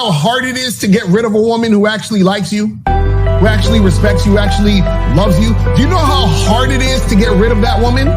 how hard it is to get rid of a woman who actually likes you, who actually respects you, who actually loves you? Do you know how hard it is to get rid of that woman?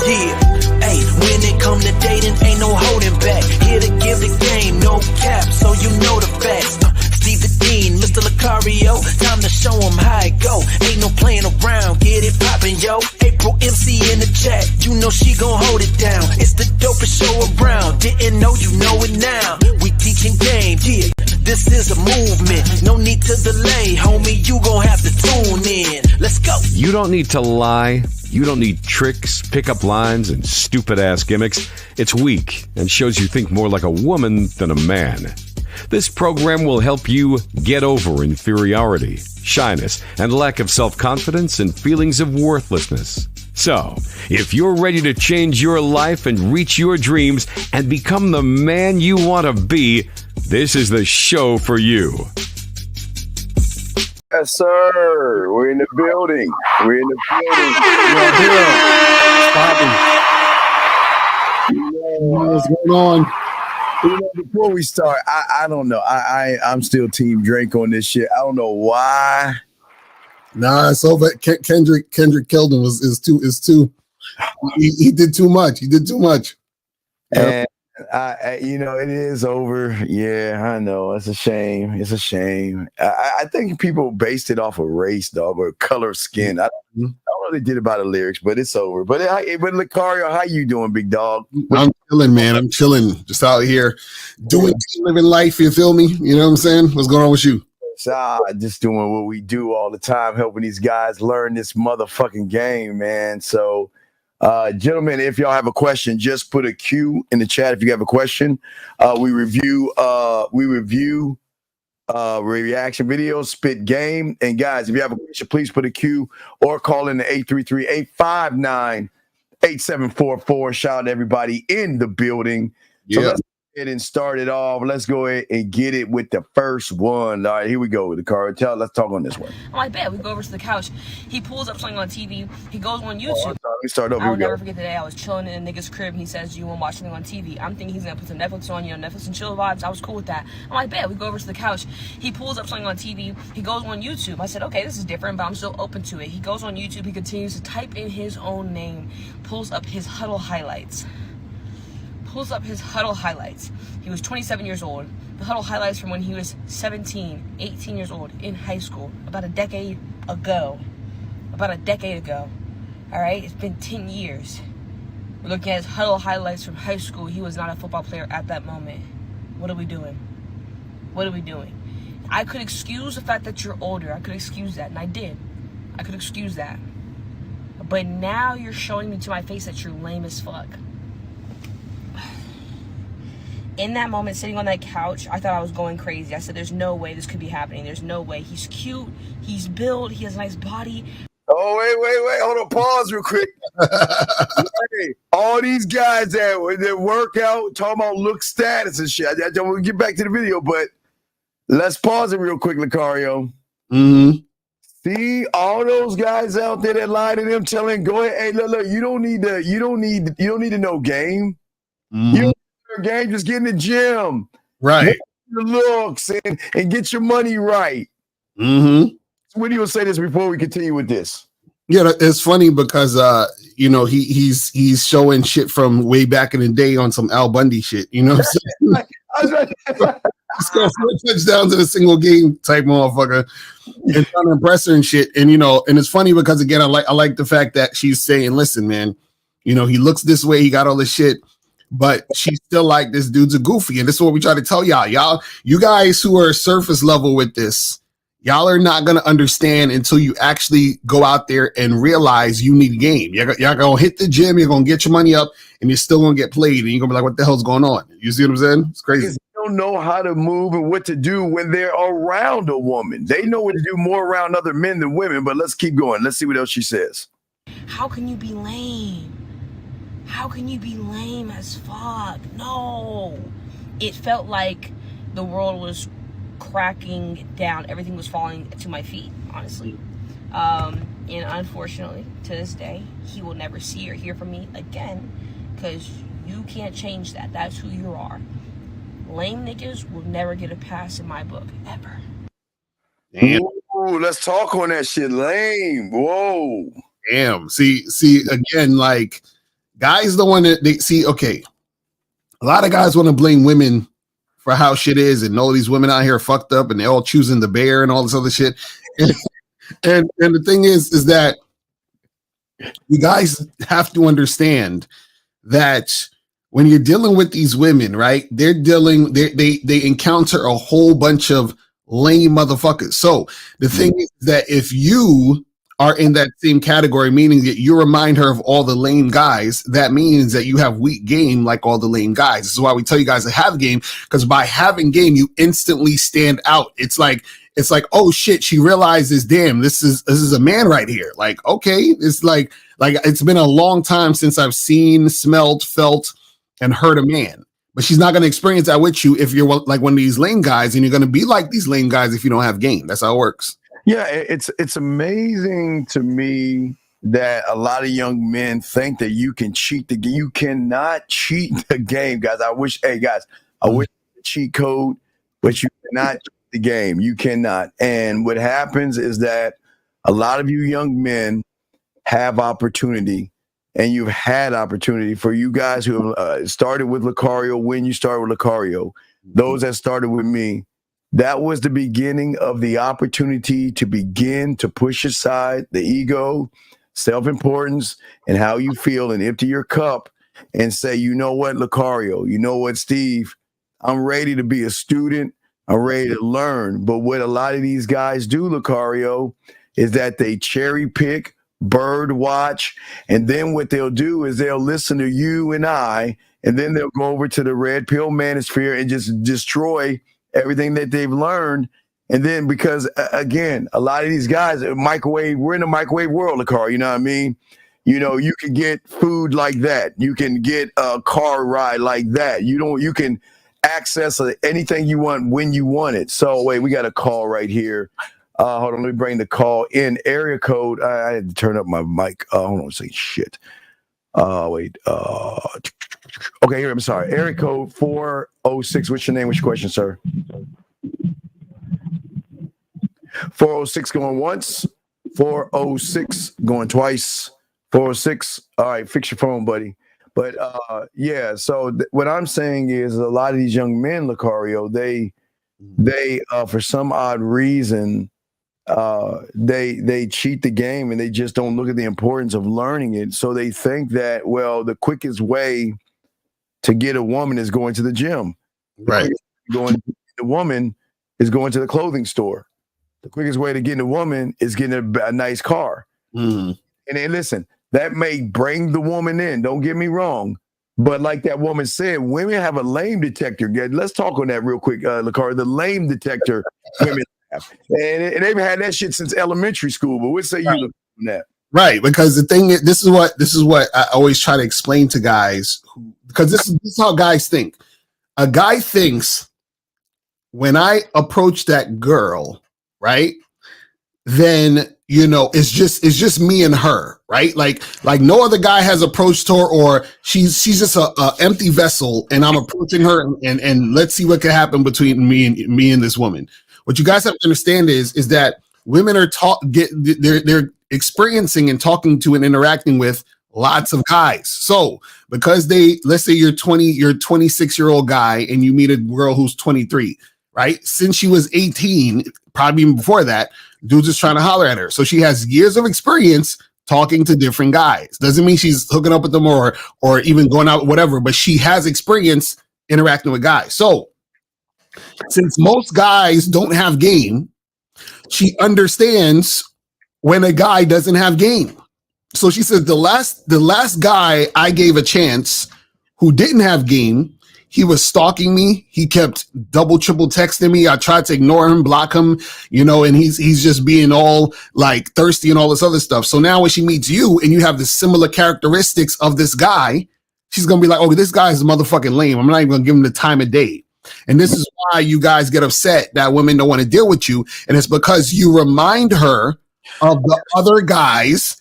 Yeah, hey, when it come to dating, ain't no holding back. Here to give the game, no cap, so you know the facts. Steve the Dean, Mr. Lucario, time to show him how it go. Ain't no playing around, get it poppin', yo. April MC in the chat, you know she gon' hold it down. It's the dopest show around, didn't know, you know it now. We teaching game, yeah, this is a movement. No need to delay, homie, you gon' have to tune in. Let's go. You don't need to lie. You don't need tricks, pickup lines, and stupid-ass gimmicks. It's weak and shows you think more like a woman than a man. This program will help you get over inferiority, shyness, and lack of self-confidence and feelings of worthlessness. So, if you're ready to change your life and reach your dreams and become the man you want to be, this is the show for you. Yes, sir. We're in the building. We're in the building. What's going on? Before we start, I don't know. I'm still Team Drake on this shit. I don't know why. Nah, it's over. Kendrick killed him. Is too. He did too much. He did too much. And it is over. Yeah, I know. It's a shame. It's a shame. I think people based it off of race, dog, or color of skin. I don't know what they did about the lyrics, but it's over. But Lucario, how you doing, big dog? I'm chilling, man. I'm chilling. Just out here living life. You feel me? You know what I'm saying? What's going on with you? Just doing what we do all the time, helping these guys learn this motherfucking game, man. So, gentlemen, if y'all have a question, just put a Q in the chat. If you have a question, we review reaction videos, spit game. And guys, if you have a question, please put a Q or call in the 833-859-8744. Shout out to everybody in the building. So let's go ahead and start it off. Let's go ahead and get it with the first one. All right, here we go with the card. Let's talk on this one. I'm like, bet. We go over to the couch. He pulls up something on TV. He goes on YouTube. Let me start over. I will never forget the day I was chilling in a nigga's crib. And he says, "Do you want to watch something on TV?" I'm thinking he's gonna put some Netflix on, Netflix and chill vibes. I was cool with that. I'm like, bet. We go over to the couch. He pulls up something on TV. He goes on YouTube. I said, okay, this is different, but I'm still open to it. He goes on YouTube. He continues to type in his own name. Pulls up his huddle highlights. He was 27 years old. The huddle highlights from when he was 17, 18 years old in high school, about a decade ago. All right, it's been 10 years. We're looking at his huddle highlights from high school. He was not a football player at that moment. What are we doing? I could excuse the fact that you're older. I could excuse that, and I did. I could excuse that. But now you're showing me to my face that you're lame as fuck. In that moment, sitting on that couch, I thought I was going crazy. I said, there's no way this could be happening. There's no way. He's cute. He's built. He has a nice body. Oh, wait. Hold on. Pause real quick. Hey, all these guys that work out, talking about look status and shit. I don't want to get back to the video, but let's pause it real quick, Lucario. Mm-hmm. See all those guys out there that lie to them, telling, go ahead, hey, look, you don't need to know game. Mm-hmm. You don't game, just get in the gym, right? Your looks and get your money right. Mm-hmm. What do you say this before we continue with this? Yeah, it's funny because he's showing shit from way back in the day on some Al Bundy shit. You know what I'm saying? He's got 4 touchdowns in a single game type motherfucker, and trying to impress her and shit. And and it's funny because again, I like the fact that she's saying, "Listen, man, he looks this way. He got all this shit." But she's still like, this dude's a goofy. And this is what we try to tell y'all. You guys who are surface level with this, y'all are not going to understand until you actually go out there and realize you need a game. Y'all going to hit the gym, you're going to get your money up, and you're still going to get played. And you're going to be like, what the hell's going on? You see what I'm saying? It's crazy. They don't know how to move and what to do when they're around a woman. They know what to do more around other men than women. But let's keep going. Let's see what else she says. How can you be lame? How can you be lame as fuck? No. It felt like the world was cracking down. Everything was falling to my feet, honestly. And unfortunately, to this day, he will never see or hear from me again because you can't change that. That's who you are. Lame niggas will never get a pass in my book, ever. Damn. Ooh, let's talk on that shit. Lame. Whoa. Damn. See, again, like guys don't want to see, okay. A lot of guys want to blame women for how shit is, and all these women out here fucked up and they're all choosing the bear and all this other shit. And the thing is that you guys have to understand that when you're dealing with these women, right? They encounter a whole bunch of lame motherfuckers. So the thing is that if you are in that same category, meaning that you remind her of all the lame guys, that means that you have weak game like all the lame guys. This is why we tell you guys to have game, because by having game, you instantly stand out. It's like, oh shit, she realizes, damn, this is a man right here. Like, okay, it's like it's been a long time since I've seen, smelled, felt, and heard a man. But she's not going to experience that with you if you're like one of these lame guys, and you're going to be like these lame guys if you don't have game. That's how it works. Yeah, it's amazing to me that a lot of young men think that you can cheat the game. You cannot cheat the game, guys. I wish the cheat code, but you cannot cheat the game. You cannot. And what happens is that a lot of you young men have opportunity, and you've had opportunity. For you guys who have started with Lucario, when you started with Lucario, those that started with me, that was the beginning of the opportunity to begin to push aside the ego, self-importance, and how you feel, and empty your cup and say, you know what, Lucario, you know what, Steve, I'm ready to be a student. I'm ready to learn. But what a lot of these guys do, Lucario, is that they cherry pick, bird watch, and then what they'll do is they'll listen to you and I, and then they'll go over to the red pill manosphere and just destroy everything that they've learned. And then because again, a lot of these guys, we're in a microwave world, Lucario, you know what I mean? You know, you can get food like that. You can get a car ride like that. You can access anything you want when you want it. So wait, we got a call right here. Hold on, let me bring the call in. Area code. I had to turn up my mic. Hold on, say shit. Wait. Okay, here, I'm sorry. Area code 406. What's your name? What's your question, sir? 406 going once. 406 going twice. 406. All right, fix your phone, buddy. But yeah, so what I'm saying is a lot of these young men, Lucario, they for some odd reason, they cheat the game, and they just don't look at the importance of learning it. So they think that, well, the quickest way to get a woman is going to the gym. Right. The woman is going to the clothing store. The quickest way to get a woman is getting a nice car. Mm-hmm. And then listen, that may bring the woman in. Don't get me wrong. But like that woman said, women have a lame detector. Let's talk on that real quick, Lucario. The lame detector women have. And they've had that shit since elementary school. But what say you look on that? Right, because the thing is, this is what I always try to explain to guys, because this is how guys think. A guy thinks when I approach that girl, right, then it's just me and her, right? Like no other guy has approached her, or she's just a empty vessel, and I'm approaching her, and let's see what can happen between me and this woman. What you guys have to understand is that women are they're experiencing and talking to and interacting with lots of guys. So because let's say you're 26-year-old guy and you meet a girl who's 23, right? Since she was 18, probably even before that, dude's just trying to holler at her. So she has years of experience talking to different guys. Doesn't mean she's hooking up with them or even going out, whatever, but she has experience interacting with guys. So since most guys don't have game, she understands when a guy doesn't have game. So she says the last guy I gave a chance who didn't have game, he was stalking me. He kept double, triple texting me. I tried to ignore him, block him, and he's just being all like thirsty and all this other stuff. So now when she meets you and you have the similar characteristics of this guy, she's going to be like, oh, this guy is motherfucking lame. I'm not even going to give him the time of day. And this is why you guys get upset that women don't want to deal with you. And it's because you remind her of the other guys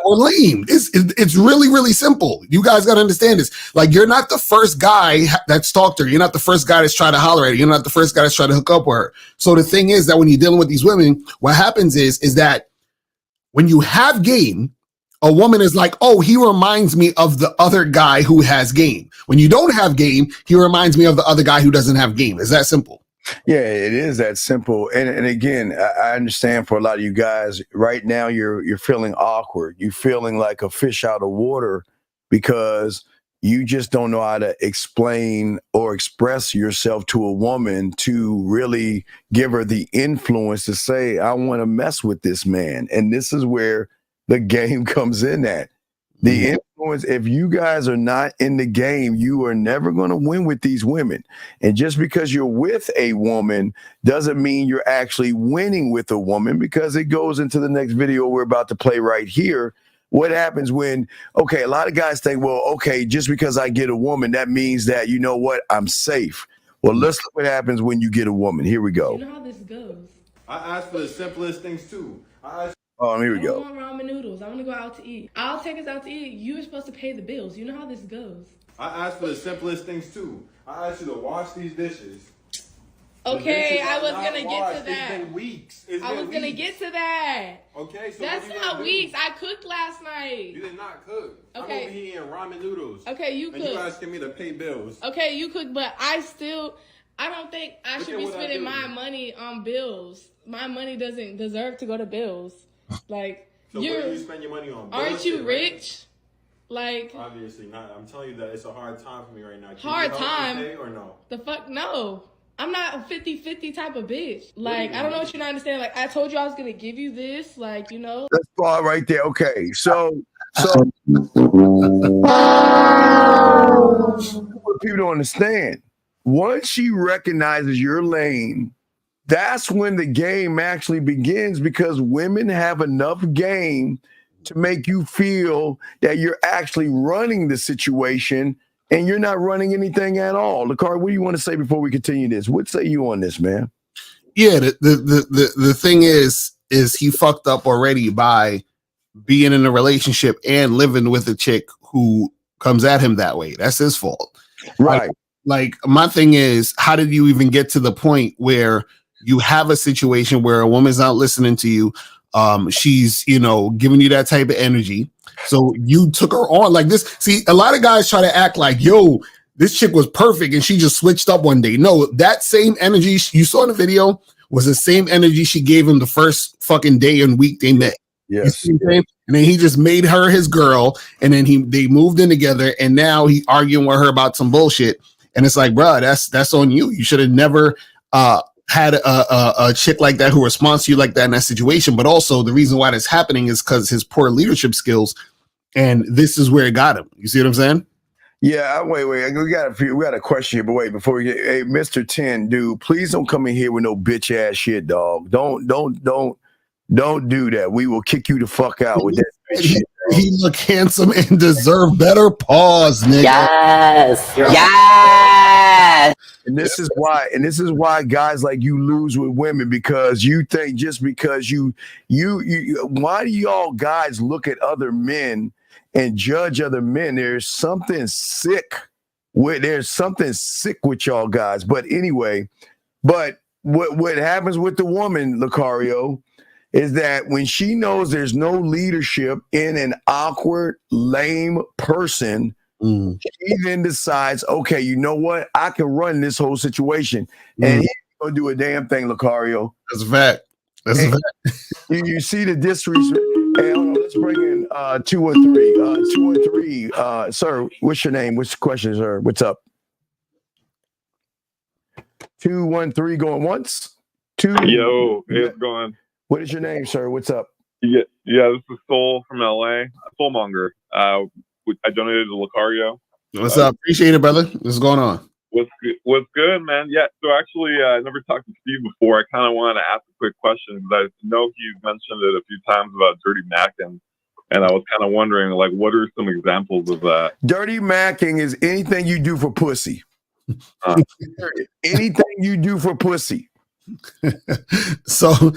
or lame. It's really, really simple. You guys got to understand this. Like, you're not the first guy that stalked her. You're not the first guy that's trying to holler at her. You're not the first guy that's trying to hook up with her. So the thing is that when you're dealing with these women, what happens is that when you have game, a woman is like, oh, he reminds me of the other guy who has game. When you don't have game, he reminds me of the other guy who doesn't have game. It's that simple. Yeah, it is that simple. And again, I understand for a lot of you guys right now, you're feeling awkward. You're feeling like a fish out of water because you just don't know how to explain or express yourself to a woman to really give her the influence to say, I want to mess with this man. And this is where the game comes in at. The influence, if you guys are not in the game, you are never going to win with these women. And just because you're with a woman doesn't mean you're actually winning with a woman, because it goes into the next video we're about to play right here. What happens when, okay, a lot of guys think, well, okay, just because I get a woman, that means that, you know what, I'm safe. Well, let's look what happens when you get a woman. Here we go. You know how this goes. I asked for the simplest things too. Here we go. I want ramen noodles. I want to go out to eat. I'll take us out to eat. You're supposed to pay the bills. You know how this goes. I asked for the simplest things too. I asked you to wash these dishes. Okay, I was gonna get to that. It's been weeks. I was gonna get to that. Okay, so that's not weeks. I cooked last night. You did not cook. Okay. I'm over here eating ramen noodles. Okay, you cooked. And you asking me to pay bills. Okay, you cooked, but I don't think I should be spending my money on bills. My money doesn't deserve to go to bills. Like, so what do you spend your money on? Aren't you rich? Like, obviously not. I'm telling you that it's a hard time for me right now. Hard time? Pay or no? The fuck no. I'm not a 50-50 type of bitch. Like, I don't know what you're not understanding. Like, I told you I was gonna give you this. Like, you know. That's part right there. Okay, so what people don't understand. Once she recognizes your lane, that's when the game actually begins, because women have enough game to make you feel that you're actually running the situation and you're not running anything at all. Lakari, what do you want to say before we continue this? What say you on this, man? Yeah, the thing is he fucked up already by being in a relationship and living with a chick who comes at him that way. That's his fault. Right. Like my thing is, how did you even get to the point where you have a situation where a woman's not listening to you? She's, giving you that type of energy. So you took her on like this. See, a lot of guys try to act like, yo, this chick was perfect and she just switched up one day. No, that same energy you saw in the video was the same energy she gave him the first fucking day and week they met. Yes. And then he just made her his girl, and then they moved in together, and now he arguing with her about some bullshit. And it's like, bro, that's on you. You should have never had a chick like that who responds to you like that in that situation. But also the reason why that's happening is because his poor leadership skills, and this is where it got him. You see what I'm saying? Yeah, wait. We got a question here, but wait, before we get, hey, Mr. 10, dude, please don't come in here with no bitch ass shit, dog. Don't do that. We will kick you the fuck out with that bitch shit. He look handsome and deserve better. Pause, nigga. Yes. Yes. And this is why guys like you lose with women, because you think just because you why do y'all guys look at other men and judge other men? There's something sick with y'all guys. But anyway, what happens with the woman, Lucario, is that when she knows there's no leadership in an awkward, lame person, she then decides, okay, you know what? I can run this whole situation. And he's going to do a damn thing, Lucario. That's a fact. You see the disrespect. Hey, hold on, let's bring in 213. 213. Sir, what's your name? What's the question, sir? What's up? 213 going once? Yo, it's going. What is your name, sir? What's up? Yeah, this is Soul from LA. Soulmonger. I donated to Lucario. What's up? Appreciate it, brother. What's going on? What's good, man? Yeah, so actually, I never talked to Steve before. I kind of wanted to ask a quick question, because I know he's mentioned it a few times about dirty macking, and I was kind of wondering, like, what are some examples of that? Dirty macking is anything you do for pussy. Anything you do for pussy. So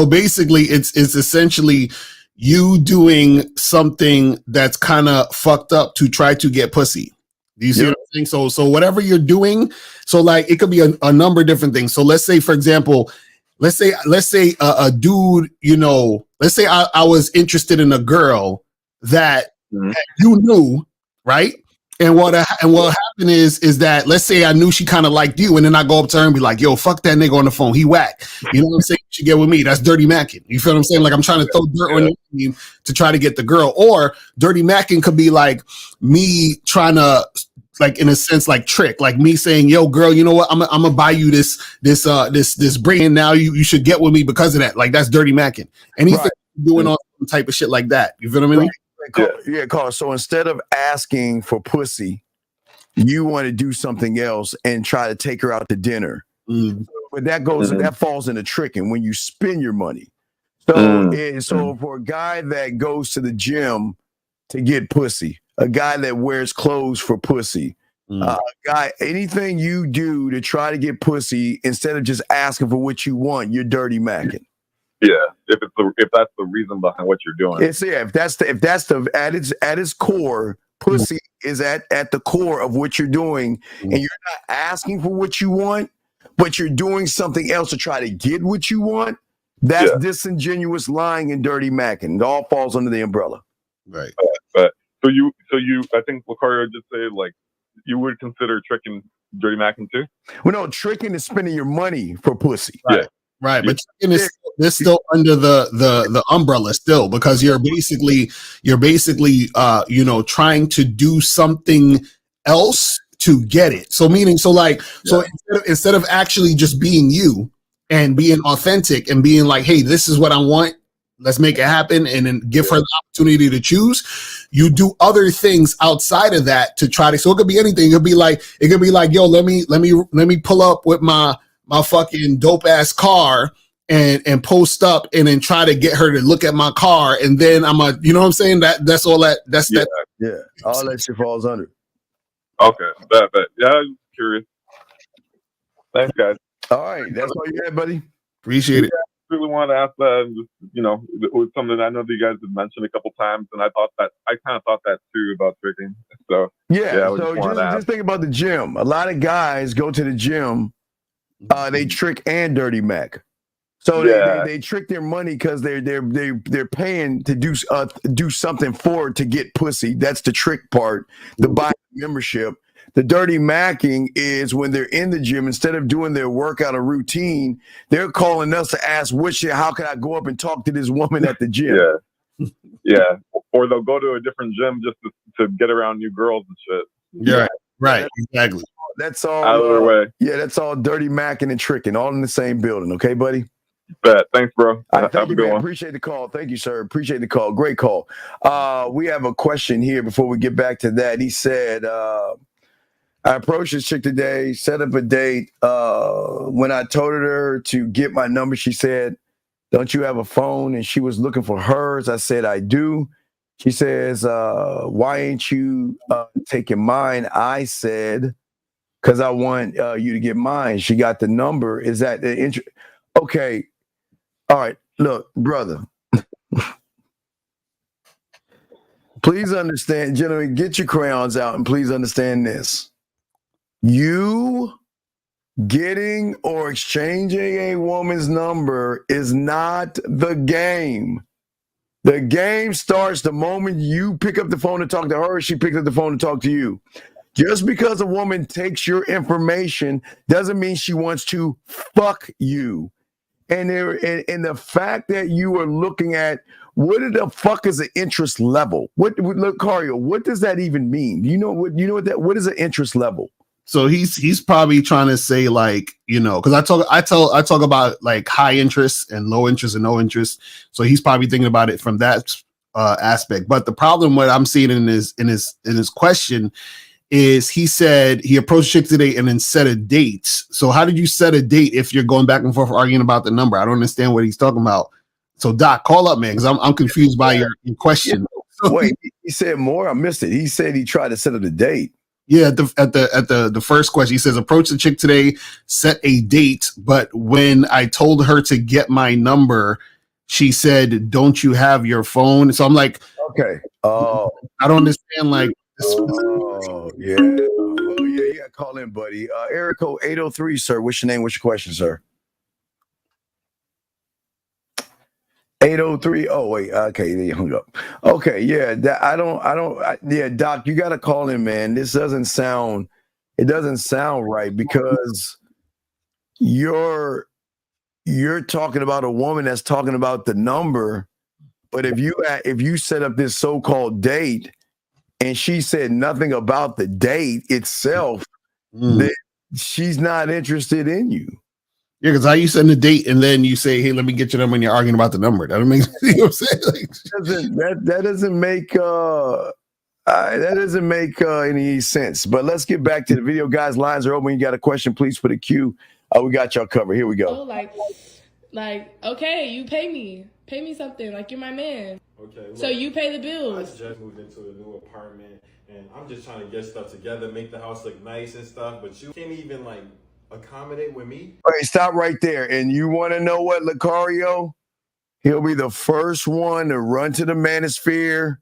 basically it's essentially you doing something that's kind of fucked up to try to get pussy. Do you see what I'm saying? So whatever you're doing, so like it could be a number of different things. So let's say, for example, let's say a dude, you know, let's say I was interested in a girl that you knew, right? And what happened is that, let's say I knew she kind of liked you, and then I go up to her and be like, "Yo, fuck that nigga on the phone. He whack." You know what I'm saying? She get with me. That's dirty macking. You feel what I'm saying? Like I'm trying to throw dirt on you to try to get the girl. Or dirty macking could be like me trying to, like, in a sense, like trick, like me saying, "Yo, girl, you know what? I'm gonna buy you this brain. Now you should get with me because of that." Like that's dirty macking. Anything doing all type of shit like that. You feel what I mean? Yeah, Carl. So instead of asking for pussy, you want to do something else and try to take her out to dinner. But that falls into tricking when you spend your money. So for a guy that goes to the gym to get pussy, a guy that wears clothes for pussy, guy, anything you do to try to get pussy instead of just asking for what you want, you're dirty macking. Yeah, if that's the reason behind what you're doing. If that's the at its core, pussy is at the core of what you're doing, and you're not asking for what you want, but you're doing something else to try to get what you want. That's disingenuous lying and dirty macking. It all falls under the umbrella. Right. But so you I think Lucario just said, like, you would consider tricking dirty macking too? Well, no, tricking is spending your money for pussy. Right. Yeah. Right, but they're still under the umbrella still, because you're basically you know, trying to do something else to get it. So instead of actually just being you and being authentic and being like, hey, this is what I want, let's make it happen, and then give her the opportunity to choose, you do other things outside of that to try to. So it could be anything. It could be like, yo, let me pull up with my fucking dope ass car and post up and then try to get her to look at my car, and then you know what I'm saying? That's all that all that shit falls under. Okay. But yeah, I'm curious. Thanks, guys. All right, that's all you had, buddy. Appreciate it. I really want to ask that, and just, you know, it was something I know that you guys have mentioned a couple times, and I kind of thought that too about tricking. So just think about the gym. A lot of guys go to the gym. They trick and dirty mac. So they trick their money because they're paying to do something for to get pussy. That's the trick part. The buy membership. The dirty macking is when they're in the gym, instead of doing their workout or routine, they're calling us to ask, how can I go up and talk to this woman at the gym? Yeah. Or they'll go to a different gym just to get around new girls and shit. Yeah. Right. Exactly. That's all. Out of their way. Yeah, that's all dirty macking and tricking, all in the same building. Okay, buddy? Bet. Thanks, bro. Have a good one. Appreciate the call. Thank you, sir. Appreciate the call. Great call. We have a question here before we get back to that. He said, I approached this chick today, set up a date. When I told her to get my number, she said, "Don't you have a phone?" And she was looking for hers. I said, "I do." She says, "Why ain't you taking mine?" I said, "Because I want you to get mine." She got the number. Is that the interest? Okay. All right. Look, brother. Please understand, gentlemen, get your crayons out and please understand this. You getting or exchanging a woman's number is not the game. The game starts the moment you pick up the phone to talk to her, she picks up the phone to talk to you. Just because a woman takes your information doesn't mean she wants to fuck you. And the fact that you are looking at what the fuck is an interest level? Look, Cario, what does that even mean? What is an interest level? So he's probably trying to say, like, you know, because I talk about like high interest and low interest and no interest. So he's probably thinking about it from that aspect. But the problem, what I'm seeing in his question, is he said he approached chick today and then set a date. So how did you set a date if you're going back and forth arguing about the number? I don't understand what he's talking about. So Doc, call up, man, because I'm confused by your question. Wait, he said more. I missed it. He said he tried to set up a date. Yeah, at the first question, he says, approach the chick today, set a date, but when I told her to get my number, she said, "Don't you have your phone?" So I'm like, okay. Oh, I don't understand. Like, oh yeah. Oh yeah. Call in, buddy. Area code 803, sir. What's your name? What's your question, sir? 803. Oh wait. Okay, they hung up. Okay, yeah. Yeah, Doc, you got to call in, man. This doesn't sound. It doesn't sound right because you're talking about a woman that's talking about the number, but if you set up this so-called date and she said nothing about the date itself, then she's not interested in you. Yeah, because how you send a date and then you say, "Hey, let me get your number," and you're arguing about the number. That don't make sense. You know what I'm saying? Like, that doesn't make any sense. But let's get back to the video, guys. Lines are open. You got a question, please put a Q. We got y'all covered. Here we go. Oh, like, okay, you pay me something. Like, you're my man. Okay. Look, so you pay the bills. I just moved into a new apartment, and I'm just trying to get stuff together, make the house look nice and stuff. But you can't even like accommodate with me. All right, stop right there. And you want to know what, Lucario? He'll be the first one to run to the manosphere,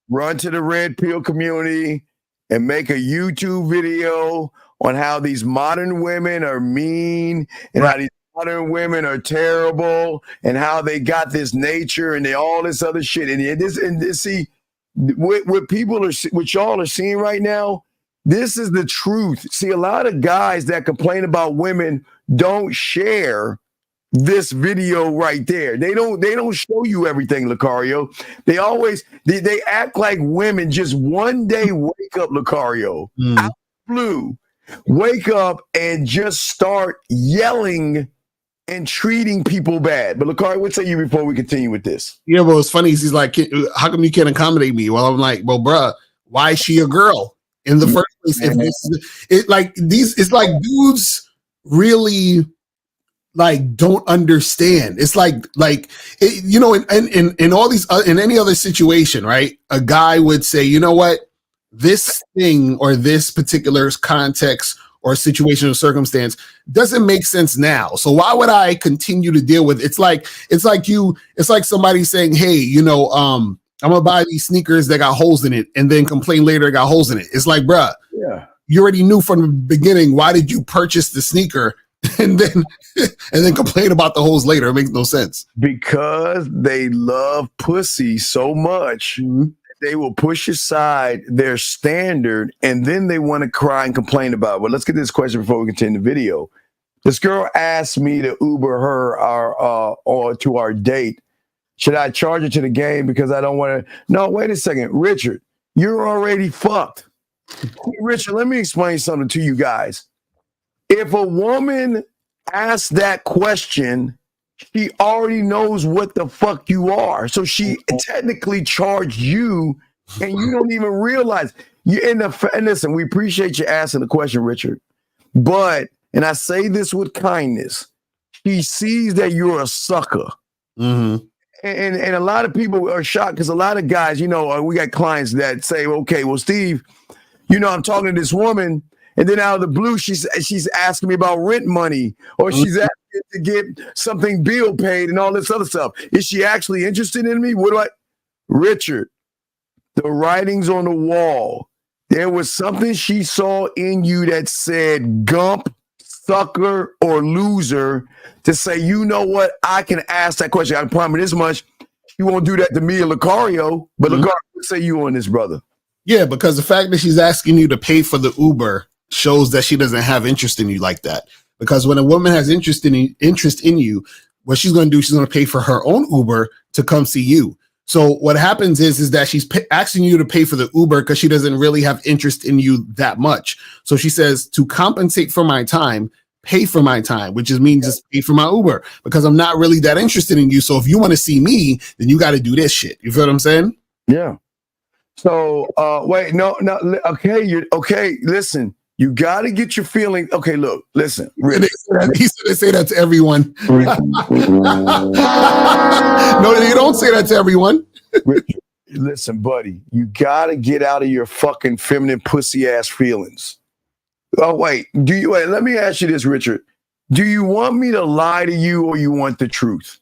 run to the red pill community, and make a YouTube video on how these modern women are mean and how these modern women are terrible and how they got this nature and all this other shit. And see, what y'all are seeing right now, this is the truth. See, a lot of guys that complain about women don't share this video right there. They don't show you everything, Lucario. They act like women just one day wake up, Lucario, out of the blue, wake up and just start yelling and treating people bad. But Lucario, what say you before we continue with this? Yeah, well, it's funny. He's like, "How come you can't accommodate me?" Well, I'm like, "Well, bruh, why is she a girl in the first place?" If it's like dudes really like don't understand. It's like you know, in all these in any other situation, right? A guy would say, "You know what? This thing or this particular context or situation or circumstance doesn't make sense now. So why would I continue to deal with it?" It's like somebody saying, "Hey, you know, I'm gonna buy these sneakers that got holes in it," and then complain later it got holes in it. It's like, bruh, you already knew from the beginning. Why did you purchase the sneaker and then complain about the holes later? It makes no sense. Because they love pussy so much. They will push aside their standard and then they want to cry and complain about it. Well, let's get this question before we continue the video. This girl asked me to Uber her to our date. Should I charge her to the game because I don't want to? No, wait a second. Richard, you're already fucked. Richard, let me explain something to you guys. If a woman asks that question, she already knows what the fuck you are. So she technically charged you and you don't even realize. And listen, we appreciate you asking the question, Richard. But, and I say this with kindness, she sees that you're a sucker. And a lot of people are shocked because a lot of guys, you know, we got clients that say, "Okay, well, Steve, you know, I'm talking to this woman, and then out of the blue, she's asking me about rent money, or she's asking to get something bill paid and all this other stuff. Is she actually interested in me? Richard, the writing's on the wall. There was something she saw in you that said gump, sucker, or loser to say, you know what? I can ask that question. I promise this much. You won't do that to me or Lucario, but Lucario, what say you on this, brother? Yeah, because the fact that she's asking you to pay for the Uber shows that she doesn't have interest in you like that. Because when a woman has interest in you, what she's going to do, she's going to pay for her own Uber to come see you. So what happens is that she's asking you to pay for the Uber because she doesn't really have interest in you that much. So she says, to compensate for my time, pay for my time, which means just pay for my Uber because I'm not really that interested in you. So if you want to see me, then you got to do this shit. You feel what I'm saying? Yeah. So wait, no, okay. Listen, you got to get your feeling. Okay, look, listen. They say that to everyone. No, they don't say that to everyone. Richard, listen, buddy, you got to get out of your fucking feminine pussy ass feelings. Oh, wait, let me ask you this, Richard. Do you want me to lie to you or you want the truth?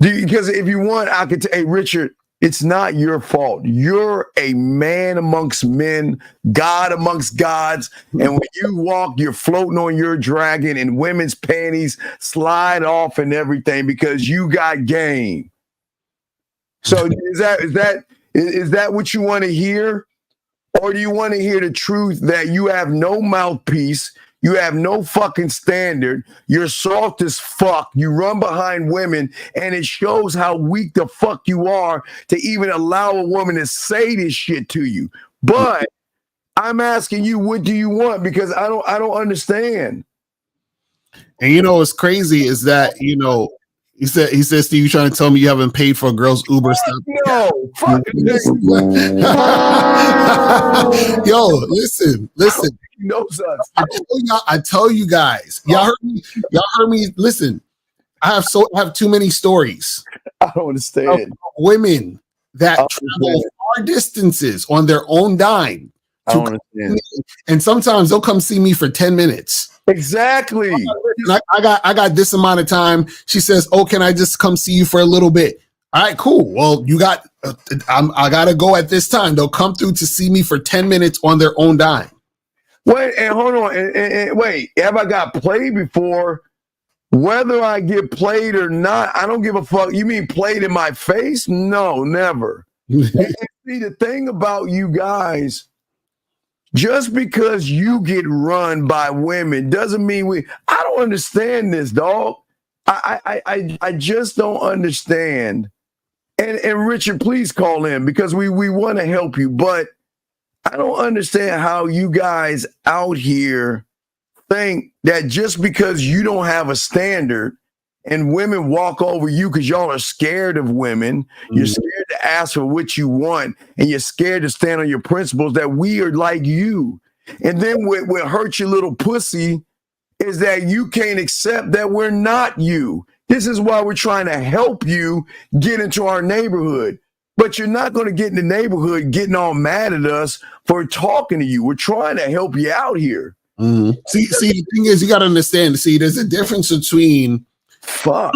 Because if you want, I could hey, Richard, it's not your fault. You're a man amongst men, God amongst gods. And when you walk, you're floating on your dragon and women's panties slide off and everything because you got game. So is that what you want to hear? Or do you want to hear the truth that you have no mouthpiece? You have no fucking standard. You're soft as fuck. You run behind women, and it shows how weak the fuck you are to even allow a woman to say this shit to you. But I'm asking you, what do you want? Because I don't understand. And you know what's crazy is that he says, Steve, you trying to tell me you haven't paid for a girl's Uber stop? No, fuck. Yo, listen. He knows us. I tell you guys, y'all heard me. Listen, I have too many stories. I don't understand. Women that travel far distances on their own dime. I don't understand. And sometimes they'll come see me for 10 minutes. Exactly. I got this amount of time. She says, "Oh, can I just come see you for a little bit?" All right, cool. Well, you got. I gotta go at this time. They'll come through to see me for 10 minutes on their own dime. Wait, and hold on, and wait. Have I got played before? Whether I get played or not, I don't give a fuck. You mean played in my face? No, never. And see, the thing about you guys. Just because you get run by women doesn't mean I don't understand this, dog. I just don't understand. And Richard, please call in because we want to help you, but I don't understand how you guys out here think that just because you don't have a standard and women walk over you because y'all are scared of women, you're scared to ask for what you want, and you're scared to stand on your principles, that we are like you. And then what hurts your little pussy is that you can't accept that we're not you. This is why we're trying to help you get into our neighborhood. But you're not going to get in the neighborhood getting all mad at us for talking to you. We're trying to help you out here. Mm-hmm. See, the thing is, you got to understand, there's a difference between fuck.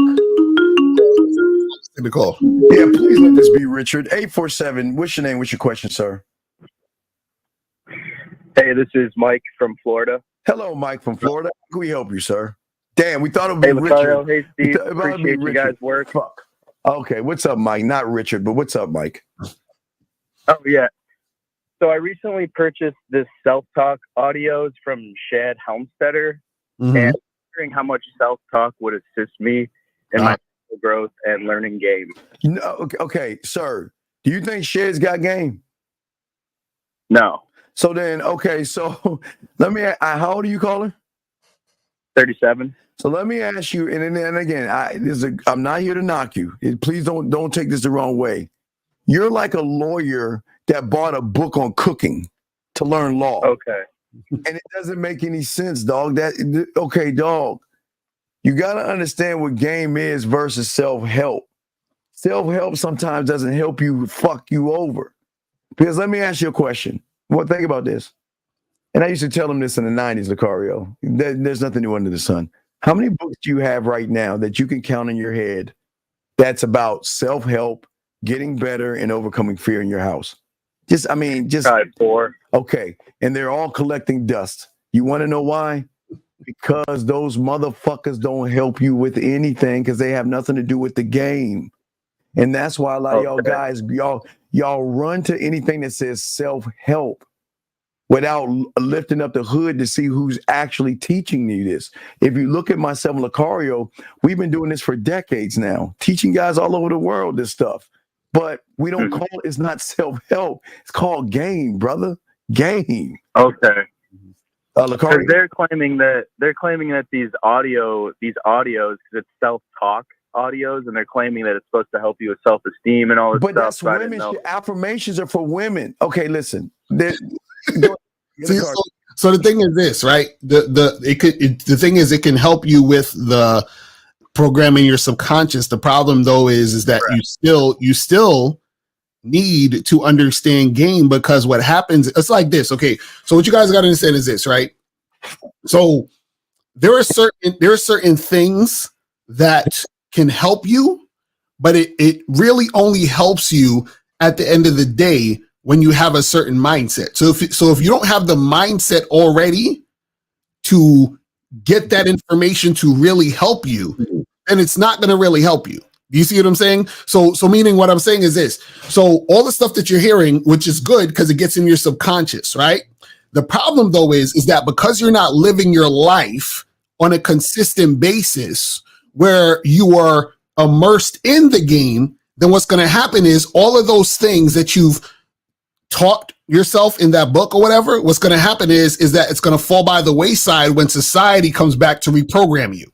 The call. Yeah, please let this be Richard. 847. What's your name? What's your question, sir? Hey, this is Mike from Florida. Hello, Mike from Florida. How can we help you, sir? Damn, we thought it would be Richard. Hey, Steve. Appreciate you guys' work. Fuck. Okay, what's up, Mike? Not Richard, but what's up, Mike? Oh, yeah. So I recently purchased this self-talk audios from Shad Helmstetter, and I'm wondering how much self-talk would assist me in my growth and learning game. No, okay, sir. Do you think Shad's got game? No. So then, okay, so let me. How old are you, caller? 37. So let me ask you, and again, I'm not here to knock you. Please don't take this the wrong way. You're like a lawyer that bought a book on cooking to learn law. Okay. And it doesn't make any sense, dog. Okay, dog. You got to understand what game is versus self-help. Self-help sometimes doesn't help you, fuck you over. Because let me ask you a question. Well, think about this. And I used to tell them this in the 90s, Lucario. There's nothing new under the sun. How many books do you have right now that you can count in your head that's about self-help, getting better, and overcoming fear in your house? Just 4. Okay. And they're all collecting dust. You want to know why? Because those motherfuckers don't help you with anything because they have nothing to do with the game. And that's why a lot of y'all guys, y'all run to anything that says self-help without lifting up the hood to see who's actually teaching you this. If you look at myself and Lucario, we've been doing this for decades now, teaching guys all over the world this stuff. But we don't call it's not self-help. It's called game, brother. Game. Okay. Lucario? They're claiming that these audios, because it's self-talk audios, and they're claiming that it's supposed to help you with self-esteem and all this stuff. But that's women. Affirmations are for women. Okay, listen. So the thing is this, right? The thing is, it can help you with the programming your subconscious. The problem though is that you still need to understand game, because what happens, it's like this. Okay, so what you guys got to understand is this, right? So there are certain things that can help you, but it really only helps you at the end of the day when you have a certain mindset. So if you don't have the mindset already to get that information to really help you, then it's not going to really help you. Do you see what I'm saying? So meaning what I'm saying is this. So all the stuff that you're hearing, which is good because it gets in your subconscious, right? The problem though is that because you're not living your life on a consistent basis where you are immersed in the game, then what's going to happen is all of those things that you've taught yourself in that book or whatever, what's going to happen is that it's going to fall by the wayside when society comes back to reprogram you.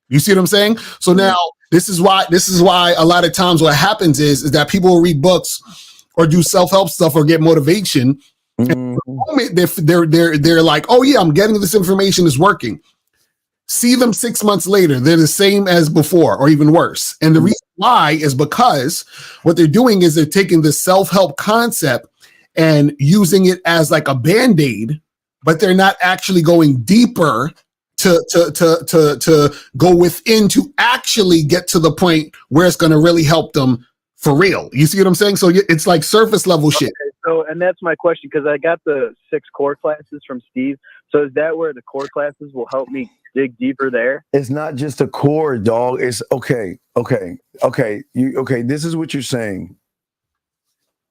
You see what I'm saying? So now this is why a lot of times what happens is that people will read books or do self-help stuff or get motivation. And for the moment they're like, oh yeah, I'm getting this information, is working. See them 6 months later, they're the same as before or even worse. And the reason why is because what they're doing is they're taking the self-help concept and using it as like a band-aid, but they're not actually going deeper to go within to actually get to the point where it's going to really help them for real. You see what I'm saying? So it's like surface level shit. So, and that's my question, because I got the 6 core classes from Steve. So is that where the core classes will help me dig deeper there? It's not just a core, dog. It's okay. This is what you're saying.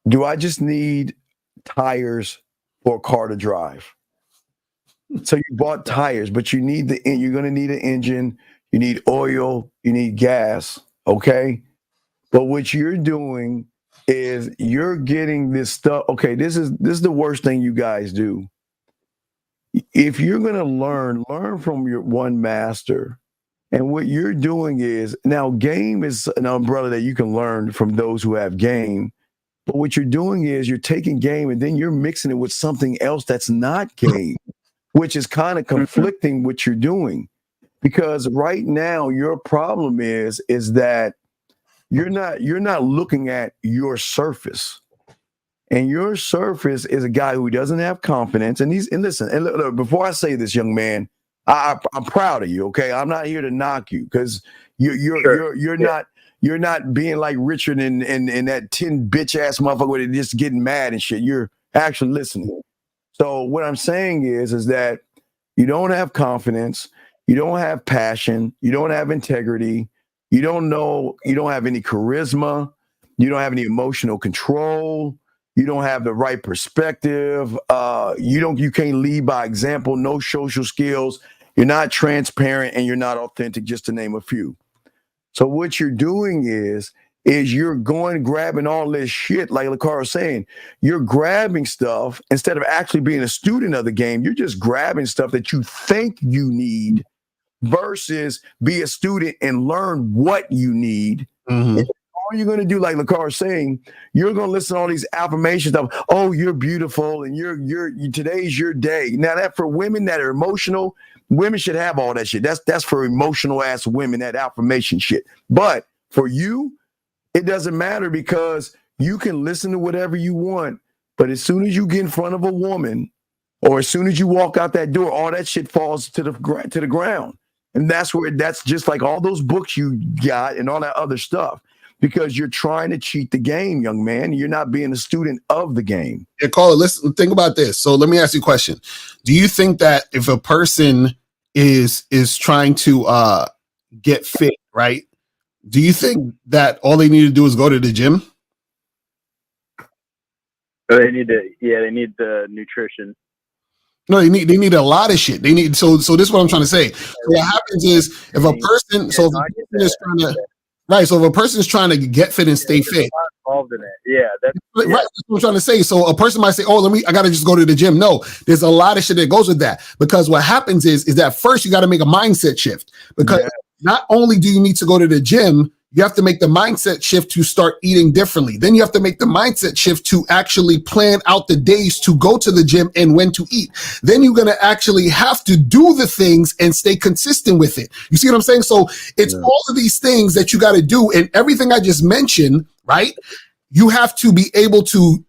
Do I just need tires for a car to drive? So you bought tires, but you're going to need an engine, you need oil, you need gas, okay? But what you're doing is you're getting this stuff. Okay, this is the worst thing you guys do. If you're going to learn from your one master. And what you're doing is, now game is an umbrella that you can learn from those who have game. But what you're doing is you're taking game and then you're mixing it with something else that's not game, which is kind of conflicting what you're doing. Because right now your problem is that you're not looking at your surface. And your surface is a guy who doesn't have confidence. And look, before I say this, young man, I'm proud of you. Okay, I'm not here to knock you, because you're not being like Richard and that 10 bitch ass motherfucker where they're just getting mad and shit. You're actually listening. So what I'm saying is that you don't have confidence, you don't have passion, you don't have integrity, you don't have any charisma, you don't have any emotional control. You don't have the right perspective. You can't lead by example, no social skills. You're not transparent and you're not authentic, just to name a few. So what you're doing is you're grabbing all this shit, like LaCar was saying. You're grabbing stuff instead of actually being a student of the game. You're just grabbing stuff that you think you need versus be a student and learn what you need. Mm-hmm. All you're going to do, like LaCar is saying, you're going to listen to all these affirmations of, oh, you're beautiful and today's your day. Now, that for women that are emotional, women should have all that shit. That's for emotional ass women, that affirmation shit. But for you, it doesn't matter, because you can listen to whatever you want. But as soon as you get in front of a woman, or as soon as you walk out that door, all that shit falls to the ground. And that's just like all those books you got and all that other stuff. Because you're trying to cheat the game, young man. You're not being a student of the game. Yeah, Carl, listen, think about this. So let me ask you a question. Do you think that if a person is trying to get fit, right? Do you think that all they need to do is go to the gym? They need the nutrition. No, they need a lot of shit. They need so this is what I'm trying to say. So what happens is if a person is trying to right, so if a person is trying to get fit and stay fit, involved in it. Yeah, that's right. That's what I'm trying to say. So a person might say, "Oh, I got to just go to the gym." No, there's a lot of shit that goes with that, because what happens is that first you got to make a mindset shift, because not only do you need to go to the gym, you have to make the mindset shift to start eating differently. Then you have to make the mindset shift to actually plan out the days to go to the gym and when to eat. Then you're going to actually have to do the things and stay consistent with it. You see what I'm saying? So it's all of these things that you got to do, and everything I just mentioned, right? You have to be able to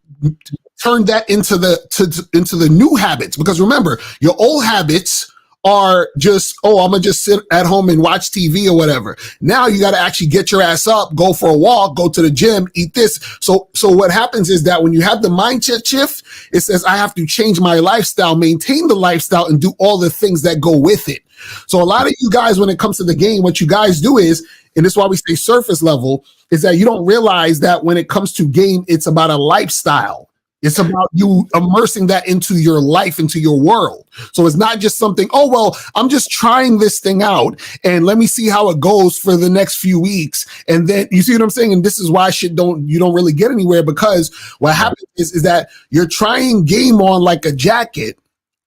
turn that into the new habits, because remember, your old habits are just, oh, I'm gonna just sit at home and watch TV or whatever. Now you got to actually get your ass up, go for a walk, go to the gym, eat this. So what happens is that when you have the mindset shift, it says I have to change my lifestyle, maintain the lifestyle, and do all the things that go with it. So a lot of you guys, when it comes to the game, what you guys do is, and this is why we say surface level, is that you don't realize that when it comes to game, it's about a lifestyle. It's about you immersing that into your life, into your world. So it's not just something, oh, well, I'm just trying this thing out and let me see how it goes for the next few weeks. And then you see what I'm saying? And this is why you don't really get anywhere, because what happens is that you're trying game on like a jacket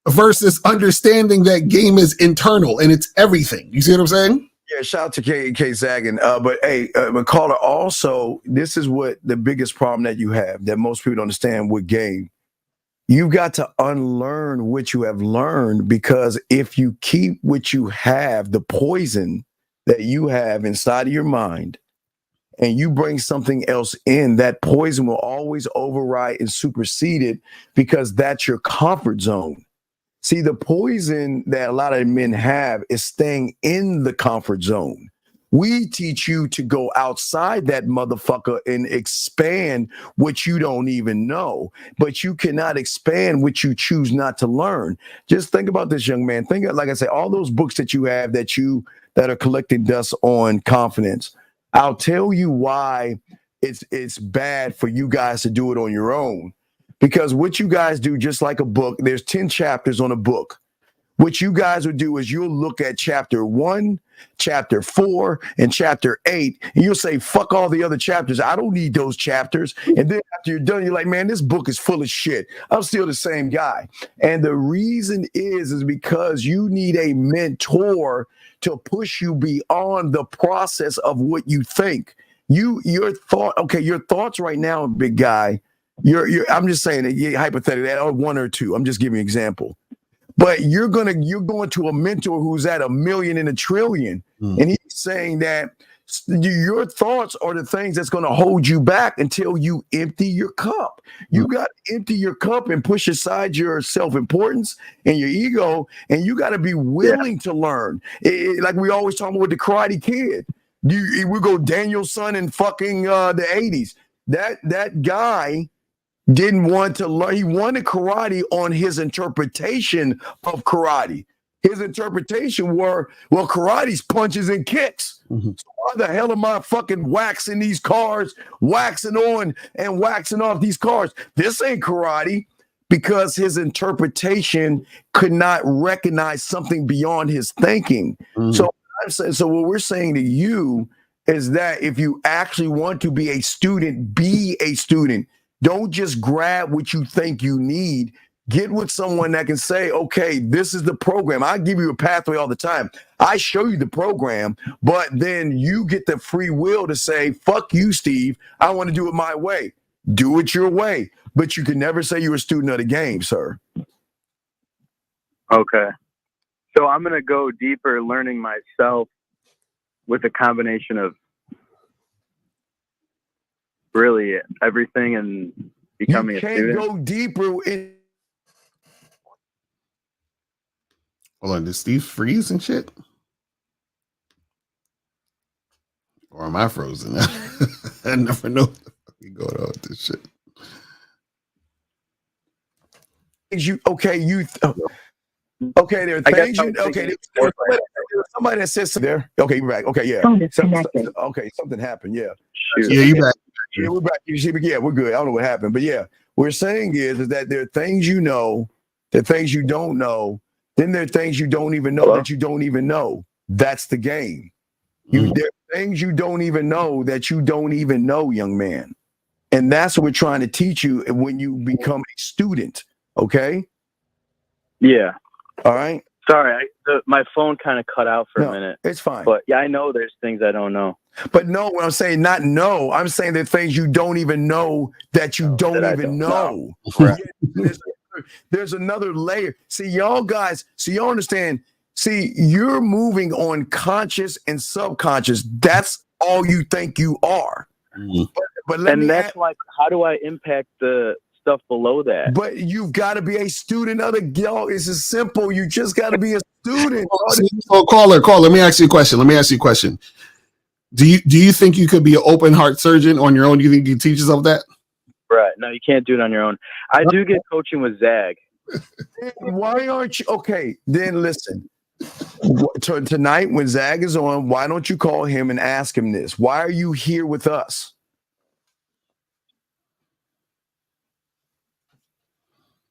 versus understanding that game is internal and it's everything. You see what I'm saying? Yeah, shout out to K Zaggin. But hey, McCullough, also, this is what the biggest problem that you have, that most people don't understand with game. You've got to unlearn what you have learned, because if you keep what you have, the poison that you have inside of your mind, and you bring something else in, that poison will always override and supersede it, because that's your comfort zone. See, the poison that a lot of men have is staying in the comfort zone. We teach you to go outside that motherfucker and expand what you don't even know, but you cannot expand what you choose not to learn. Just think about this, young man. Think of, like I say, all those books that you have that are collecting dust on confidence. I'll tell you why it's bad for you guys to do it on your own. Because what you guys do, just like a book, there's 10 chapters on a book. What you guys would do is you'll look at chapter 1, chapter 4, and chapter 8, and you'll say, fuck all the other chapters. I don't need those chapters. And then after you're done, you're like, man, this book is full of shit. I'm still the same guy. And the reason is because you need a mentor to push you beyond the process of what you think. Your thoughts right now, big guy, I'm just saying that hypothetically, or 1 or 2. I'm just giving you an example. But you're going to a mentor who's at 1 million and 1 trillion. And he's saying that your thoughts are the things that's going to hold you back until you empty your cup. You got to empty your cup and push aside your self-importance and your ego. And you got to be willing to learn. Like we always talk about with the Karate Kid. We go Daniel-san in fucking the 80s. That guy didn't want to learn. He wanted karate on his interpretation of karate. His interpretation were, well, karate's punches and kicks. So why the hell am I fucking waxing these cars, waxing on and waxing off these cars? This ain't karate, because his interpretation could not recognize something beyond his thinking. So what we're saying to you is that if you actually want to be a student, be a student. Don't just grab what you think you need. Get with someone that can say, okay, this is the program. I give you a pathway all the time. I show you the program, but then you get the free will to say, fuck you, Steve. I want to do it my way. Do it your way. But you can never say you're a student of the game, sir. Okay. So I'm going to go deeper learning myself with a combination of really everything and becoming a student. You can't go deeper in. Hold on, did Steve freeze and shit? Or am I frozen? I never know what's going on with this shit. There are things somebody that says there. Okay, you're back. Okay, yeah. Something happened. Yeah. Shoot. Yeah, you back. Yeah, we're back. Yeah, we're good. I don't know what happened, but yeah, what we're saying is that there are things you know, there are things you don't know, then there are things you don't even know that you don't even know. That's the game. There are things you don't even know that you don't even know, young man. And that's what we're trying to teach you when you become a student. Okay? Yeah. All right. Sorry, my phone kind of cut out for a minute. It's fine. But yeah, I know there's things I don't know. But no, when I'm saying not know, I'm saying there are things you don't even know that you don't even know. Right. There's another layer. See, y'all understand. See, you're moving on conscious and subconscious. That's all you think you are. But that's like, how do I impact the stuff below that. But you've got to be a student of the yo. It's as simple. You just got to be a student. Oh, caller. Let me ask you a question. Do you think you could be an open heart surgeon on your own? Do you think you can teach yourself that? Right. No, you can't do it on your own. I do get coaching with Zag. Why aren't you? Okay, then listen. Tonight when Zag is on, why don't you call him and ask him this? Why are you here with us?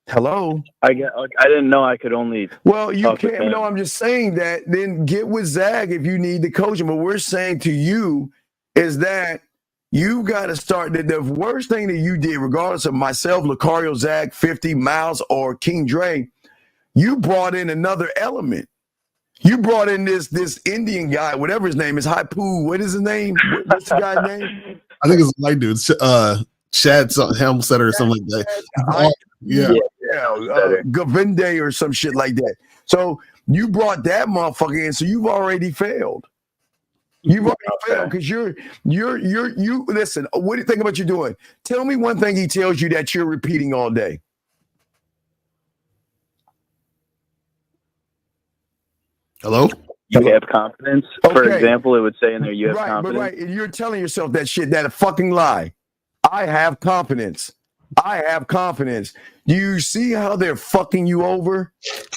Hello? I didn't know I could only. Well, you can't. No, I'm just saying that. Then get with Zag if you need the coaching. But we're saying to you is that you got to start. The worst thing that you did, regardless of myself, Lucario, Zag, 50, Miles, or King Dre, you brought in another element. You brought in this Indian guy, whatever his name is, Haipu. What is his name? What's the guy's name? I think it's a white dude. Shad Helmstetter or something like that. Govinde or some shit like that. So you brought that motherfucker in, so you've already failed. You've already failed because you listen. What do you think about you doing? Tell me one thing he tells you that you're repeating all day. Hello? You have confidence. Okay. For example, it would say in there you have confidence. Right, and you're telling yourself that shit. That a fucking lie. I have confidence. Do you see how they're fucking you over?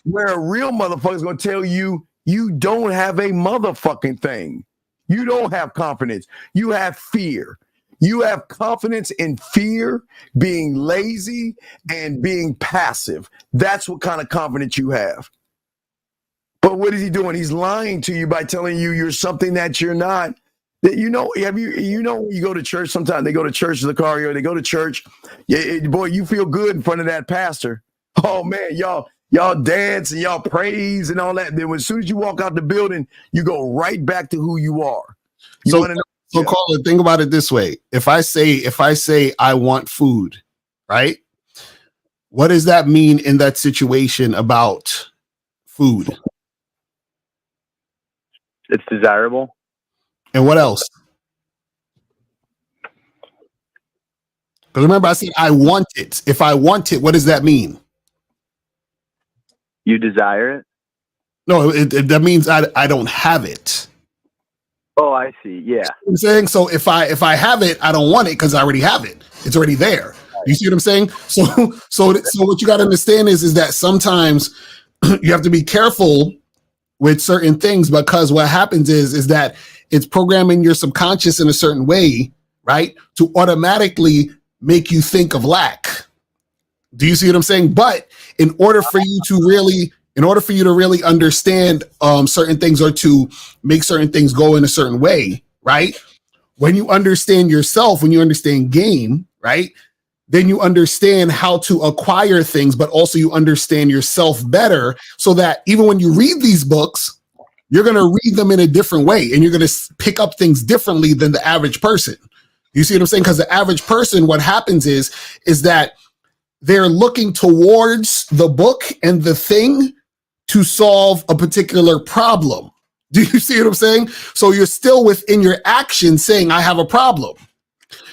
Where a real motherfucker's gonna tell you you don't have a motherfucking thing. You don't have confidence. You have fear. You have confidence in fear, being lazy, and being passive. That's what kind of confidence you have. But what is he doing? He's lying to you by telling you you're something that you're not. That you know when you go to church, sometimes they go to church, Lucario, they go to church. Yeah, boy, you feel good in front of that pastor. Oh man, y'all dance and y'all praise and all that. Then as soon as you walk out the building, you go right back to who you are. So caller, think about it this way. If I say I want food, right? What does that mean in that situation about food? It's desirable. And what else? Because remember, I said I want it. If I want it, what does that mean? You desire it? No, that means I don't have it. Oh, I see. Yeah. You know what I'm saying? So if I have it, I don't want it because I already have it. It's already there. You see what I'm saying? So what you got to understand is that sometimes you have to be careful with certain things, because what happens is that it's programming your subconscious in a certain way, right, to automatically make you think of lack. Do you see what I'm saying? But in order for you to really understand certain things, or to make certain things go in a certain way, right? When you understand yourself, when you understand game, right, then you understand how to acquire things, but also you understand yourself better, so that even when you read these books, you're going to read them in a different way, and you're going to pick up things differently than the average person. You see what I'm saying? Because the average person, what happens is that they're looking towards the book and the thing to solve a particular problem. Do you see what I'm saying? So you're still within your action saying, I have a problem.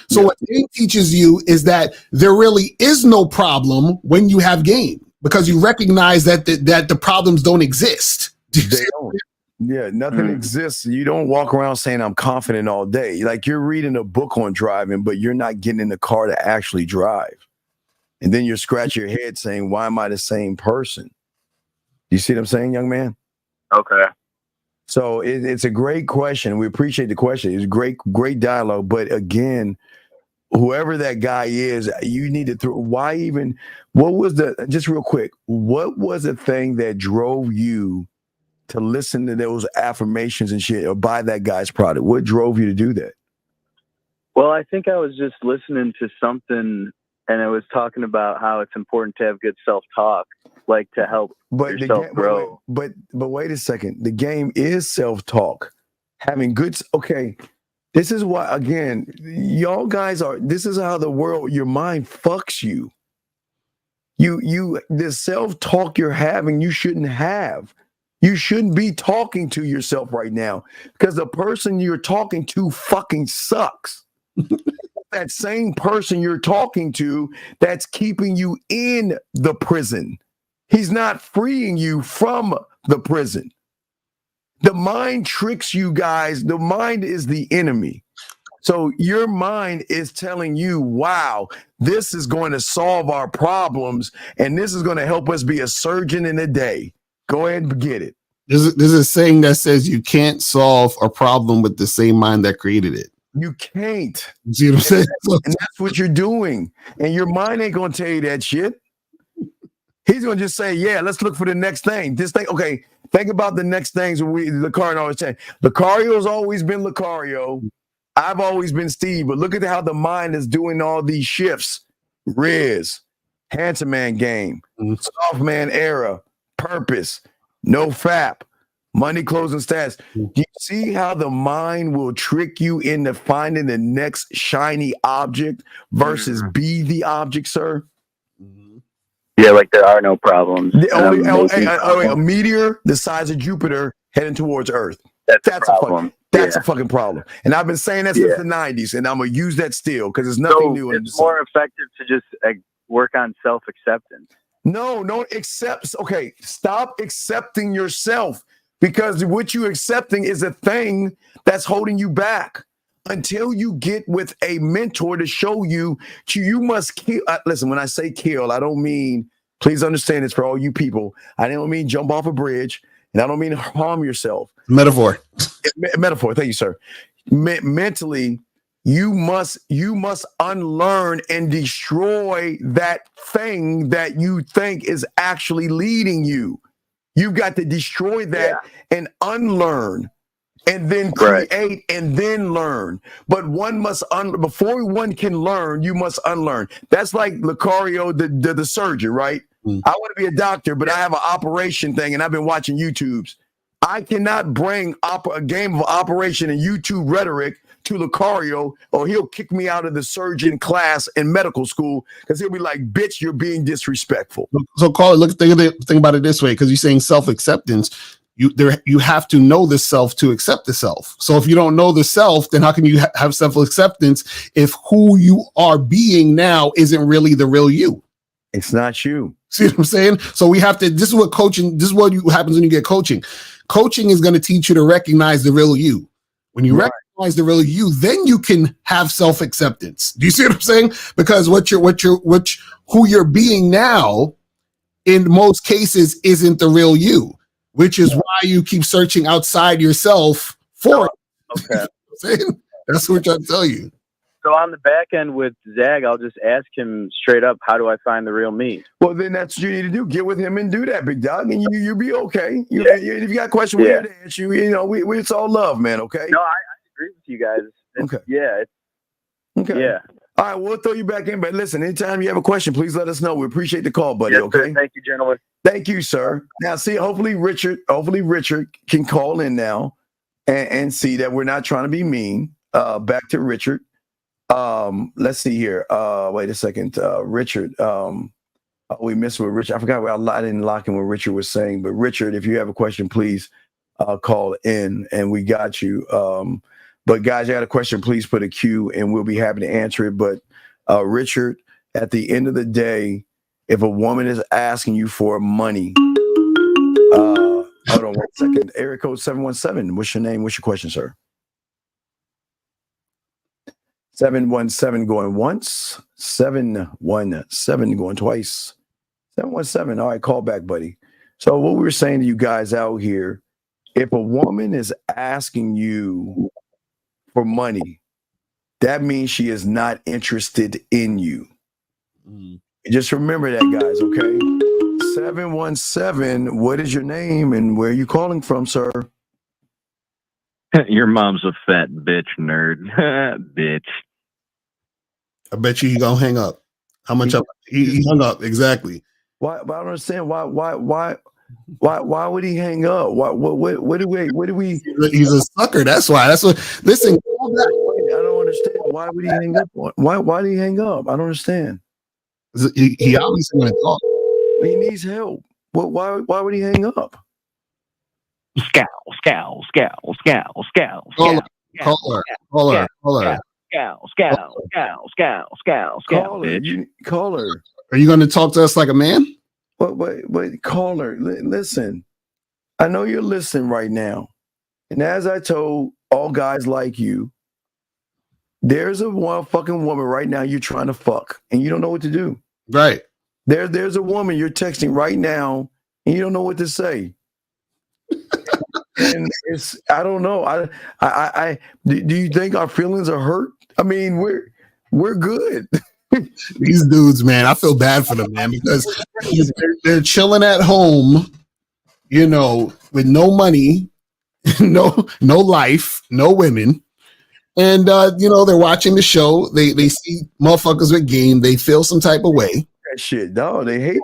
So what game teaches you is that there really is no problem when you have game, because you recognize that the problems don't exist. They don't. Yeah, nothing exists. You don't walk around saying I'm confident all day. Like you're reading a book on driving, but you're not getting in the car to actually drive. And then you're scratching your head saying, why am I the same person? You see what I'm saying, young man? Okay. So it's a great question. We appreciate the question. It's great dialogue. But again, whoever that guy is, you need to just real quick, what was the thing that drove you to listen to those affirmations and shit, or buy that guy's product? What drove you to do that? Well, I think I was just listening to something, and it was talking about how it's important to have good self-talk, like to help yourself grow. But wait a second. The game is self-talk. Having good. Okay. This is why, again, y'all guys this is how your mind fucks you. The self-talk you're having, you shouldn't have. You shouldn't be talking to yourself right now, because the person you're talking to fucking sucks. that same person you're talking to that's keeping you in the prison. He's not freeing you from the prison. The mind tricks you guys. The mind is the enemy. So your mind is telling you, wow, this is going to solve our problems, and this is going to help us be a surgeon in a day. Go ahead and get it. There's a saying that says you can't solve a problem with the same mind that created it. You can't. You see what I'm saying? And that's what you're doing. And your mind ain't going to tell you that shit. He's going to just say, yeah, let's look for the next thing. This thing, okay, think about the next things. Lucario always saying, Lucario's always been Lucario. I've always been Steve. But look at how the mind is doing all these shifts. Riz, Handsome Man Game, Soft Man Era, Purpose, No Fap, Money Closing Stats. Do you see how the mind will trick you into finding the next shiny object versus be the object, sir? Yeah, like there are no problems. A meteor the size of Jupiter heading towards Earth. That's a problem. That's a fucking problem. And I've been saying that since the 90s, and I'm going to use that still because it's nothing new. It's more effective to just work on self-acceptance. No, okay, stop accepting yourself, because what you're accepting is a thing that's holding you back. Until you get with a mentor to show you must kill. Listen, when I say kill, I don't mean, please understand this for all you people. I don't mean jump off a bridge, and I don't mean harm yourself. Metaphor. Metaphor. Thank you, sir. Mentally, you must unlearn and destroy that thing that you think is actually leading you. You've got to destroy that and unlearn. And then create and then learn. But one must before one can learn, you must unlearn. That's like Lucario, the surgeon, right? I want to be a doctor, but I have an operation thing, and I've been watching YouTubes. I cannot bring a game of operation and YouTube rhetoric to Lucario, or he'll kick me out of the surgeon class in medical school because he'll be like, "Bitch, you're being disrespectful." So, Carl, think about it this way, because you're saying self-acceptance. You have to know the self to accept the self. So if you don't know the self, then how can you have self-acceptance if who you are being now isn't really the real you? It's not you. See what I'm saying? So we have to, this is what happens when you get coaching. Coaching is going to teach you to recognize the real you. When you recognize the real you, then you can have self-acceptance. Do you see what I'm saying? Because who you're being now in most cases isn't the real you. Which is why you keep searching outside yourself for it. Okay. That's what I'm trying to tell you. So on the back end with Zag, I'll just ask him straight up, how do I find the real me? Well, then that's what you need to do. Get with him and do that, big dog, and you'll be okay. If you got questions, we're here to answer you. You know, it's all love, man, okay? No, I agree with you guys. Okay. Yeah. Okay. Yeah. All right, we'll throw you back in. But listen, anytime you have a question, please let us know. We appreciate the call, buddy. Yes, okay. Sir. Thank you, gentlemen. Thank you, sir. Now, see, hopefully Richard can call in now and see that we're not trying to be mean. Back to Richard. Let's see here. Wait a second. Richard. We missed what Richard. I forgot. I didn't lock in what Richard was saying. But Richard, if you have a question, please call in, and we got you. But guys, you got a question, please put a Q and we'll be happy to answer it. But Richard, at the end of the day, if a woman is asking you for money, hold on 1 second. Area code 717. What's your name? What's your question, sir? 717 going once, 717 going twice, 717. All right, call back, buddy. So what we were saying to you guys out here, if a woman is asking you for money, that means she is not interested in you. Just remember that, guys, okay? 717, what is your name and where are you calling from, sir? Your mom's a fat bitch, nerd. Bitch. I bet you he gonna hang up. How much up? He hung up, exactly. Why? But I don't understand why would he hang up? What do we? He's a sucker. That's why. That's what. Listen, I don't understand. Why would he hang up? Why did he hang up? I don't understand. He obviously want to talk. He needs help. Why would he hang up? Scowl. Caller. Caller. Are you going to talk to us like a man? But caller, listen. I know you're listening right now. And as I told all guys like you, there's a fucking woman right now you're trying to fuck and you don't know what to do. Right. There's a woman you're texting right now and you don't know what to say. And I don't know. Do you think our feelings are hurt? I mean, we're good. These dudes, man, I feel bad for them, man, because they're chilling at home, you know, with no money, no life, no women. And you know, they're watching the show. They see motherfuckers with game. They feel some type of way. That shit, dog. They hate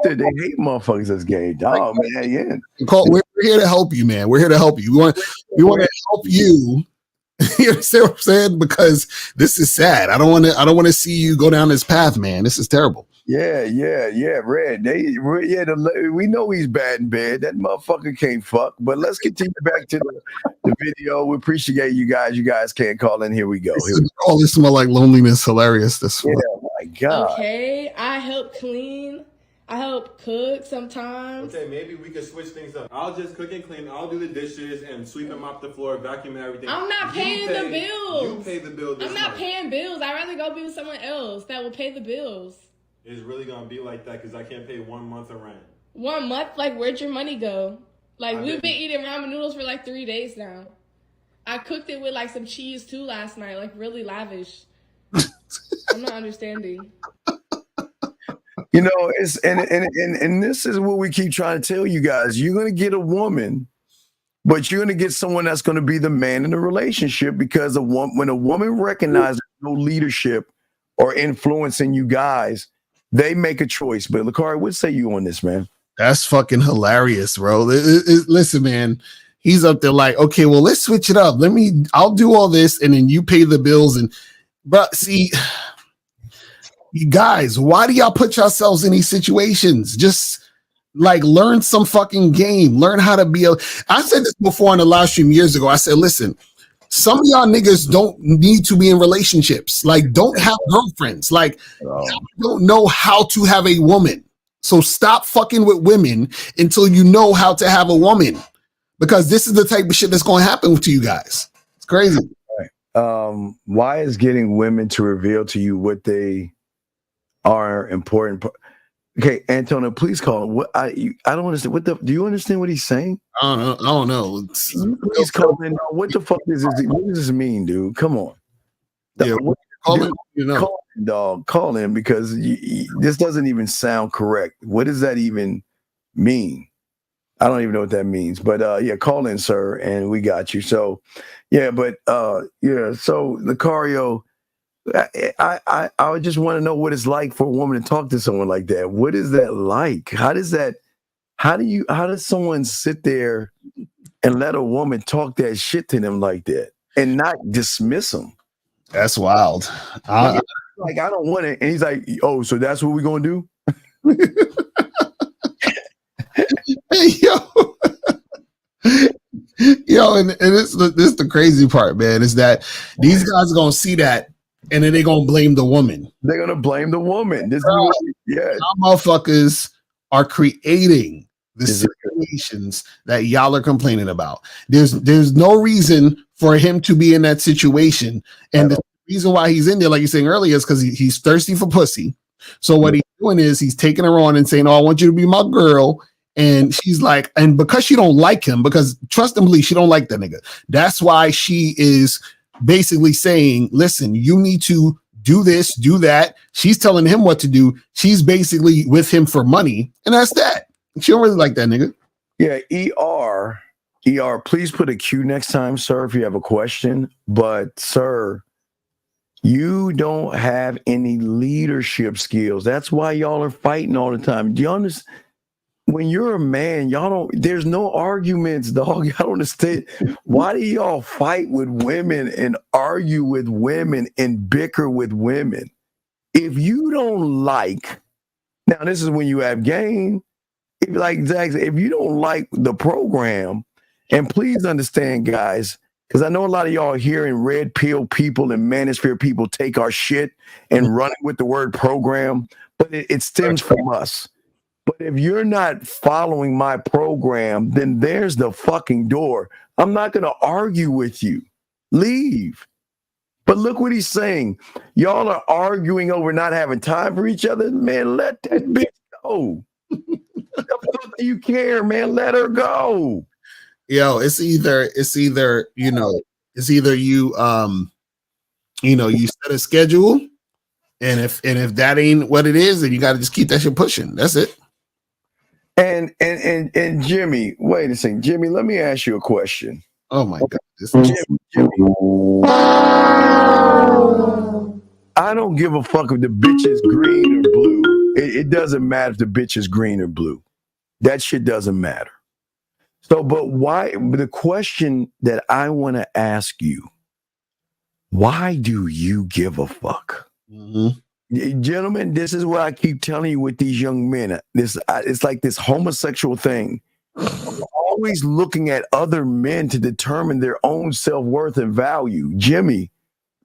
motherfuckers that's gay, dog. Man, yeah. We're here to help you, man. We're here to help you. We want to help you. You understand what I'm saying? Because this is sad. I don't want to see you go down this path, man. This is terrible. Yeah. Red. We know he's bad in bed. That motherfucker can't fuck. But let's continue back to the video. We appreciate you guys. You guys can't call in. Here we go. All this smell like loneliness. Hilarious. This one. Yeah, my God. Okay, I help clean. I help cook sometimes. Okay, maybe we could switch things up. I'll just cook and clean. I'll do the dishes and sweep and mop the floor, vacuum everything. I'm not paying the bills. You pay the bill this I'm not month. paying bills. I'd rather go be with someone else that will pay the bills. It's really gonna be like that because I can't pay 1 month of rent. 1 month? Like, where'd your money go? Like, we've been eating ramen noodles for like 3 days now. I cooked it with like some cheese too last night, like really lavish. I'm not understanding. You know, it's and this is what we keep trying to tell you guys. You're gonna get a woman, but you're gonna get someone that's gonna be the man in the relationship because when a woman recognizes no leadership or influence in you guys, they make a choice. But Lakari, what say you on this, man? That's fucking hilarious, bro. Listen, man. He's up there like, okay, well, let's switch it up. I'll do all this, and then you pay the bills. But see. You guys, why do y'all put yourselves in these situations? Just like learn some fucking game. Learn how to be I said this before on the live stream years ago. I said, listen, some of y'all niggas don't need to be in relationships. Like, don't have girlfriends. Like, don't know how to have a woman. So stop fucking with women until you know how to have a woman. Because this is the type of shit that's going to happen to you guys. It's crazy. Why is getting women to reveal to you what they are important? Okay, Antonio, please call him. What I don't understand. Do you understand what he's saying? I don't know. Please call in. What the fuck is this? What does this mean, dude? Come on. Yeah, call him. You know. Call him, dog. Call him because this doesn't even sound correct. What does that even mean? I don't even know what that means. But yeah, call in, sir, and we got you. So yeah, but yeah. So Lucario. I would just want to know what it's like for a woman to talk to someone like that. What is that like? How does someone sit there and let a woman talk that shit to them like that and not dismiss them? That's wild. I don't want it. And he's like, oh, so that's what we're going to do? Hey, yo, and this is the crazy part, man, is that these guys are going to see that and then they're going to blame the woman. They're going to blame the woman. Motherfuckers are creating the situations that y'all are complaining about. There's no reason for him to be in that situation. And the reason why he's in there, like you're saying earlier, is because he's thirsty for pussy. So what he's doing is he's taking her on and saying, oh, I want you to be my girl. And she's like, and because she don't like him, because trust and believe, she don't like that nigga. That's why she is basically saying, listen, you need to do this, do that. She's telling him what to do. She's basically with him for money. And that's that. She don't really like that nigga. Yeah, ER, please put a Q next time, sir, if you have a question. But, sir, you don't have any leadership skills. That's why y'all are fighting all the time. Do you understand? When you're a man, there's no arguments, dog. Y'all don't understand. Why do y'all fight with women and argue with women and bicker with women? If you don't like, now this is when you have game. If you don't like the program, and please understand, guys, Because I know a lot of y'all are hearing red pill people and manosphere people take our shit and run it with the word program, but it stems from us. But if you're not following my program, then there's the fucking door. I'm not going to argue with you. Leave. But look what he's saying. Y'all are arguing over not having time for each other. Man, let that bitch go. The fuck do you care, man? Let her go. Yo, it's either you you set a schedule, and if that ain't what it is, then you got to just keep that shit pushing. That's it. And Jimmy, wait a second, Jimmy. Let me ask you a question. Oh my God, Jimmy. I don't give a fuck if the bitch is green or blue. It doesn't matter if the bitch is green or blue. That shit doesn't matter. So, but why? The question that I want to ask you: why do you give a fuck? Gentlemen, this is what I keep telling you with these young men. It's like this homosexual thing. Always looking at other men to determine their own self-worth and value. Jimmy,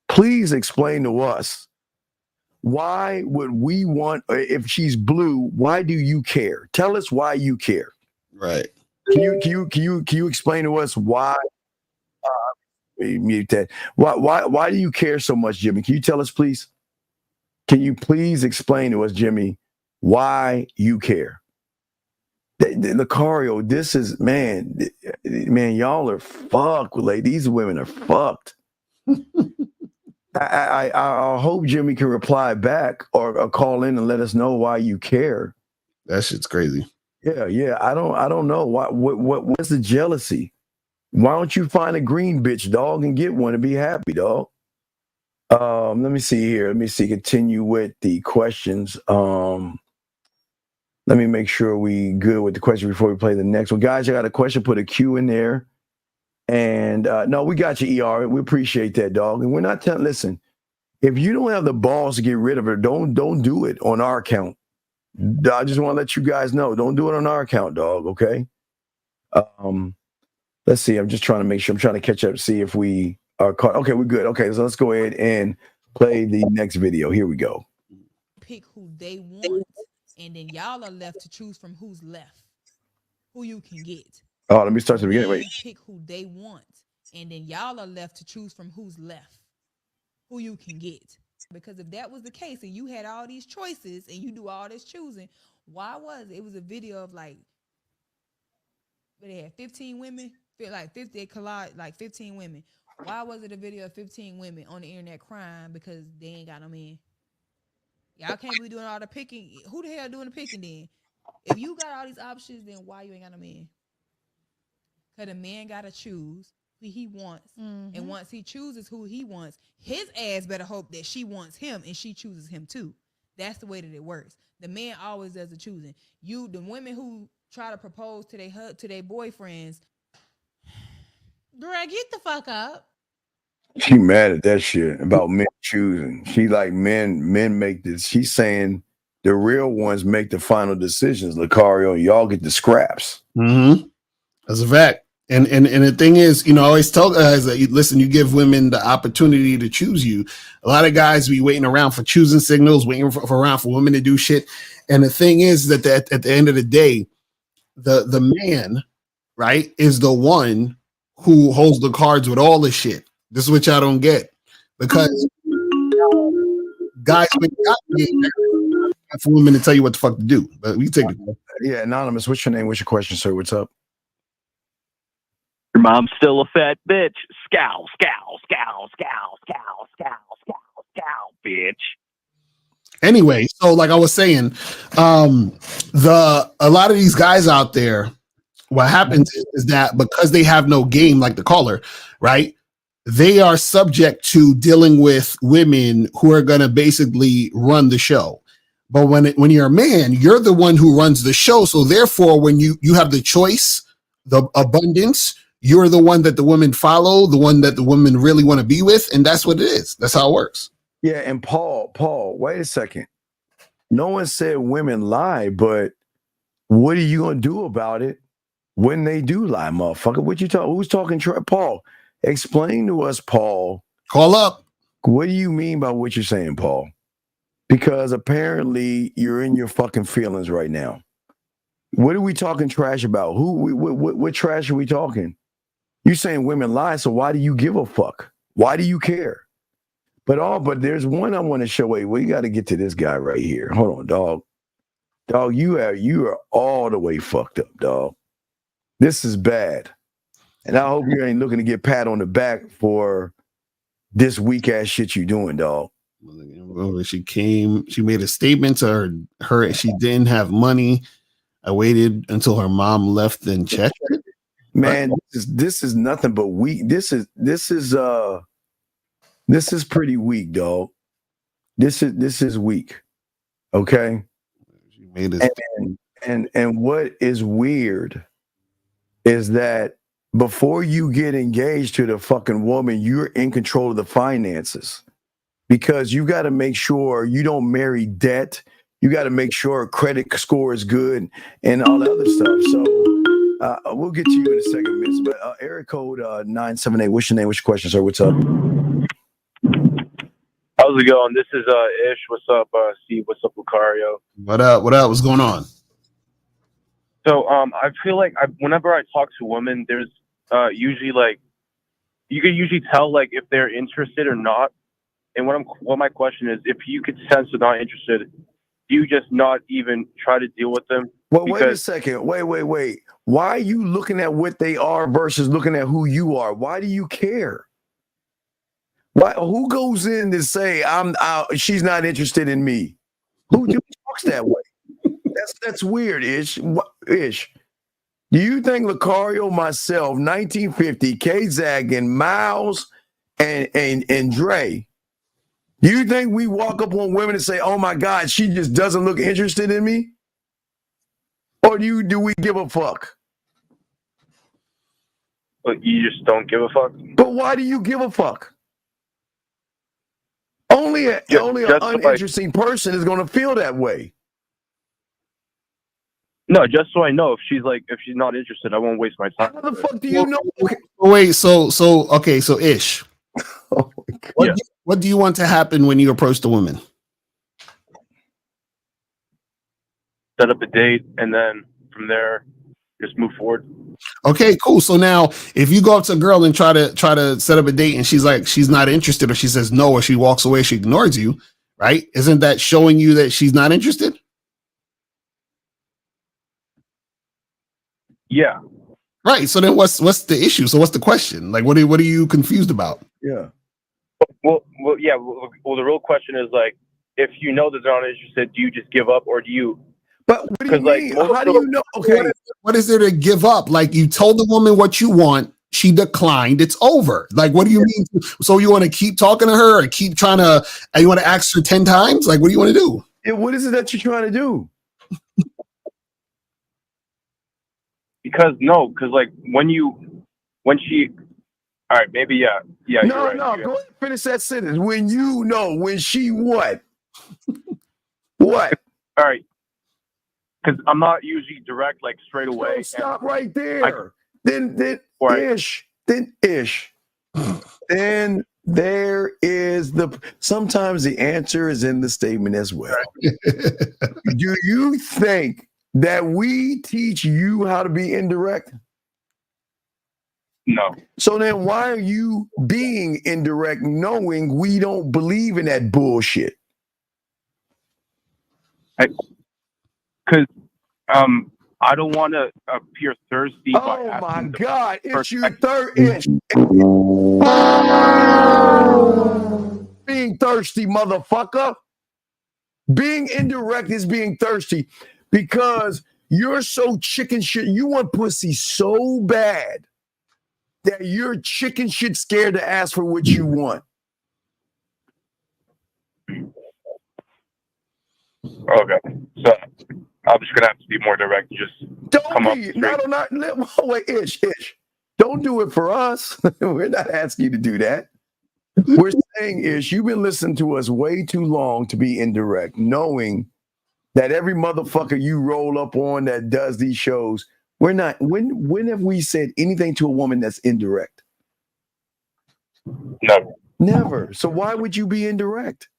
please explain to us, why would we want, if she's blue, why do you care? Tell us why you care. Right. Can you explain to us why? Mute that. Why do you care so much, Jimmy? Can you tell us, please? Can you please explain to us, Jimmy, why you care? Lucario, this is man, y'all are fucked. Like, these women are fucked. I hope Jimmy can reply back or call in and let us know why you care. That shit's crazy. Yeah. I don't know what's the jealousy. Why don't you find a green bitch, dog, and get one and be happy, dog? Let me see here. Let me see. Continue with the questions. Let me make sure we good with the question before we play the next one. Guys, I got a question. Put a Q in there. And no, we got you, ER. We appreciate that, dog. And we're not telling. Listen, if you don't have the balls to get rid of her, don't do it on our account. I just want to let you guys know. Don't do it on our account, dog. Okay. Let's see. I'm just trying to make sure. I'm trying to catch up. See if we are caught. Okay, we're good. Okay, so let's go ahead and play the next video. Here we go. Pick who they want, and then y'all are left to choose from who's left, who you can get. Oh, let me start to the beginning. Wait. Pick who they want, and then y'all are left to choose from who's left, who you can get. Because if that was the case, and you had all these choices, and you do all this choosing, why was it? It was a video of like, they had 15 women, like 50, they collide like 15 women. Why was it a video of 15 women on the internet crying because they ain't got no men? Y'all can't be doing all the picking. Who the hell doing the picking then? If you got all these options, then why you ain't got no men? Because the man got to choose who he wants. And once he chooses who he wants, his ass better hope that she wants him and she chooses him too. That's the way that it works. The man always does the choosing. The women who try to propose to their boyfriends, girl, get the fuck up. She mad at that shit about men choosing. She like men make this. She's saying the real ones make the final decisions. Lucario, y'all get the scraps. That's a fact. And the thing is, I always tell guys that you give women the opportunity to choose you. A lot of guys be waiting around for choosing signals, waiting around for women to do shit. And the thing is that at the end of the day, the man, right, is the one who holds the cards with all the shit. This is what y'all don't get, because guys for women to tell you what the fuck to do. But we take it. Yeah, Anonymous, what's your name? What's your question, sir? What's up? Your mom's still a fat bitch. Scowl, scowl, scowl, scowl, scowl, scowl, scowl, scowl, bitch. Anyway, so like I was saying, a lot of these guys out there, what happens is that because they have no game, like the caller, right? They are subject to dealing with women who are going to basically run the show. But when you're a man, you're the one who runs the show. So therefore, when you have the choice, the abundance, you're the one that the women follow, the one that the women really want to be with. And that's what it is. That's how it works. Yeah. And Paul, wait a second. No one said women lie, but what are you going to do about it when they do lie, motherfucker? What you talking? Who's talking? Paul, Explain to us, Paul. Call up. What do you mean by what you're saying, Paul? Because apparently you're in your fucking feelings right now. What are we talking trash about? What trash are we talking? You saying women lie, so why do you give a fuck? Why do you care? But there's one I want to show. Wait, we got to get to this guy right here. Hold on, dog. Dog, you are all the way fucked up, dog. This is bad. And I hope you ain't looking to get pat on the back for this weak ass shit you doing, dog. She made a statement to her she didn't have money. I waited until her mom left and checked. Man, this is nothing but weak. This is pretty weak, dog. This is weak. Okay. She made this and what is weird is that before you get engaged to the fucking woman, you're in control of the finances, because you got to make sure you don't marry debt. You got to make sure credit score is good and all that other stuff. So we'll get to you in a second, Miss. But area code 978. What's your name? What's your question, sir? What's up? How's it going? This is Ish. What's up, Steve? What's up, Lucario? What up? What up? What's going on? So I feel like whenever I talk to women, there's usually like you can usually tell like if they're interested or not. And what my question is, if you could sense they're not interested, do you just not even try to deal with them? Well, wait a second. Wait. Why are you looking at what they are versus looking at who you are? Why do you care? Why? Who goes in to say she's not interested in me? Who talks that way? That's weird, Ish. Ish. Do you think Lucario, myself, 1950, K-Zag, and Miles, and Dre, do you think we walk up on women and say, "Oh my God, she just doesn't look interested in me"? Or do we give a fuck? But you just don't give a fuck. But why do you give a fuck? Only an uninteresting person is going to feel that way. No, just so I know if she's not interested, I won't waste my time. How the fuck do you know? Wait, so Ish. Oh my God. What do you want to happen when you approach the woman? Set up a date, and then from there, just move forward. Okay, cool. So now, if you go up to a girl and try to set up a date, and she's not interested, or she says no, or she walks away, she ignores you, right? Isn't that showing you that she's not interested? Yeah. Right. So then, what's the issue? So what's the question? Like, what are you confused about? Yeah. Well, yeah. Well, the real question is like, if you know that they're not interested, do you just give up, or do you? But what do you mean? How do you know? Okay. What is there to give up? Like, you told the woman what you want, she declined, it's over. Like, what do you mean? So you want to keep talking to her, or keep trying to? You want to ask her 10 times? Like, what do you want to do? Yeah, what is it that you're trying to do? Because like when she, all right, maybe yeah. No, right, go ahead and finish that sentence. When she what? What? All right. Because I'm not usually direct, like straight away. So stop right there. Then Ish. Then there is sometimes the answer is in the statement as well. Do you think that we teach you how to be indirect? No. So then why are you being indirect knowing we don't believe in that bullshit? Because I don't want to appear thirsty. Oh my God! It's your third inch. Being thirsty, motherfucker. Being indirect is being thirsty because you're so chicken shit. You want pussy so bad that you're chicken shit scared to ask for what you want. Okay, so I'm just gonna have to be more direct. Just wait, Ish. Don't do it for us. We're not asking you to do that. We're saying, Ish, you've been listening to us way too long to be indirect, knowing that every motherfucker you roll up on that does these shows, we're not. When have we said anything to a woman that's indirect? Never. Never. So why would you be indirect?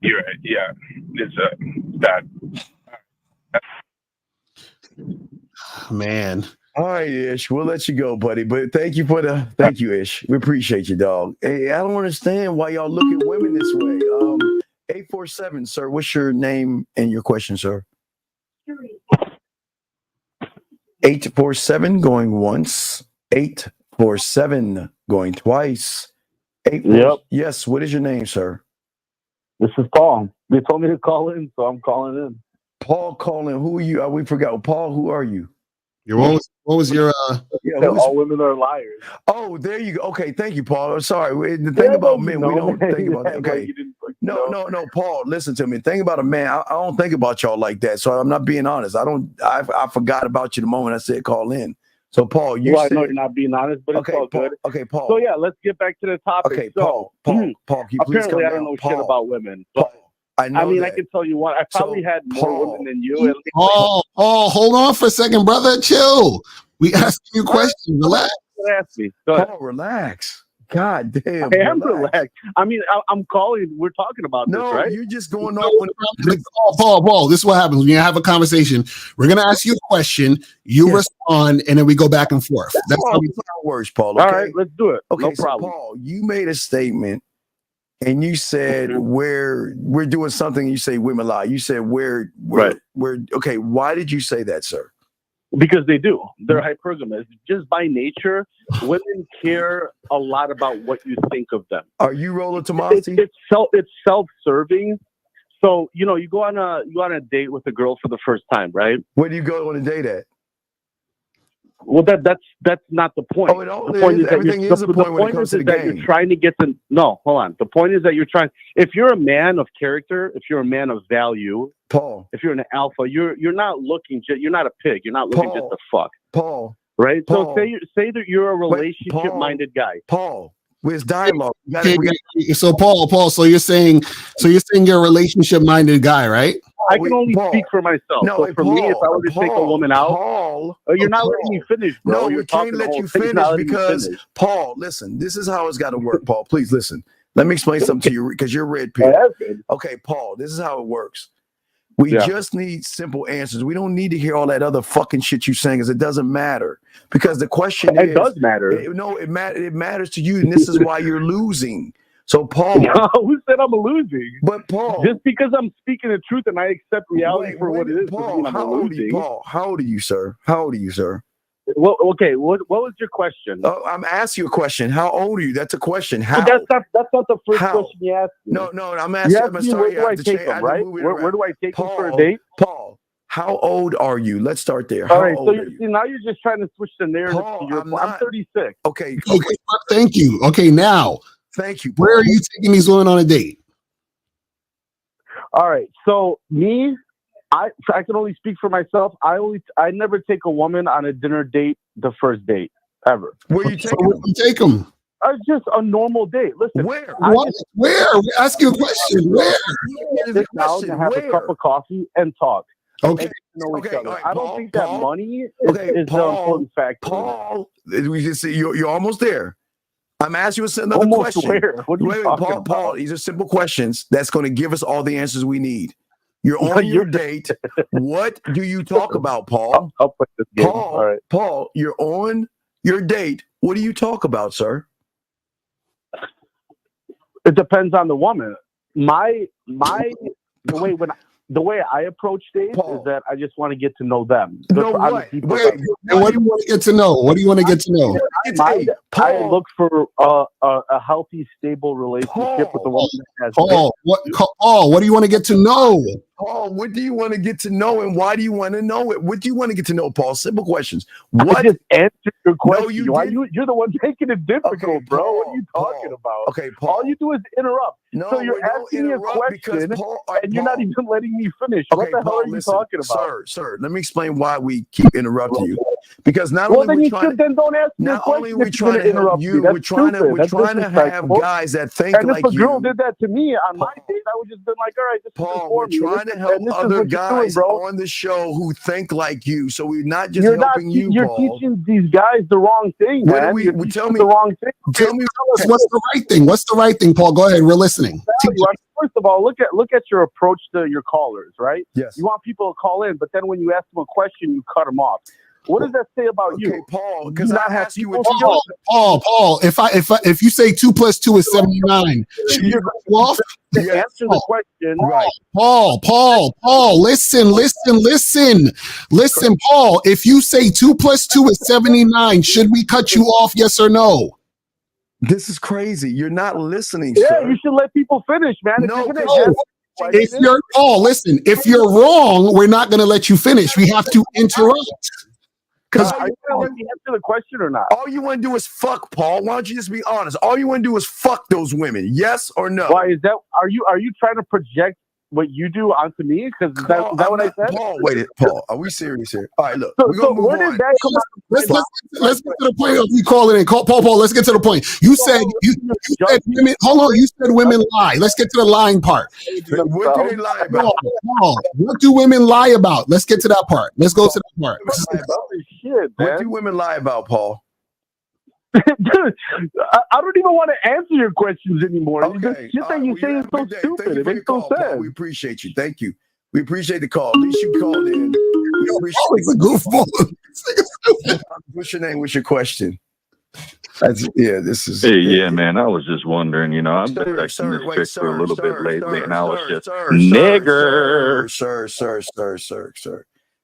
You're right. Yeah, it's bad. Man. All right, Ish. We'll let you go, buddy. But thank you, Ish. We appreciate you, dog. Hey, I don't understand why y'all look at women this way. 847, sir. What's your name and your question, sir? 847 going once. 847 going twice. Yep. Yes. What is your name, sir? This is Paul. They told me to call in, so I'm calling in. Paul calling. Who are you? We forgot. Paul, who are you? What was your all women are liars. Oh, there you go. Okay, thank you, Paul. Sorry. The thing about men, we don't think about that. Okay. No, Paul, listen to me. The thing about a man, I don't think about y'all like that. So I'm not being honest. I forgot about you the moment I said call in. So Paul, you said, I know you're not being honest, but okay, it's all Paul, good. Okay, Paul. So yeah, let's get back to the topic. Okay, so, Paul, can you please apparently come I don't know down? shit about women, but I mean, I can tell you what. I probably had more women than you. Oh, hold on for a second, brother. Chill. We asking you questions. Relax. Ask me. Go ahead. Paul, relax. God damn. I am relaxed. I mean, I'm calling. We're talking about this, right? No, you're just going off. Paul, this is what happens when you have a conversation. We're going to ask you a question. You respond, and then we go back and forth. That's how it works, Paul. Okay? All right, let's do it. Okay, no problem. So Paul, you made a statement, and you said we're doing something. You say women lie. You said we're okay. Why did you say that, sir? Because they do. They're hypergamous. Just by nature, women care a lot about what you think of them. Are you Rollo Tomasi? It's self-serving. So you go on a date with a girl for the first time, right? Where do you go on a date at? Well, that's not the point. The point is everything is the point when it comes to the game. You're trying to get to hold on. The point is that you're trying. If you're a man of character, if you're a man of value, Paul. If you're an alpha, you're not looking. You're not a pig. You're not looking just to fuck. Paul. Right. Paul. So say that you're a relationship-minded guy. Paul. With dialogue. So Paul. So you're saying you're a relationship-minded guy, right? I can only speak for myself. No, so for me, if I were to take a woman out, you're not letting me finish, bro. No, we can't let you finish because Paul, listen, this is how it's got to work, Paul. Please listen. Let me explain something to you because you're red pill. Okay, Paul, this is how it works. We just need simple answers. We don't need to hear all that other fucking shit you saying because it doesn't matter. Because the question is... It does matter. It matters to you, and this is why you're losing. So, Paul... Who said I'm losing? But, Paul... Just because I'm speaking the truth and I accept reality for what it is. Paul, how old are you, sir? How old are you, sir? Well, okay. What was your question? I'm asking you a question. How old are you? That's a question. How? That's not the first question you asked me. No. I'm asking. I'm sorry. Where do I take them? Right? Where do I take them for a date? Paul, how old are you? Let's start there. All right. So now you're just trying to switch the narrative. Paul, I'm 36. Okay. Thank you. Okay. Now. Thank you. Paul. Where are you taking these women on a date? All right. So me. I can only speak for myself. I never take a woman on a dinner date, the first date ever. Where you take them? Just a normal date. Listen, where? Where? Ask you a question. Where? Sit down and have a cup of coffee and talk. Okay. Right, I don't think that money is the important factor. Paul, we can see you're almost there. I'm asking you another question. Where? What are you talking about? Paul, these are simple questions that's going to give us all the answers we need. You're on your date. What do you talk about, Paul? I'll play this game. All right. Paul, you're on your date. What do you talk about, sir? It depends on the woman. The way I approach dates is that I just want to get to know them. What do you want to get to know? What do you want to get to know? I look for a healthy, stable relationship with the woman that has. Paul, what do you want to get to know? Paul, what do you want to get to know, and why do you want to know it? What do you want to get to know, Paul? Simple questions. What? I just answered your question. No, you're the one making it difficult, bro. What are you talking about? Okay, Paul. All you do is interrupt. No, so you're asking me a question, and you're not even letting me finish. What the hell are you talking about? Sir, let me explain why we keep interrupting you. Because not only we're trying to interrupt you, we're trying to have guys that think like you. And if a girl did that to me on my date, I would just been like, all right, this is Paul, we're trying to help other guys on the show who think like you. So we're not just helping you, You're Paul. teaching these guys the wrong thing, What man. do You're tell teaching me the wrong thing. Tell me Tell us what's the right thing. What's the right thing, Paul? Go ahead. We're listening. First of all, look at your approach to your callers, right? Yes. You want people to call in, but then when you ask them a question, you cut them off. What does that say about you? Paul, because You I not have asked you people what Paul, if you say 2 + 2 is 79, should you cut you off? answer the question. Right. Paul, listen, Paul. If you say 2 + 2 is 79, should we cut you off? Yes or no? This is crazy. You're not listening, Yeah, sir. you should let people finish, man. If you're Paul, listen. If you're wrong, we're not going to let you finish. We have to interrupt. Because are you going to let me answer the question or not? All you want to do is fuck, Paul. Why don't you just be honest? All you want to do is fuck those women. Yes or no? Why is that? Are you trying to project what you do onto me? Because is that what I said? Paul, wait, Paul. Are we serious here? All right, look. So, we're gonna move where on. did that come out? Let's get to the point of you calling in. Paul, let's get to the point. You said women. Hold on. You said women lie. Let's get to the lying part. What do they lie about? Paul, what do women lie about? Let's get to that part. Let's go to that part. What do women lie about, Paul? Dude, I don't even want to answer your questions anymore. Okay. Shit that you say is so stupid. It makes no sense. We appreciate you. Thank you. We appreciate the call. At least you called in. We appreciate it's a goofball. What's your name? What's your question? This is. Hey, yeah, man. I was just wondering, I've been texting this chick for a little bit lately, and I was just nigger. Sir.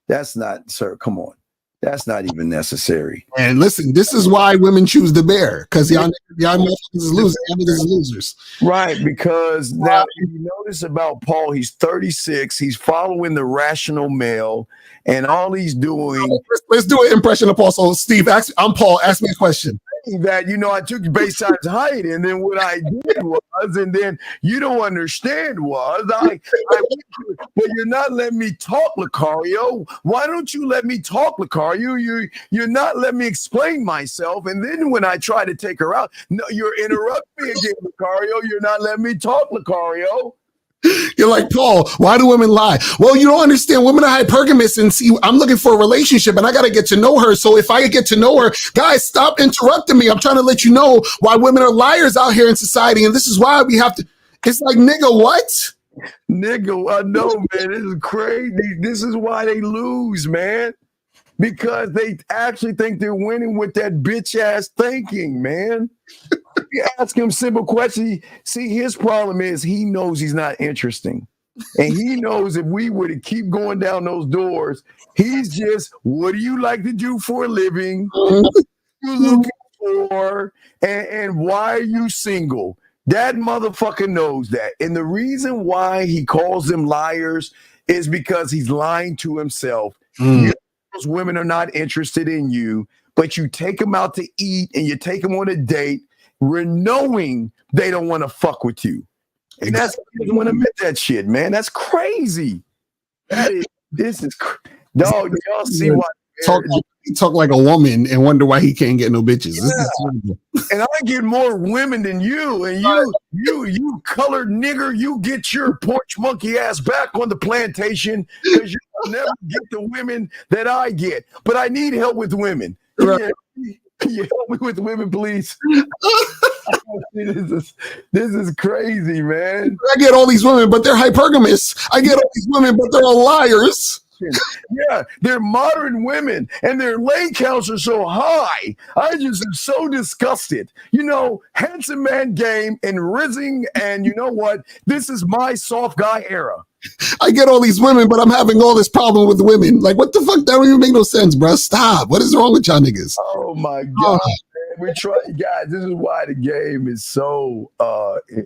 That's not, sir. Come on. That's not even necessary. And listen, this is why women choose the bear, because y'all motherfuckers is losers. Y'all niggas is losers. Right, because now if you notice about Paul, he's 36. He's following the rational male, and all he's doing. Let's do an impression of Paul. So, Steve, I'm Paul. Ask me a question. That I took base times height, and then what I did was, and then you don't understand was but you're not letting me talk, Lucario. Why don't you let me talk, Lucario? You're not letting me explain myself, and then when I try to take her out, no, you're interrupting me again, Lucario. You're not letting me talk, Lucario. You're like, Paul, why do women lie? Well, you don't understand. Women are hypergamous, and see, I'm looking for a relationship, and I got to get to know her. So if I get to know her, guys, stop interrupting me. I'm trying to let you know why women are liars out here in society, and this is why we have to. It's like, nigga, what? Nigga, I know, man. This is crazy. This is why they lose, man. Because they actually think they're winning with that bitch ass thinking, man. You ask him simple questions. See, his problem is he knows he's not interesting. And he knows if we were to keep going down those doors, he's just, what do you like to do for a living? What are you looking for? And why are you single? That motherfucker knows that. And the reason why he calls them liars is because he's lying to himself. Those women are not interested in you, but you take them out to eat and you take them on a date, knowing they don't want to fuck with you. And that's why you want to admit that shit, man. That's crazy. This is dog. Y'all see why talk like a woman and wonder why he can't get no bitches. This is terrible. And I get more women than you, and you colored nigger, you get your porch monkey ass back on the plantation because you'll never get the women that I get. But I need help with women. Right. Can you help me with women, please? This is crazy, man. I get all these women, but they're hypergamous. I get all these women, but they're all liars. Yeah, they're modern women, and their lane counts are so high. I just am so disgusted. Handsome man game and rizzing, and you know what? This is my soft guy era. I get all these women, but I'm having all this problem with women. Like, what the fuck? That don't even make no sense, bro. Stop. What is wrong with y'all niggas? Oh my God. We try, guys. This is why the game is so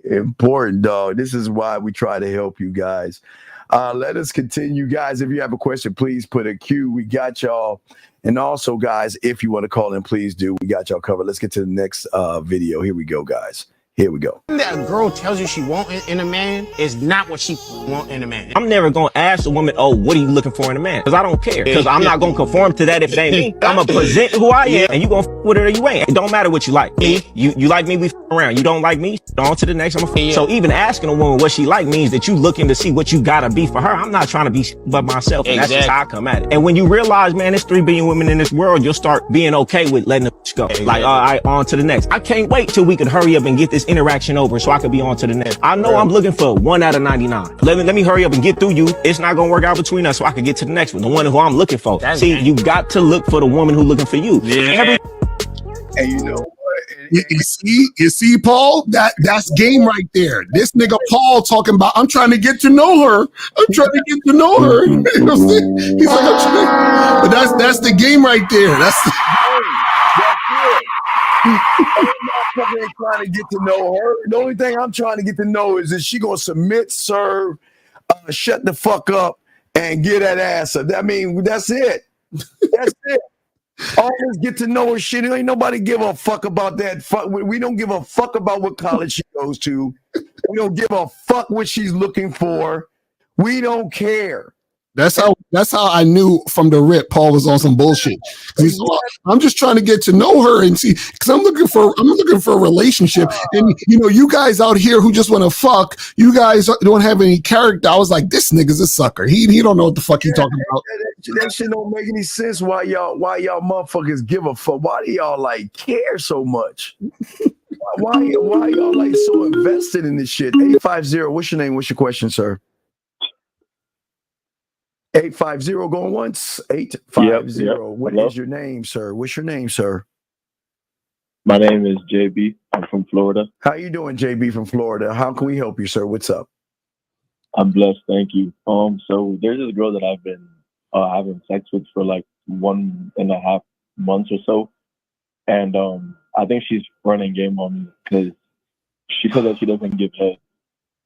important, dog. This is why we try to help you guys. Let us continue, guys. If you have a question, please put a Q. We got y'all. And also, guys, if you want to call in, please do. We got y'all covered. Let's get to the next video. Here we go, guys. Here we go. That a girl tells you she want in a man is not what she want in a man. I'm never gonna ask a woman, oh, what are you looking for in a man? Because I don't care. Because I'm not gonna conform to that if it ain't me. I'm gonna present who I am, and you gonna f with it or you ain't. It don't matter what you like. Me, you like me, we f around. You don't like me, on to the next. So even asking a woman what she like means that you looking to see what you gotta be for her. I'm not trying to be but myself, and that's just how I come at it. And when you realize, man, there's 3 billion women in this world, you'll start being okay with letting the go. Like, all right, on to the next. I can't wait till we could hurry up and get this interaction over so I could be on to the next. I know I'm looking for 1 out of 99. Let me hurry up and get through you. It's not gonna work out between us so I can get to the next one, the one who I'm looking for. See, you got to look for the woman who's looking for you. Yeah. And you know what? You see, Paul? That's game right there. This nigga Paul talking about, I'm trying to get to know her. I'm trying to get to know her. You know what I'm saying? He's like, but that's the game right there. That's it. I'm not trying to get to know her. The only thing I'm trying to get to know is she gonna submit, serve, shut the fuck up, and get that ass up. I mean, that's it. That's it. All this get to know her shit. Ain't nobody give a fuck about that. We don't give a fuck about what college she goes to. We don't give a fuck what she's looking for. We don't care. That's how I knew from the rip Paul was on some bullshit. He's like, I'm just trying to get to know her and see, because I'm looking for a relationship. And you know, you guys out here who just want to fuck, you guys don't have any character. I was like, this nigga's a sucker. He don't know what the fuck he talking about. That shit don't make any sense. Why y'all motherfuckers give a fuck? Why do y'all like care so much? Why y'all like so invested in this shit? 850. What's your name? What's your question, sir? 850 going once. 850. Yep. What Hello? is your name, sir? What's your name, sir? My name is JB. I'm from Florida. How you doing, JB from Florida? How can we help you, sir? What's up? I'm blessed, thank you. So there's this girl that I've been having sex with for like 1.5 months or so, and I think she's running game on me because she said that she doesn't give head.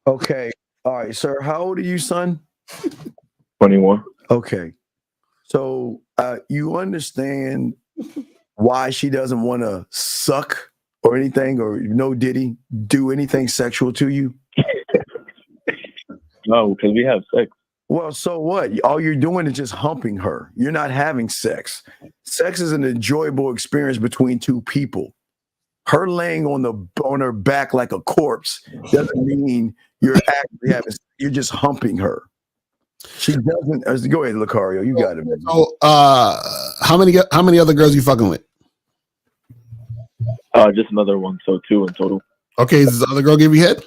Okay. All right, sir. How old are you, son? 21. Okay. So you understand why she doesn't want to suck or anything, or do anything sexual to you? No, because we have sex. Well, so what? All you're doing is just humping her. You're not having sex. Sex is an enjoyable experience between two people. Her laying on her back like a corpse doesn't mean you're actually having. You're just humping her. She doesn't. Go ahead, Lucario. You got it. So, how many other girls you fucking with? Just another one, so 2 in total. Okay, does the other girl give you head?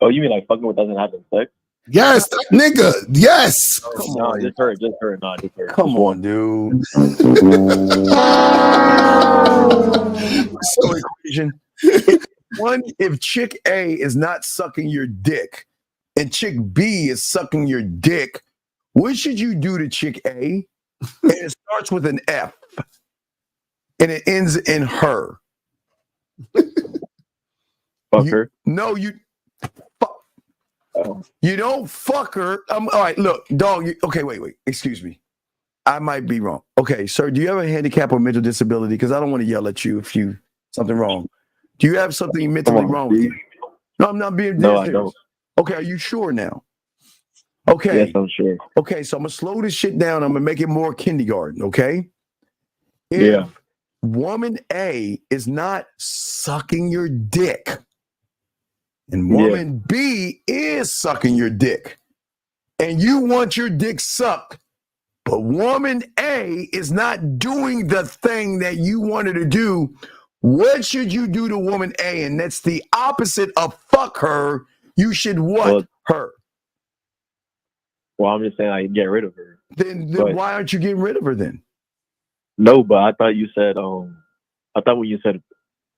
Oh, you mean like fucking with doesn't have sex? Yes, nigga. Yes. No, just her. No, just her. Come on, dude. So equation. If chick A is not sucking your dick and chick B is sucking your dick, what should you do to chick A? And it starts with an F and it ends in her. Fuck her? No, you don't fuck her. All right, look, dog. Okay, wait. Excuse me. I might be wrong. Okay, sir, do you have a handicap or mental disability? Because I don't want to yell at you if you something wrong. Do you have something mentally wrong with you? No, I'm not being. No, I don't. Okay, are you sure now? Okay. Yes, I'm sure. Okay, so I'm gonna slow this shit down. I'm gonna make it more kindergarten. Okay. If woman A is not sucking your dick, and woman B is sucking your dick, and you want your dick sucked, but woman A is not doing the thing that you wanted to do, what should you do to woman A? And that's the opposite of fuck her. You should her. Well, I'm just saying I get rid of her. Then why aren't you getting rid of her then? No, but I thought you said I thought when you said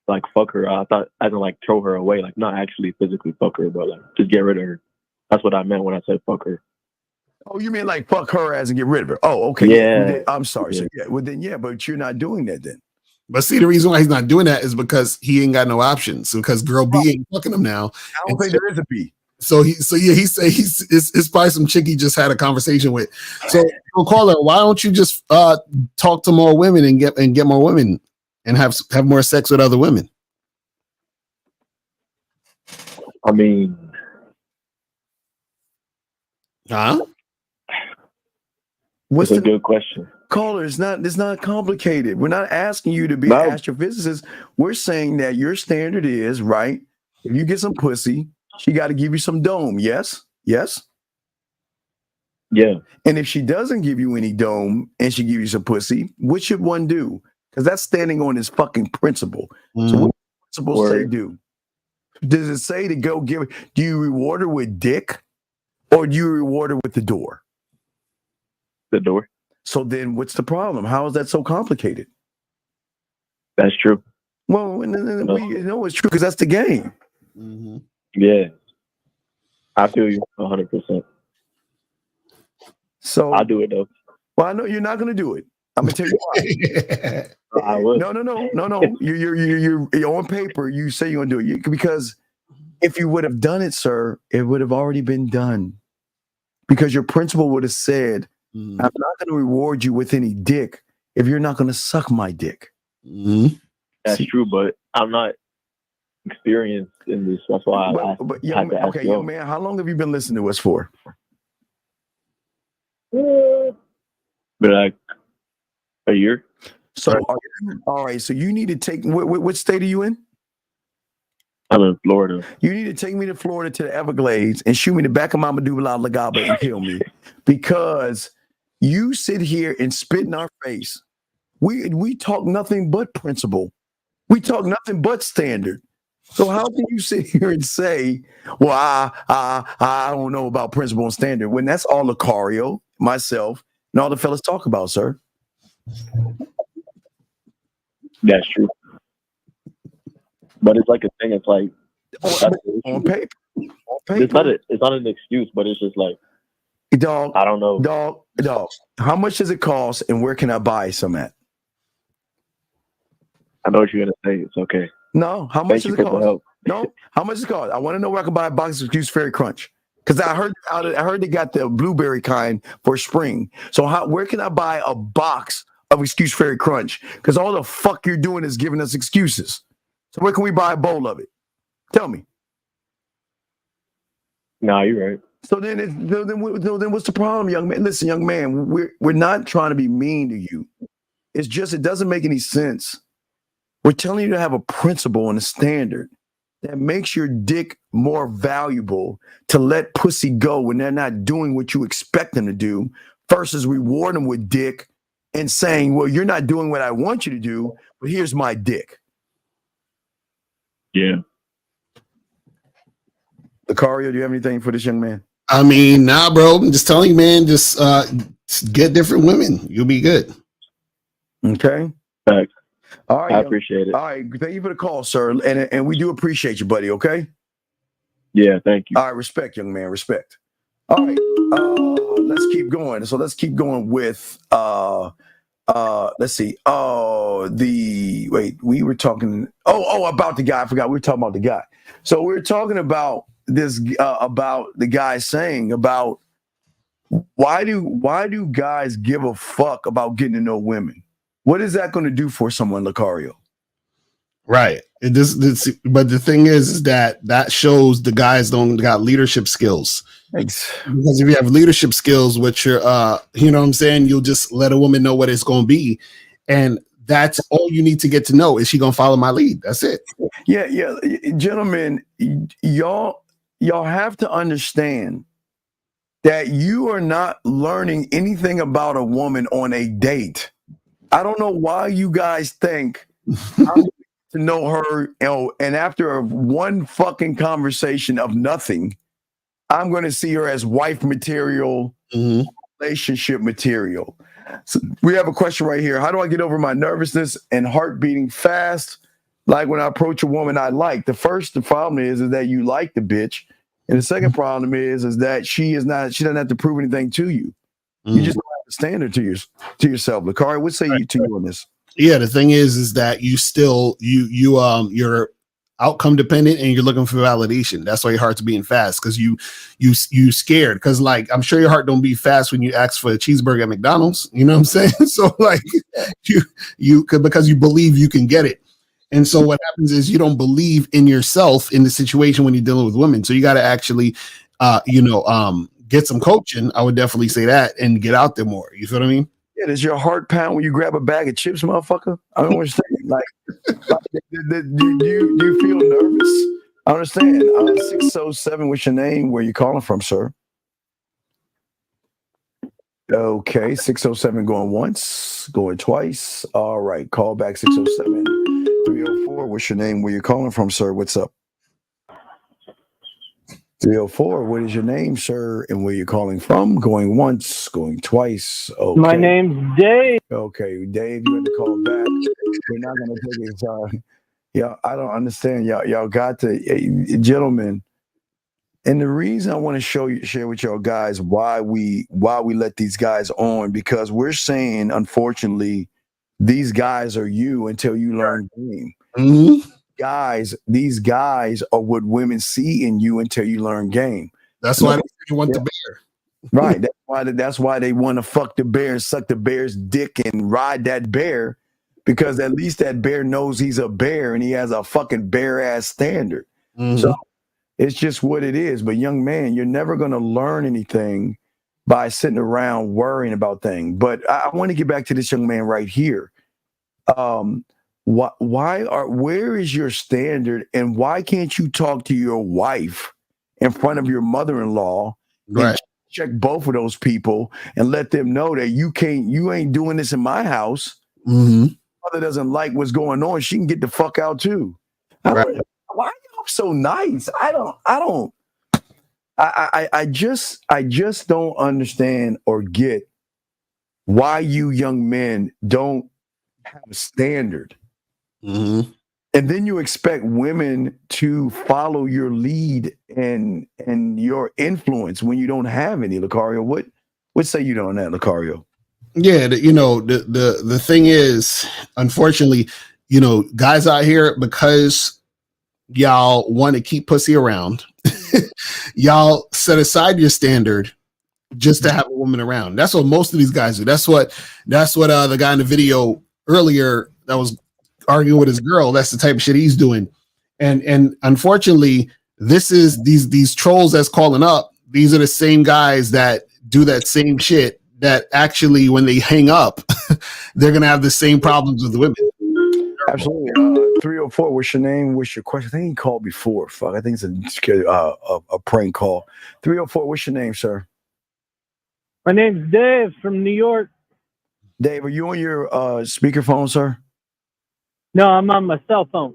like fuck her, I thought I didn't like throw her away, like not actually physically fuck her, but like just get rid of her. That's what I meant when I said fuck her. Oh, you mean like fuck her as and get rid of her? Oh, okay. Yeah. I'm sorry. So, but you're not doing that then. But see, the reason why he's not doing that is because he ain't got no options. Because girl B ain't fucking him now. I don't think there is a B. So he said it's probably some chick he just had a conversation with. So caller, why don't you just talk to more women and get more women? and have more sex with other women? I mean, What's a good question. Caller, it's not complicated. We're not asking you to be an astrophysicist. We're saying that your standard is, right, if you get some pussy, she got to give you some dome. Yes? Yes? Yeah. And if she doesn't give you any dome and she give you some pussy, what should one do? Because that's standing on his fucking principle. So what does the principle say do? Does it say to go give it? Do you reward her with dick or do you reward her with the door? The door. So then what's the problem? How is that so complicated? That's true. Well, we know it's true because that's the game. Yeah. I feel you 100%. So I'll do it though. Well, I know you're not going to do it. I'm gonna tell you why. I will. No. You're on paper. You say you're gonna do it because if you would have done it, sir, it would have already been done. Because your principal would have said, "I'm not going to reward you with any dick if you're not going to suck my dick." That's true, but I'm not experienced in this. That's why I had to ask young man, how long have you been listening to us for? But like a year. So, all right. So you need to take. What state are you in? I'm in Florida. You need to take me to Florida to the Everglades and shoot me in the back of my medulla oblongata and kill me because you sit here and spit in our face. We talk nothing but principle. We talk nothing but standard. So how can you sit here and say, "Well, I don't know about principle and standard," when that's all Lucario, myself, and all the fellas talk about, sir? That's true. But it's like a thing. It's like on paper. It's not an excuse, but it's just like, dog. I don't know, dog. How much does it cost, and where can I buy some at? I know what you're gonna say. It's okay. No, how much does it cost? No, how much does it cost? I want to know where I can buy a box of Excuse Fairy Crunch because I heard they got the blueberry kind for spring. So where can I buy a box of Excuse Fairy Crunch? Because all the fuck you're doing is giving us excuses. So where can we buy a bowl of it? Tell me. Nah, you're right. So then what's the problem, young man? Listen, young man, we're not trying to be mean to you. It's just it doesn't make any sense. We're telling you to have a principle and a standard that makes your dick more valuable to let pussy go when they're not doing what you expect them to do versus reward them with dick and saying, "Well, you're not doing what I want you to do, but here's my dick." Yeah. Lucario, do you have anything for this young man? I mean, nah, bro. I'm just telling you, man. Just get different women. You'll be good. Okay. Thanks. All right. I appreciate it. All right. Thank you for the call, sir. And we do appreciate you, buddy. Okay. Yeah. Thank you. All right. Respect, young man. Respect. All right. Let's keep going. So let's keep going with let's see. We were talking about the guy. I forgot we were talking about the guy. So we were talking about this about the guy saying about why do guys give a fuck about getting to know women? What is that going to do for someone, Lucario? Right. But the thing is that shows the guys don't got leadership skills. Thanks. Because if you have leadership skills, which you're, you know what I'm saying, you'll just let a woman know what it's going to be, and that's all you need to get to know. Is she going to follow my lead? That's it. Yeah, gentlemen, y'all have to understand that you are not learning anything about a woman on a date. I don't know why you guys think I'm to know her, and after one fucking conversation of nothing, I'm going to see her as wife material, relationship material. So we have a question right here. How do I get over my nervousness and heart beating fast? Like when I approach a woman I like. The problem is that you like the bitch. And the second problem is that she doesn't have to prove anything to you. You just don't have a standard to yourself. Lucari, what say you to you on this? Yeah, the thing is that you still you're outcome dependent and you're looking for validation. That's why your heart's beating fast, because you scared. Because like I'm sure your heart don't beat fast when you ask for a cheeseburger at McDonald's. You know what I'm saying? So like because you believe you can get it. And so what happens is you don't believe in yourself in the situation when you're dealing with women. So you got to actually, get some coaching. I would definitely say that, and get out there more. You feel what I mean? Yeah, does your heart pound when you grab a bag of chips, motherfucker? I don't understand. Like, do you feel nervous? I understand. 607, what's your name? Where you calling from, sir? Okay, 607 going once, going twice. All right, call back 607 304. What's your name? Where you calling from, sir? What's up? 304. What is your name, sir? And where you calling from? Going once, going twice. Okay. My name's Dave. Okay, Dave, you had to call back. We're not gonna take it. Sorry. Yeah, I don't understand. Y'all got to, gentlemen. And the reason I want to share with y'all guys why we let these guys on, because we're saying, unfortunately, these guys are you until you learn game. Mm-hmm. These guys are what women see in you until you learn game. That's why they want the bear. Right. That's why they want to fuck the bear and suck the bear's dick and ride that bear, because at least that bear knows he's a bear and he has a fucking bear ass standard. Mm-hmm. So it's just what it is. But young man, you're never going to learn anything by sitting around worrying about things. But I want to get back to this young man right here. Where is your standard, and why can't you talk to your wife in front of your mother-in-law and check both of those people and let them know that you ain't doing this in my house? Mm-hmm. Mother doesn't like what's going on. She can get the fuck out too. Why are y'all so nice? I just don't understand or get why you young men don't have a standard. Mm-hmm. And then you expect women to follow your lead and your influence when you don't have any. Lucario, what say you on that, Lucario? Yeah, the thing is, unfortunately, guys out here, because y'all want to keep pussy around, y'all set aside your standard just to have a woman around. That's what most of these guys do. That's what the guy in the video earlier that was arguing with his girl, that's the type of shit he's doing. And unfortunately, these trolls that's calling up, these are the same guys that do that same shit, that actually when they hang up, they're gonna have the same problems with the women. Absolutely. 304, what's your name? What's your question? I think he called before. Fuck, I think it's a prank call. 304, what's your name, sir? My name's Dave from New York. Dave, are you on your speakerphone, sir? No, I'm on my cell phone.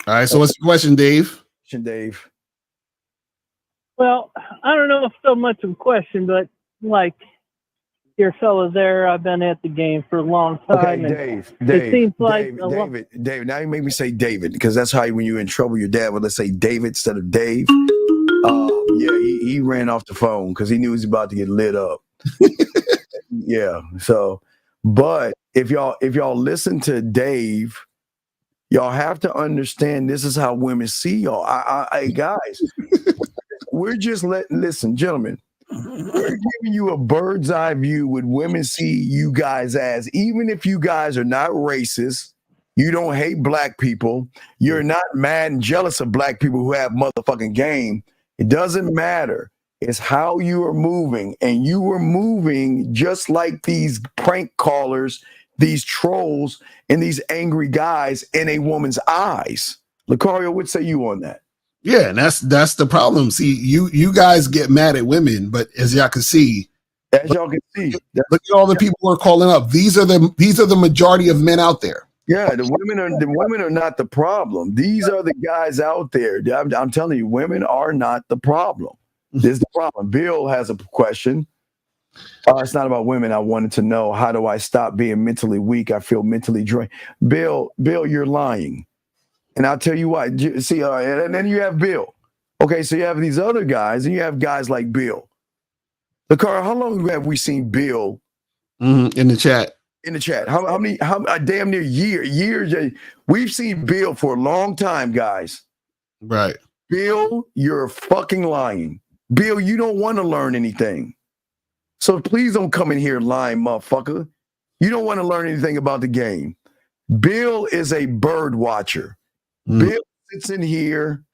All right, so what's your question, Dave? Dave. Well, I don't know if so much of a question, but like your fellas there, I've been at the game for a long time. Okay, Dave. It seems like David. Now you make me say David, because that's how when you're in trouble, your dad would let's say David instead of Dave. Yeah, he ran off the phone because he knew he was about to get lit up. Yeah. So, but if y'all listen to Dave, y'all have to understand this is how women see y'all. I guys, we're just listen, gentlemen. We're giving you a bird's eye view what women see you guys as. Even if you guys are not racist, you don't hate black people, you're not mad and jealous of black people who have motherfucking game. It doesn't matter. It's how you are moving, and you are moving just like these prank callers, these trolls, and these angry guys in a woman's eyes. Lucario, what say you on that? Yeah, and that's the problem. See, you guys get mad at women, but as y'all can see, look at all the people who are calling up. These are the majority of men out there. Yeah, the women are not the problem. These are the guys out there. I'm telling you, women are not the problem. This is the problem. Bill has a question. It's not about women. I wanted to know, how do I stop being mentally weak? I feel mentally drained. Bill, you're lying. And I'll tell you why. See, and then you have Bill. Okay, so you have these other guys, and you have guys like Bill. Lucario, how long have we seen Bill in the chat? in the chat. How many? Damn near years. We've seen Bill for a long time, guys. Right. Bill, you're fucking lying. Bill, you don't want to learn anything. So please don't come in here lying, motherfucker. You don't want to learn anything about the game. Bill is a bird watcher. Bill sits in here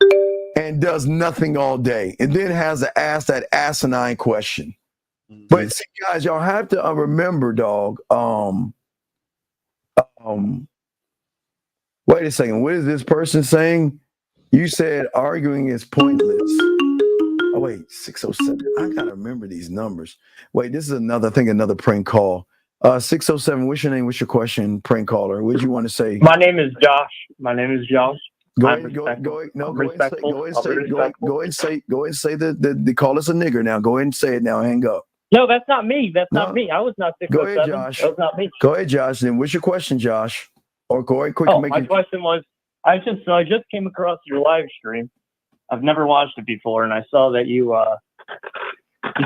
and does nothing all day and then has to ask that asinine question. But see, guys, y'all have to remember, dog. Wait a second. What is this person saying? You said arguing is pointless. Oh, wait, 607. I gotta remember these numbers. Wait, this is another prank call. 607, what's your name? What's your question, prank caller? What did you want to say? My name is Josh. Go ahead and say the call us a nigger now. Go ahead and say it now. Hang up. No, that's not me. That's not me. I was not 607. Go ahead, Josh. That was not me. Go ahead, Josh. Then what's your question, Josh? Or go ahead, quick. My question was, I just came across your live stream. I've never watched it before, and I saw that you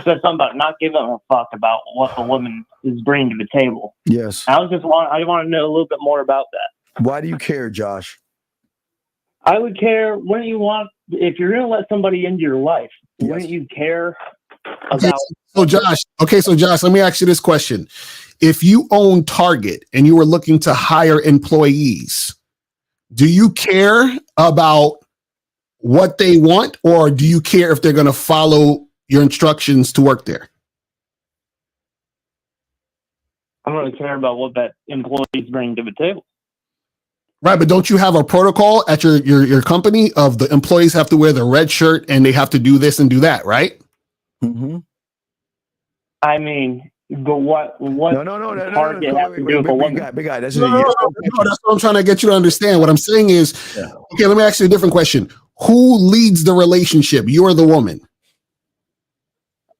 said something about not giving a fuck about what a woman is bringing to the table. Yes. I want to know a little bit more about that. Why do you care, Josh? I would care if you're going to let somebody into your life, wouldn't you care about... So Josh, let me ask you this question. If you own Target and you were looking to hire employees, do you care about what they want, or do you care if they're going to follow your instructions to work there? I'm going to care about what that employee is bringing to the table. Right, but don't you have a protocol at your company of the employees have to wear the red shirt and they have to do this and do that, right? Mm-hmm. I mean, but what Target have to do with a woman? Big guy. That's what I'm trying to get you to understand. What I'm saying is, okay, let me ask you a different question. Who leads the relationship? You or the woman?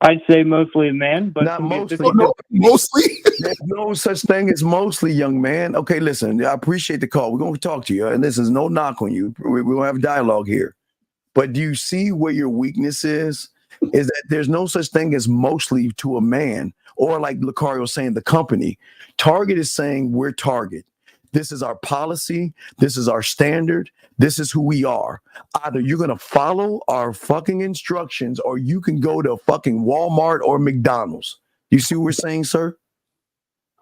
I'd say mostly a man, but not mostly. Mostly? There's no such thing as mostly, young man. Okay, listen, I appreciate the call. We're going to talk to you, and this is no knock on you. We're going to have dialogue here. But do you see where your weakness is? Is that there's no such thing as mostly to a man, or like Lucario was saying, the company. Target is saying we're Target. This is our policy. This is our standard. This is who we are. Either you're going to follow our fucking instructions or you can go to fucking Walmart or McDonald's. You see what we're saying, sir?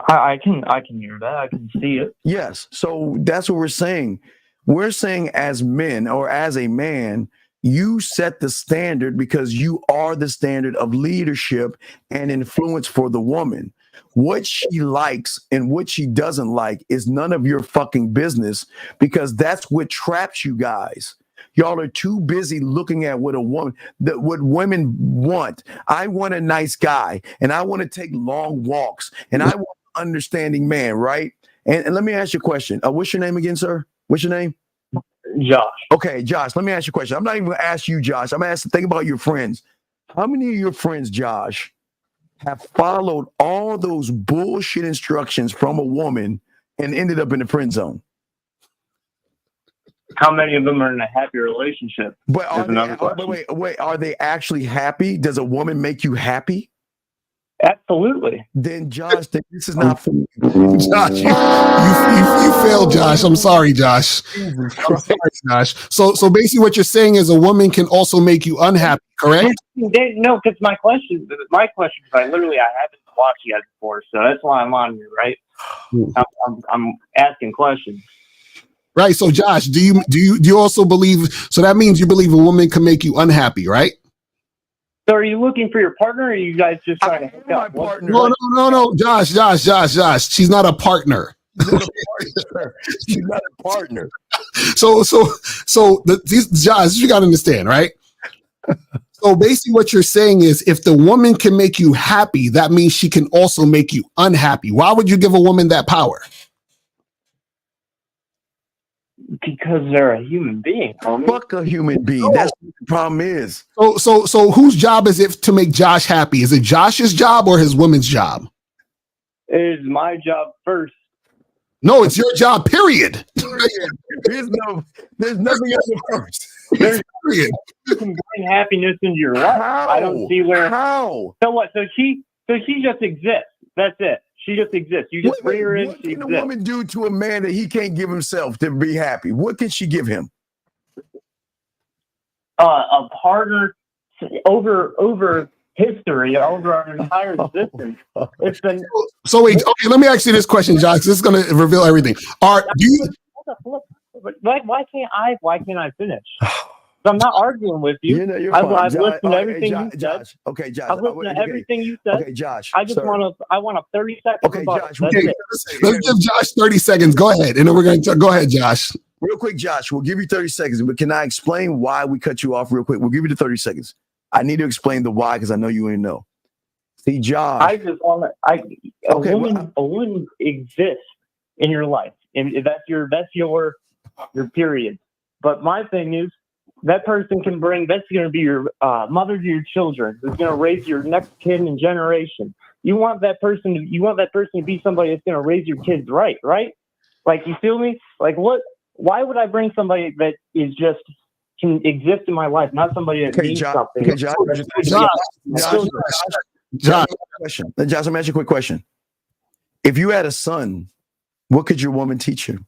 I can hear that. I can see it. Yes. So that's what we're saying. We're saying as men or as a man, you set the standard because you are the standard of leadership and influence for the woman. What she likes and what she doesn't like is none of your fucking business, because that's what traps you guys. Y'all are too busy looking at what what women want. I want a nice guy, and I want to take long walks, and I want an understanding man, right? And let me ask you a question. What's your name again, sir? What's your name? Josh. Okay, Josh, let me ask you a question. I'm not even going to ask you, Josh. I'm going to ask, think about your friends. How many of your friends, Josh, have followed all those bullshit instructions from a woman and ended up in the friend zone? How many of them are in a happy relationship? But wait, are they actually happy? Does a woman make you happy? Absolutely. Then Josh, this is not for you. Josh, you failed, Josh. I'm sorry, Josh. I'm sorry, Josh. So basically what you're saying is a woman can also make you unhappy, correct? No, because my question is I haven't watched you guys before, so that's why I'm on here, right? I'm asking questions. Right. So Josh, do you also believe, so that means you believe a woman can make you unhappy, right? So are you looking for your partner, or are you guys just trying to hook up? No, Josh. She's not a partner. She's not a partner. So Josh, you got to understand, right? So basically what you're saying is if the woman can make you happy, that means she can also make you unhappy. Why would you give a woman that power? Because they're a human being, homie. Fuck a human being. That's what the problem is. So whose job is it to make Josh happy? Is it Josh's job or his woman's job? It is my job first. No, it's your job, period. There's nothing else first. Period. You can bring happiness into your life. How? I don't see where. How? So what? So she just exists. That's it. She just exists. You just bring her in. What can a woman do to a man that he can't give himself to be happy? What can she give him? A partner over history, over our entire existence. It's been So wait, okay, let me ask you this question, Josh. This is going to reveal everything. Do you? Why can't I finish? I'm not arguing with you. You know, you're I've fine. listened to everything you said. Josh. Okay, Josh. I've listened to everything you said. Okay, Josh. I just want a 30-second. Okay, rebuttal. Josh. That's Okay, it. Let's give Josh 30 seconds. Go ahead, and then we're going to go ahead, Josh. Real quick, Josh. We'll give you 30 seconds, but can I explain why we cut you off real quick? We'll give you the 30 seconds. I need to explain the why because I know you ain't know. See, Josh. I just want to. A woman exists in your life, and that's your period. But my thing is, that person can bring. That's going to be your mother to your children. It's going to raise your next kid and generation. You want that person to be somebody that's going to raise your kids right? Like, you feel me? Like, what? Why would I bring somebody that is just can exist in my life, not somebody that means something? Okay, Josh. Question. Josh, let me ask you a quick question. If you had a son, what could your woman teach you?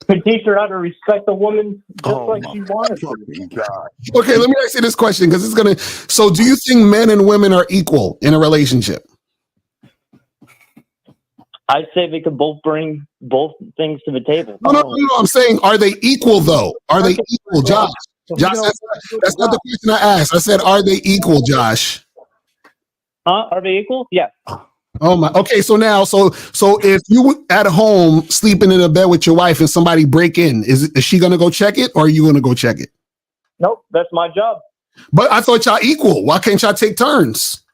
Could teach her how to respect a woman just like she wanted to. Okay, let me ask you this question because it's going to. So, do you think men and women are equal in a relationship? I'd say they could both bring both things to the table. No. I'm saying, are they equal though? Are they equal, Josh? Josh, that's not the question I asked. I said, are they equal, Josh? Are they equal? Yeah. Oh my. Okay, so now, so if you at home sleeping in a bed with your wife and somebody break in, is she gonna go check it, or are you gonna go check it? Nope, that's my job. But I thought y'all equal. Why can't y'all take turns?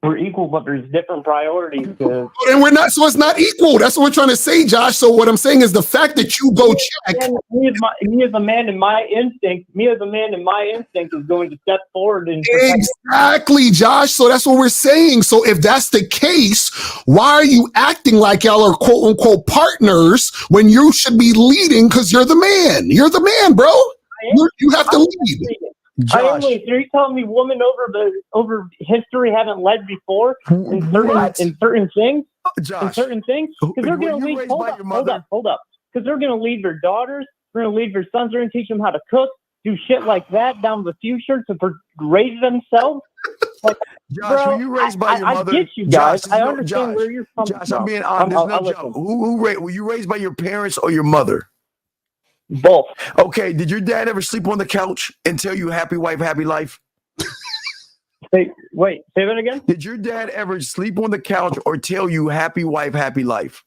We're equal, but there's different priorities. And we're not. So it's not equal. That's what we're trying to say, Josh. So what I'm saying is the fact that you go check. Me as a man in my instinct is going to step forward and exactly, Josh. So that's what we're saying. So if that's the case, why are you acting like y'all are quote unquote partners when you should be leading? Because you're the man. You're the man, bro. You have to lead. Are you telling me women over history haven't led before in certain things? Josh. In certain things? Because they're going to lead. Hold up. Because they're going to lead their daughters. They're going to lead their sons. They're going to teach them how to cook, do shit like that down the future to raise themselves. Like, Josh, bro, were you raised by your mother? I get you guys. Josh, I understand where you're coming Josh, from. I'm being honest. Were you raised by your parents or your mother? Both. Okay, did your dad ever sleep on the couch and tell you happy wife, happy life? Say that again? Did your dad ever sleep on the couch or tell you happy wife, happy life?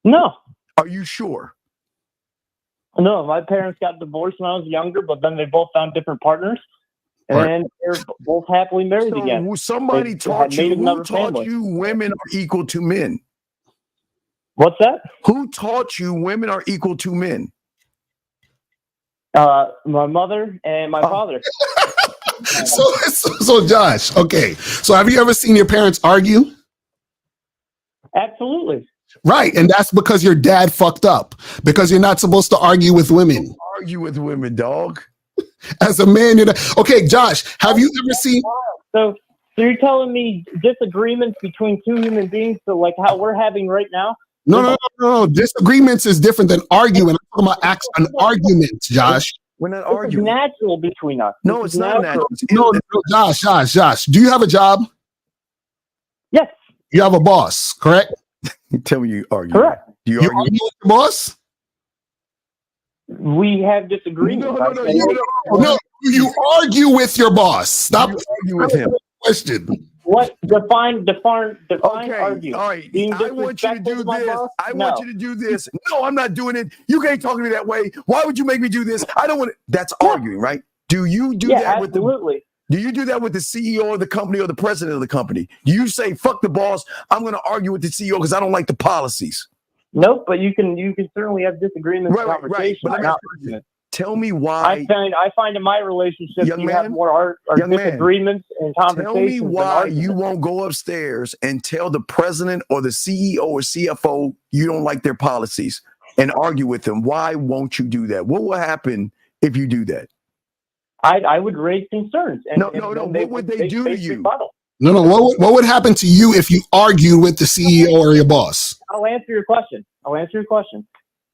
No. Are you sure? No, my parents got divorced when I was younger, but then they both found different partners. And they're both happily married again. Somebody taught you, who taught you women are equal to men? What's that? Who taught you women are equal to men? My mother and my father. So Josh, okay. So have you ever seen your parents argue? Absolutely. Right, and that's because your dad fucked up. Because you're not supposed to argue with women. Argue with women, dog. As a man, okay, Josh, have you ever seen? So you're telling me disagreements between two human beings, so like how we're having right now? No. Disagreements is different than arguing. I'm talking about an argument, Josh. We're not arguing. It's natural between us. No, it's not natural. No, Josh. Do you have a job? Yes. You have a boss, correct? Tell me you argue. Correct. Do you argue with your boss? We have disagreements. No. You argue with your boss. Stop arguing with him. Question. What define argue? All right. I want you to do this. I want you to do this. No, I'm not doing it. You can't talk to me that way. Why would you make me do this? I don't want it. That's arguing, right? Do you do that with do you do that with the CEO of the company or the president of the company? Do you say, fuck the boss, I'm going to argue with the CEO because I don't like the policies? Nope, but you can certainly have disagreements and conversations. Right. Tell me why. I find in my relationship you have more disagreements and conversations. Tell me why you won't go upstairs and tell the president or the CEO or CFO you don't like their policies and argue with them. Why won't you do that? What will happen if you do that? I would raise concerns. And, no. What would they do to you? No. What would happen to you if you argued with the CEO or your boss? I'll answer your question.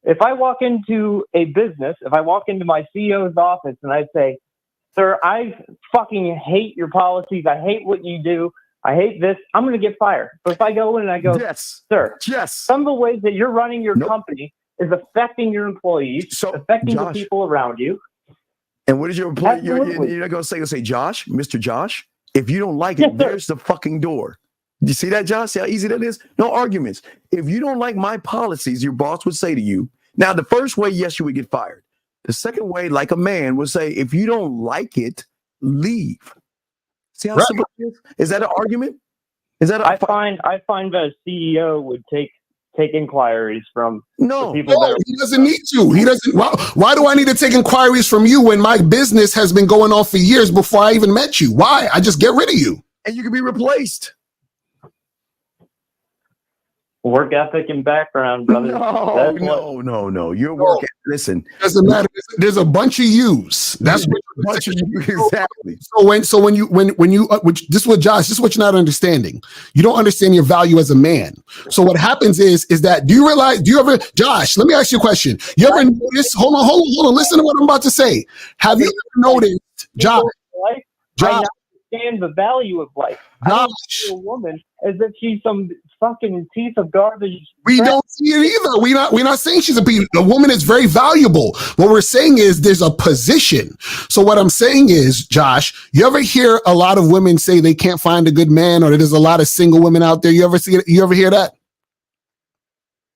If I walk into a business, if I walk into my CEO's office and I say, sir, I fucking hate your policies. I hate what you do. I hate this. I'm going to get fired. But if I go in and I go, sir, some of the ways that you're running your company is affecting your employees, affecting the people around you. And what is your employee? You're not going to say, Josh, Mr. Josh, if you don't like it, there's the fucking door. You see that, Josh? See how easy that is? No arguments. If you don't like my policies, your boss would say to you, now the first way, yes, you would get fired. The second way, like a man would say, if you don't like it, leave. See how simple it is? Is that an argument? I find that a CEO would take inquiries from the people that he doesn't need to. He doesn't. Why do I need to take inquiries from you when my business has been going on for years before I even met you? Why? I just get rid of you. And you can be replaced. Work ethic and background, brother. No. Your work. Listen, doesn't matter. There's a bunch of yous. That's what a bunch of you exactly. So when you this is what Josh. This is what you're not understanding. You don't understand your value as a man. So what happens is that do you realize? Do you ever, Josh? Let me ask you a question. You ever notice? Hold on. Listen to what I'm about to say. Have you ever noticed, Josh? I understand the value of life. I don't see a woman as if she's some fucking piece of garbage. We don't see it either. We're not saying she's a piece. A woman is very valuable. What we're saying is there's a position. So what I'm saying is, Josh, you ever hear a lot of women say they can't find a good man, or there's a lot of single women out there? You ever see it? You ever hear that?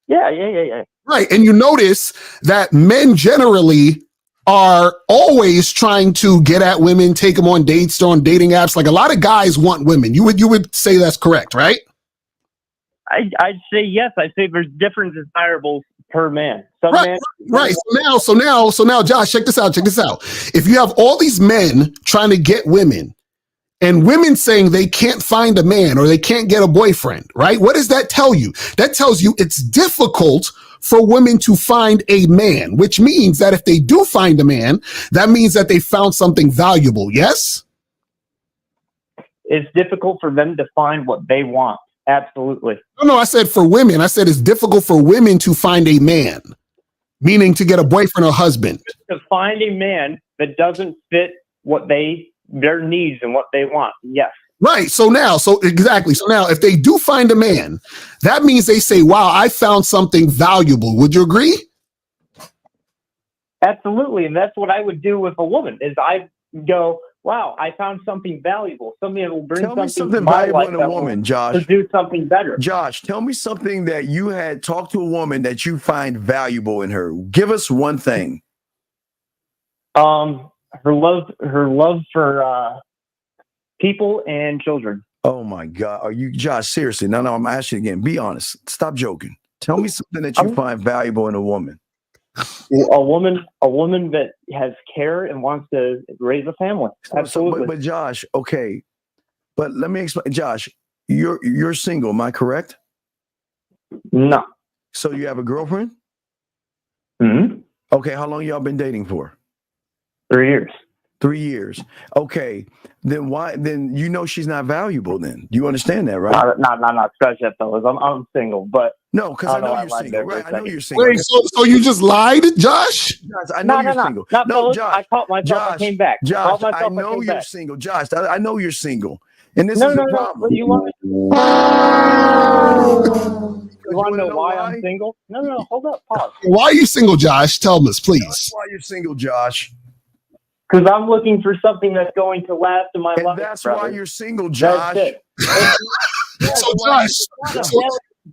Yeah. Right. And you notice that men generally are always trying to get at women, take them on dates, on dating apps. Like a lot of guys want women. You would say that's correct, right? I'd say yes. I'd say there's different desirables per man. Right. So now, Josh, check this out. If you have all these men trying to get women, and women saying they can't find a man or they can't get a boyfriend, right? What does that tell you? That tells you it's difficult for women to find a man, which means that if they do find a man, that means that they found something valuable. Yes? It's difficult for them to find what they want. Absolutely. No, I said for women. I said it's difficult for women to find a man, meaning to get a boyfriend or husband. To find a man that doesn't fit what their needs and what they want. Yes. Right. So now if they do find a man, that means they say, wow, I found something valuable. Would you agree? Absolutely. And that's what I would do with a woman is I go, wow, I found something valuable. Something that will bring something valuable in a woman, Josh. To do something better. Josh, tell me something that you had talked to a woman that you find valuable in her. Give us one thing. Her love for people and children. Oh my God. Are you, Josh, seriously? No, I'm asking again. Be honest. Stop joking. Tell me something that you find valuable in a woman. A woman that has care and wants to raise a family. Absolutely. But Josh, okay. But let me explain. Josh, you're single, am I correct? No. So you have a girlfriend? Mm-hmm. Okay, how long y'all been dating for? 3 years. 3 years. Okay. Then why? Then you know she's not valuable. Then you understand that, right? Not scratch that, fellas. I'm single, but no, because I know you're single. Right? I know you're single. Wait, so you just lied, Josh? I know you're single. No, Josh. I caught myself. I came back. Josh, I know you're single. Josh, I know you're single, and this is the problem. You want to know why I'm single? No. Hold up. Pause. Why are you single, Josh? Tell us, please. Why you're single, Josh? Because I'm looking for something that's going to last in my life. That's why you're single, Josh. That's it. So, Josh.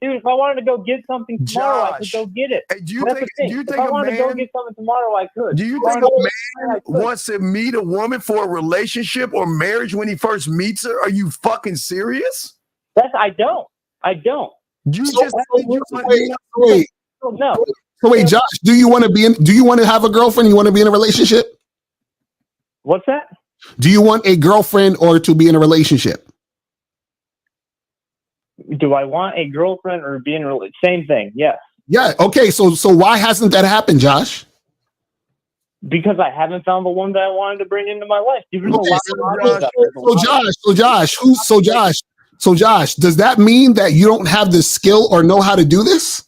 Dude, if I wanted to go get something tomorrow, I could go get it. Do you think if I wanted to go get something tomorrow, I could. Do you think a man wants to meet a woman for a relationship or marriage when he first meets her? Are you fucking serious? I don't. You so, just wait. No. So wait, Josh, do you want to have a girlfriend? You want to be in a relationship? What's that? Do you want a girlfriend or to be in a relationship? Do I want a girlfriend or be in a relationship? Same thing. Yes. Yeah. Okay. So why hasn't that happened, Josh? Because I haven't found the one that I wanted to bring into my life. So Josh, does that mean that you don't have the skill or know how to do this?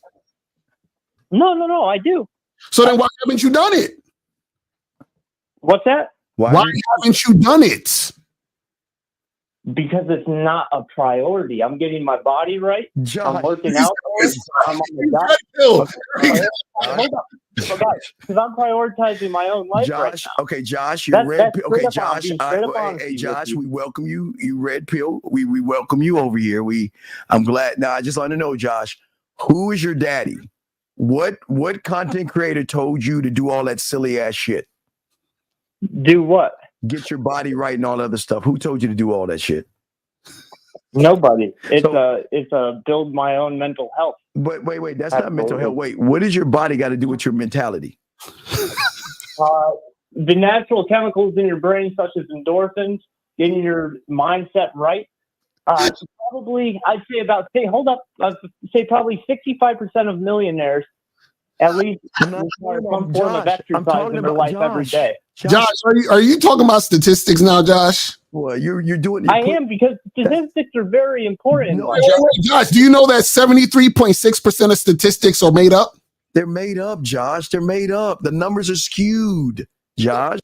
No, I do. So then why haven't you done it? What's that? Why haven't you done it? Because it's not a priority. I'm getting my body right. I'm working out. I'm on the diet. Hold up. Because I'm prioritizing my own life right now. Okay, Josh, you're red pill. Okay, Josh. Hey, Josh, we welcome you. You red pill. We welcome you over here. I'm glad. Now, I just want to know, Josh, who is your daddy? What content creator told you to do all that silly ass shit? Do what? Get your body right and all other stuff. Who told you to do all that shit? Nobody. It's a build my own mental health. But wait, that's not mental health. Wait, what does your body got to do with your mentality? The natural chemicals in your brain, such as endorphins, getting your mindset right. Probably, I'd say probably 65% of millionaires at least require some form of exercise in their life every day. Josh, are you talking about statistics now, Josh? Well, you're doing. I am, because statistics are very important. Josh, do you know that 73.6% of statistics are made up? They're made up, Josh. They're made up. The numbers are skewed, Josh.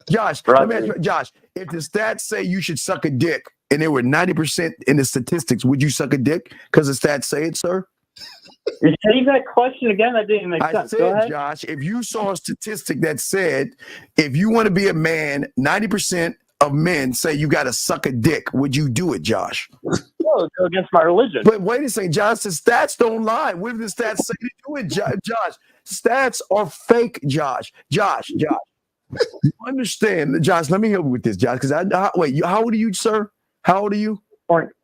Let me ask you, Josh, if the stats say you should suck a dick and there were 90% in the statistics, would you suck a dick because the stats say it, sir? Say that question again. That didn't make sense. Go ahead, Josh, if you saw a statistic that said if you want to be a man, 90% of men say you got to suck a dick, would you do it, Josh? No, go against my religion. But wait a second, Josh, the stats don't lie. What if the stats say to do it, Josh? Stats are fake, Josh. Josh. You understand, Josh, let me help you with this, Josh, because how old are you, sir? How old are you?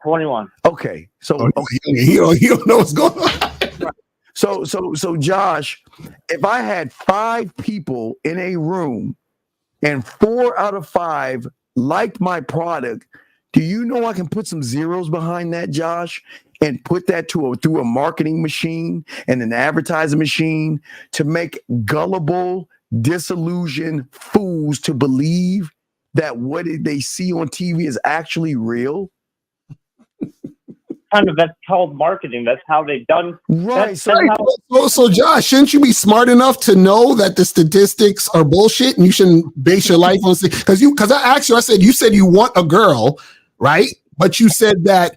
21. Okay. So he don't know what's going on. So Josh, if I had 5 people in a room and 4 out of 5 liked my product, do you know I can put some zeros behind that, Josh, and put that through a marketing machine and an advertising machine to make gullible, disillusioned fools to believe that what they see on TV is actually real? That's called marketing. That's how they've done. Right. So Josh, shouldn't you be smart enough to know that the statistics are bullshit and you shouldn't base your life on? Because I asked you, I said, you said you want a girl, right? But you said that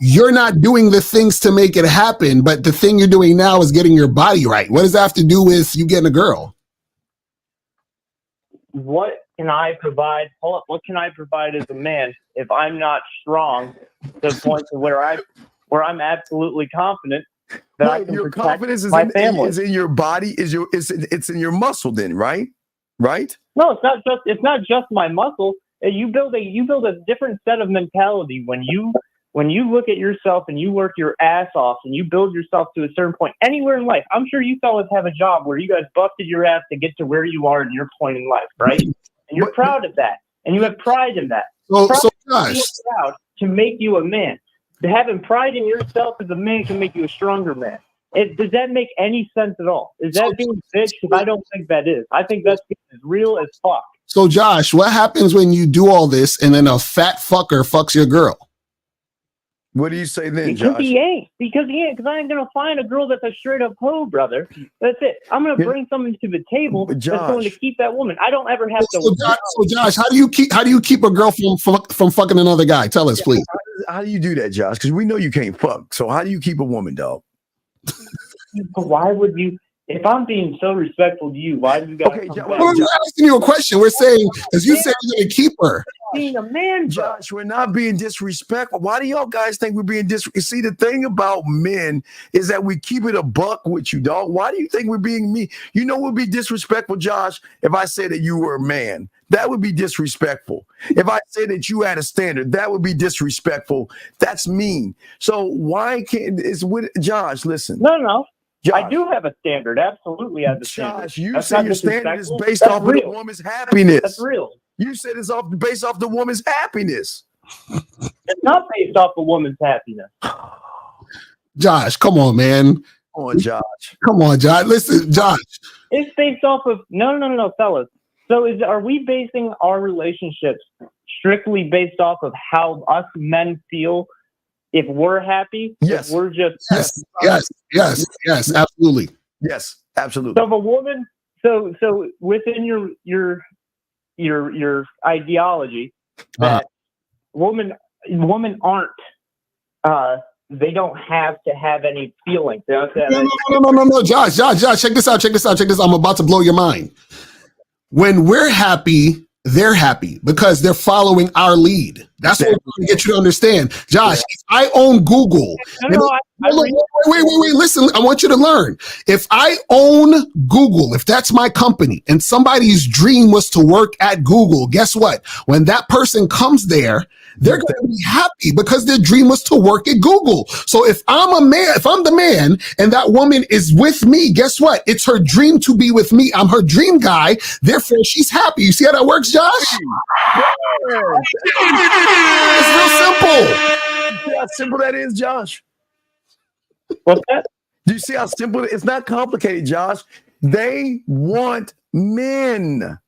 you're not doing the things to make it happen. But the thing you're doing now is getting your body right. What does that have to do with you getting a girl? What can I provide? Hold up. What can I provide as a man if I'm not strong to the point to where I'm absolutely confident that I can your protect confidence my family? is in your body. It's in your muscle then, right? Right? No, it's not just my muscle. You build a different set of mentality when you look at yourself and you work your ass off and you build yourself to a certain point anywhere in life. I'm sure you fellas have a job where you guys busted your ass to get to where you are in your point in life, right? And you're proud of that, and you have pride in that. So proud to make you a man. Having pride in yourself as a man can make you a stronger man. Does that make any sense at all? Is that being bitch? Because I don't think that is. I think that's as real as fuck. So Josh, what happens when you do all this and then a fat fucker fucks your girl? What do you say then, Because Josh? he ain't. Because I ain't going to find a girl that's a straight up hoe, brother. That's it. I'm going to bring something to the table that's going to keep that woman. I don't ever have to. So Josh, how do you keep a girl from fucking another guy? Tell us, please. How do you do that, Josh? Because we know you can't fuck. So how do you keep a woman, dog? Why would you? If I'm being so respectful to you, why do you guys? Okay, we're asking you a question. We're saying, because you said you're going to keep her. Being a man, Josh, we're not being disrespectful. Why do y'all guys think we're being disrespectful? See, the thing about men is that we keep it a buck with you, dog. Why do you think we're being mean? You know, we'd be disrespectful, Josh, if I said that you were a man. That would be disrespectful. If I said that you had a standard, that would be disrespectful. That's mean. So why can't Josh? Listen. No. Josh, I do have a standard. Absolutely, I have a standard. Josh, you say your standard is based off of the woman's happiness. That's real. You said it's based off the woman's happiness. It's not based off the woman's happiness. Josh, come on, man. Come on, Josh. Come on, Josh. Listen, Josh. It's based off of no, fellas. So are we basing our relationships strictly based off of how us men feel if we're happy? Yes. If we're just Yes, absolutely. Yes, absolutely. So if a woman, so within your ideology that women aren't they don't have to have any feelings. No, Josh, check this out. I'm about to blow your mind. When we're happy, they're happy because they're following our lead. That's what we're trying to get you to understand. Josh, if I own Google. Wait, listen, I want you to learn. If I own Google, if that's my company and somebody's dream was to work at Google, guess what? When that person comes there, they're going to be happy because their dream was to work at Google. So if I'm the man and that woman is with me, guess what? It's her dream to be with me. I'm her dream guy. Therefore, she's happy. You see how that works, Josh? It's real simple. You see how simple that is, Josh? What's that? Do you see how simple it is? It's not complicated, Josh. They want men.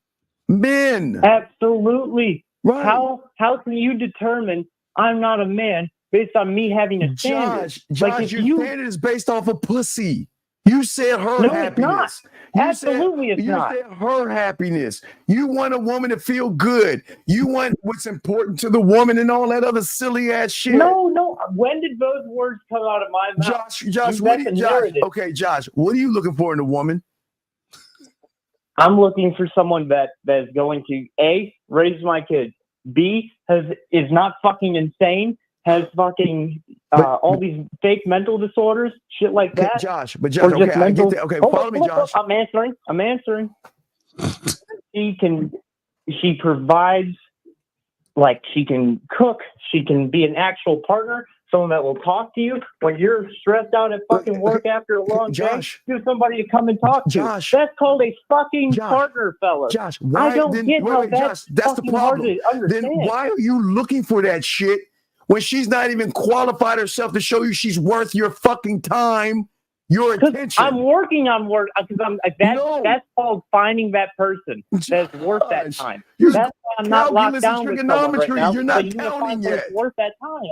Absolutely. Right. How can you determine I'm not a man based on me having a standard? Josh, your standard is based off of pussy. You said her happiness. Absolutely, it's not. You said her happiness. You want a woman to feel good. You want what's important to the woman and all that other silly ass shit. No. When did those words come out of my mouth? Josh, okay, Josh, what are you looking for in a woman? I'm looking for someone that is going to A, raise my kids, B, is not fucking insane, has fucking all these fake mental disorders, shit like that. Josh, okay, I get that. Okay, follow me, Josh. I'm answering. She provides, like, she can cook, she can be an actual partner, someone that will talk to you when you're stressed out at fucking work after a long day. You're somebody to come and talk to. That's called a fucking partner, fellas. Josh, I don't get how that's the problem. Then why are you looking for that shit when she's not even qualified herself to show you she's worth your fucking time, your attention? I'm working on work because that's called finding that person that's worth that time. That's why I'm not locked down with someone right now. You're not counting yet. Worth that time.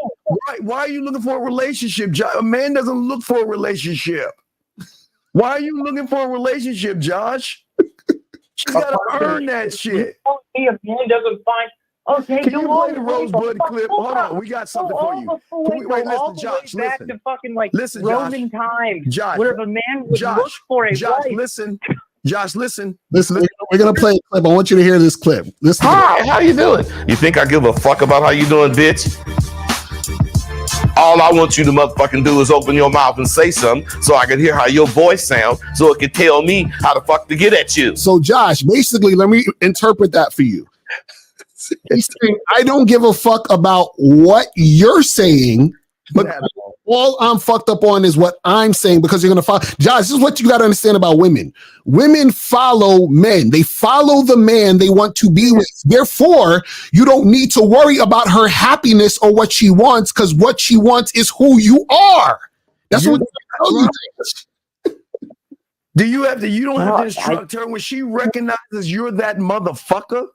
Why are you looking for a relationship? A man doesn't look for a relationship. Why are you looking for a relationship, Josh? She's got to earn that shit. If a man doesn't find. Okay, can you play the Rosebud clip? Hold on, we got something for you. Wait, listen, Josh, back to fucking like listen, Roman times, Josh, where if a man would look for a wife. Listen. Josh, listen. We're gonna play a clip. I want you to hear this clip. Listen. Hi, how you doing? You think I give a fuck about how you doing, bitch? All I want you to motherfucking do is open your mouth and say something so I can hear how your voice sounds so it can tell me how the fuck to get at you. So, Josh, basically, let me interpret that for you. He's saying, I don't give a fuck about what you're saying, but all I'm fucked up on is what I'm saying because you're going to follow. Josh, this is what you got to understand about women. Women follow men. They follow the man they want to be with. Therefore, you don't need to worry about her happiness or what she wants because what she wants is who you are. That's what I tell you. You don't have to instruct her when she recognizes you're that motherfucker,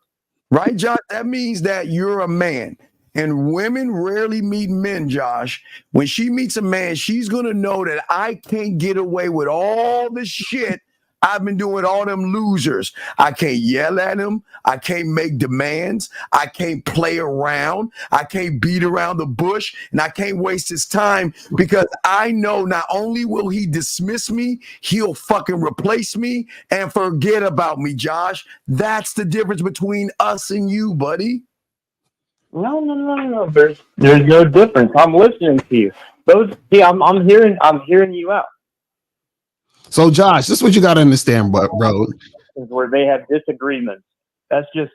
right, Josh? That means that you're a man. And women rarely meet men, Josh. When she meets a man, she's going to know that I can't get away with all the shit I've been doing with all them losers. I can't yell at him. I can't make demands. I can't play around. I can't beat around the bush. And I can't waste his time because I know not only will he dismiss me, he'll fucking replace me and forget about me, Josh. That's the difference between us and you, buddy. No. There's no difference. I'm listening to you. I'm hearing you out. So, Josh, this is what you got to understand, bro. Where they have disagreements. That's just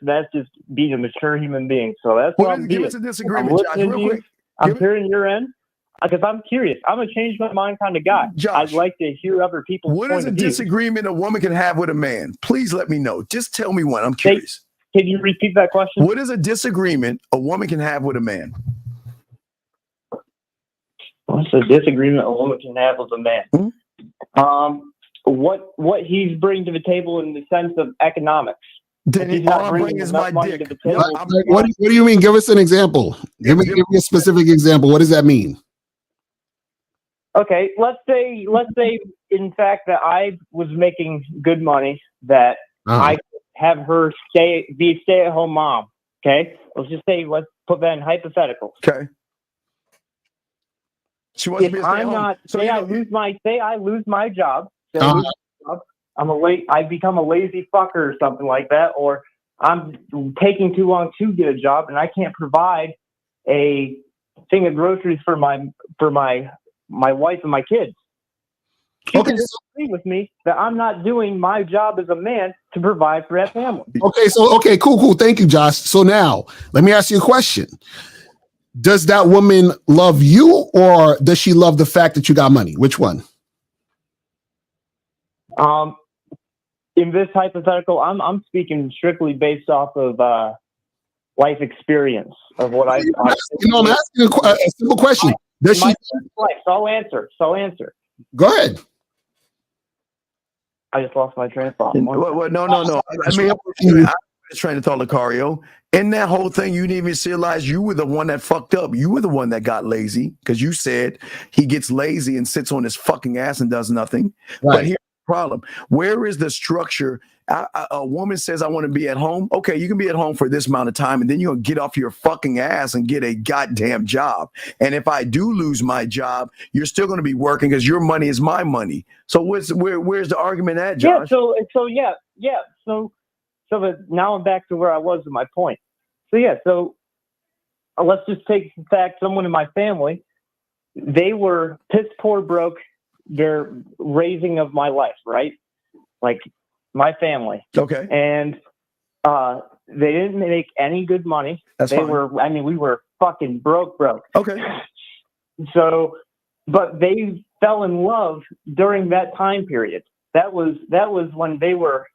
being a mature human being. So that's what I'm give doing. us a disagreement, Josh, real quick. I'm hearing your end because I'm curious. I'm a change my mind kind of guy. Josh, I'd like to hear other people's what is a disagreement a woman can have with a man? Please let me know. Just tell me one. I'm curious. Can you repeat that question? What is a disagreement a woman can have with a man? What's a disagreement a woman can have with a man? What he's bringing to the table in the sense of economics. Then he's not bringing enough money to the table. What do you mean? Give us an example. Give me a specific example. What does that mean? Okay, let's say in fact that I was making good money, that I could have her be a stay-at-home mom. Okay, let's put that in hypotheticals. Okay. She wants to be a I'm stay-at-home. not. So I lose my job. I become a lazy fucker or something like that, or I'm taking too long to get a job, and I can't provide a thing of groceries for my wife and my kids. You can disagree with me that I'm not doing my job as a man to provide for that family. Okay, cool. Thank you, Josh. So now let me ask you a question. Does that woman love you, or does she love the fact that you got money? Which one? In this hypothetical, I'm speaking strictly based off of life experience of what I'm asking a simple question. Does she? Life. So I'll answer. Go ahead. I just lost my train of thought. No. I mean, I'm just trying to talk to Lucario. In that whole thing, you didn't even realize you were the one that fucked up. You were the one that got lazy because you said he gets lazy and sits on his fucking ass and does nothing. Right. But here's the problem. Where is the structure? A woman says, I want to be at home. Okay, you can be at home for this amount of time, and then you'll get off your fucking ass and get a goddamn job. And if I do lose my job, you're still going to be working because your money is my money. So where's the argument at, Josh? Yeah. So now I'm back to where I was with my point. So let's just take the fact someone in my family, they were piss poor broke their raising of my life, right? Like my family. Okay. And they didn't make any good money. We were fucking broke. Okay. So, but they fell in love during that time period. That was when they were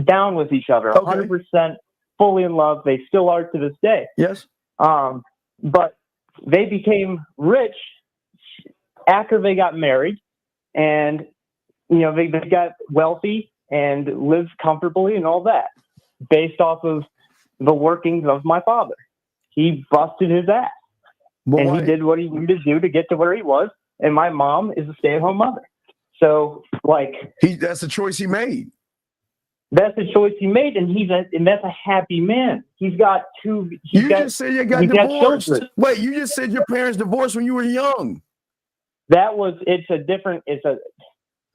down with each other, 100% fully in love. They still are to this day. Yes. But they became rich after they got married, and they got wealthy and lived comfortably and all that, based off of the workings of my father. He busted his ass, he did what he needed to do to get to where he was. And my mom is a stay-at-home mother. So, that's a choice he made. That's the choice he made, and that's a happy man. He's got two. Just said you got divorced. Wait, you just said your parents divorced when you were young. It's a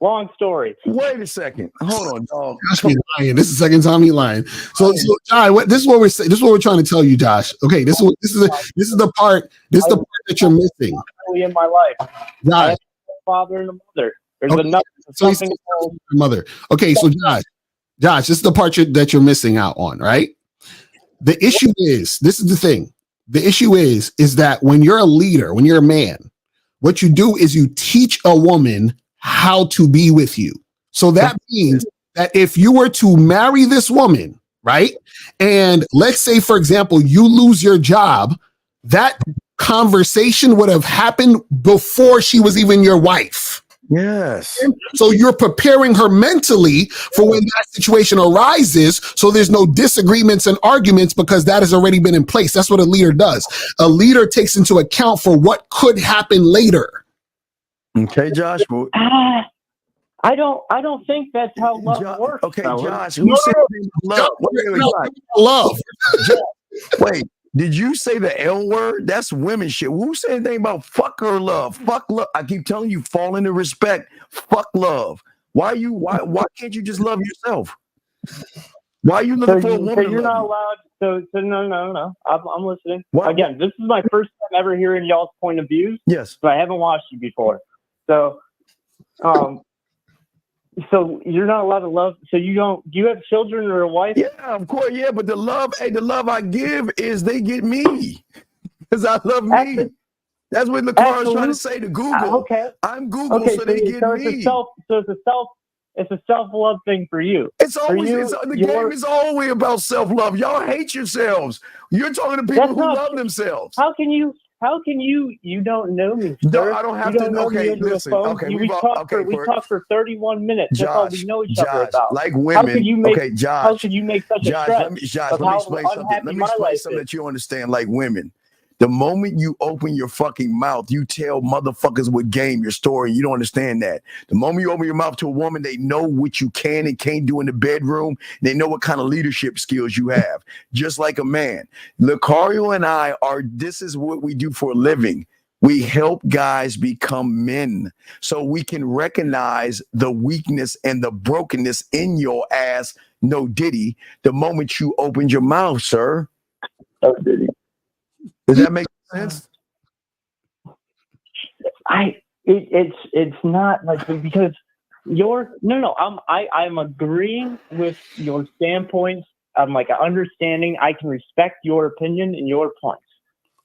long story. Wait a second. Hold on, dog. Josh be lying. This is the second time he's lying. So Josh, this is what we're saying. This is what we're trying to tell you, Josh. Okay, this is the part that you're missing. In my life, Josh. I have a father and a mother. There's mother. Okay, so Josh, this is the part that you're missing out on, right? The issue is, this is the thing. The issue is that when you're a leader, when you're a man, what you do is you teach a woman how to be with you. So that means that if you were to marry this woman, right? And let's say, for example, you lose your job, that conversation would have happened before she was even your wife. Yes. So you're preparing her mentally for when that situation arises, so there's no disagreements and arguments, because that has already been in place. That's what a leader does. A leader takes into account for what could happen later. Okay, Josh. I don't think that's how love works. Okay, Josh. Who said love? Love. Wait. Did you say the L word? That's women shit. Who said anything about fuck her love? Fuck love. I keep telling you, fall into respect. Fuck love. Why can't you just love yourself? Why are you looking for a woman? So you're not allowed. So no. I'm listening. Again, this is my first time ever hearing y'all's point of views. Yes. But I haven't watched you before. So, so you're not allowed to love. So do you have children or a wife? Yeah, of course. Yeah, but the love I give is they get me because I love me. That's what Lucario is trying to say to Google. Okay, I'm Google, so they get me. It's a self-love thing for you. It's always the game is always about self-love. Y'all hate yourselves. You're talking to people who love themselves. How can you How can you don't know me, sir? No, I don't have you don't to. know me Okay, over listen. the phone. Okay, we talked for 31 minutes. That's all we know each other about. Like How women. could you make? Okay, Josh. How could you make such a Josh, stretch of let me how explain something. unhappy Let me my explain life something is? that you understand. Like women, the moment you open your fucking mouth, you tell motherfuckers what game your story. You don't understand that. The moment you open your mouth to a woman, they know what you can and can't do in the bedroom. They know what kind of leadership skills you have. Just like a man. Lucario and I are. This is what we do for a living. We help guys become men so we can recognize the weakness and the brokenness in your ass, no Diddy, the moment you opened your mouth, sir. Oh, Diddy. Does that make sense? It's not like because I'm agreeing with your standpoints. I'm like understanding. I can respect your opinion and your points.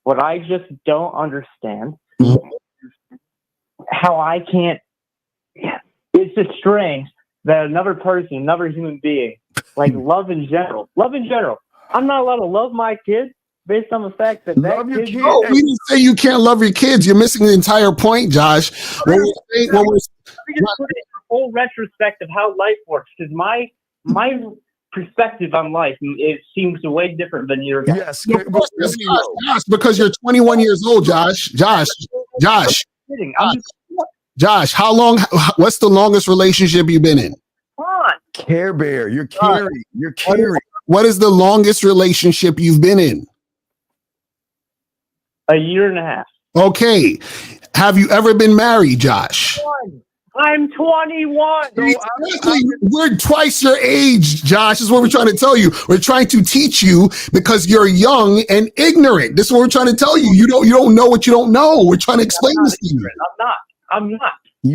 What I just don't understand is how I can't. It's just strange that another person, another human being, like love in general. I'm not allowed to love my kid based on the fact that love your kid. No, we didn't say you can't love your kids. You're missing the entire point, Josh. Let me just put it in full retrospect of how life works, because my perspective on life seems way different than your guys. Yes, Josh, because you're 21 years old, Josh. Josh, how long? What's the longest relationship you've been in? Come on, Care Bear, you're caring. You're caring. What is the longest relationship you've been in? A year and a half. Okay. Have you ever been married, Josh? I'm 21. Exactly. We're twice your age, Josh. Is what we're trying to tell you. We're trying to teach you because you're young and ignorant. This is what we're trying to tell you. You don't know what you don't know. We're trying to explain this to you. I'm not.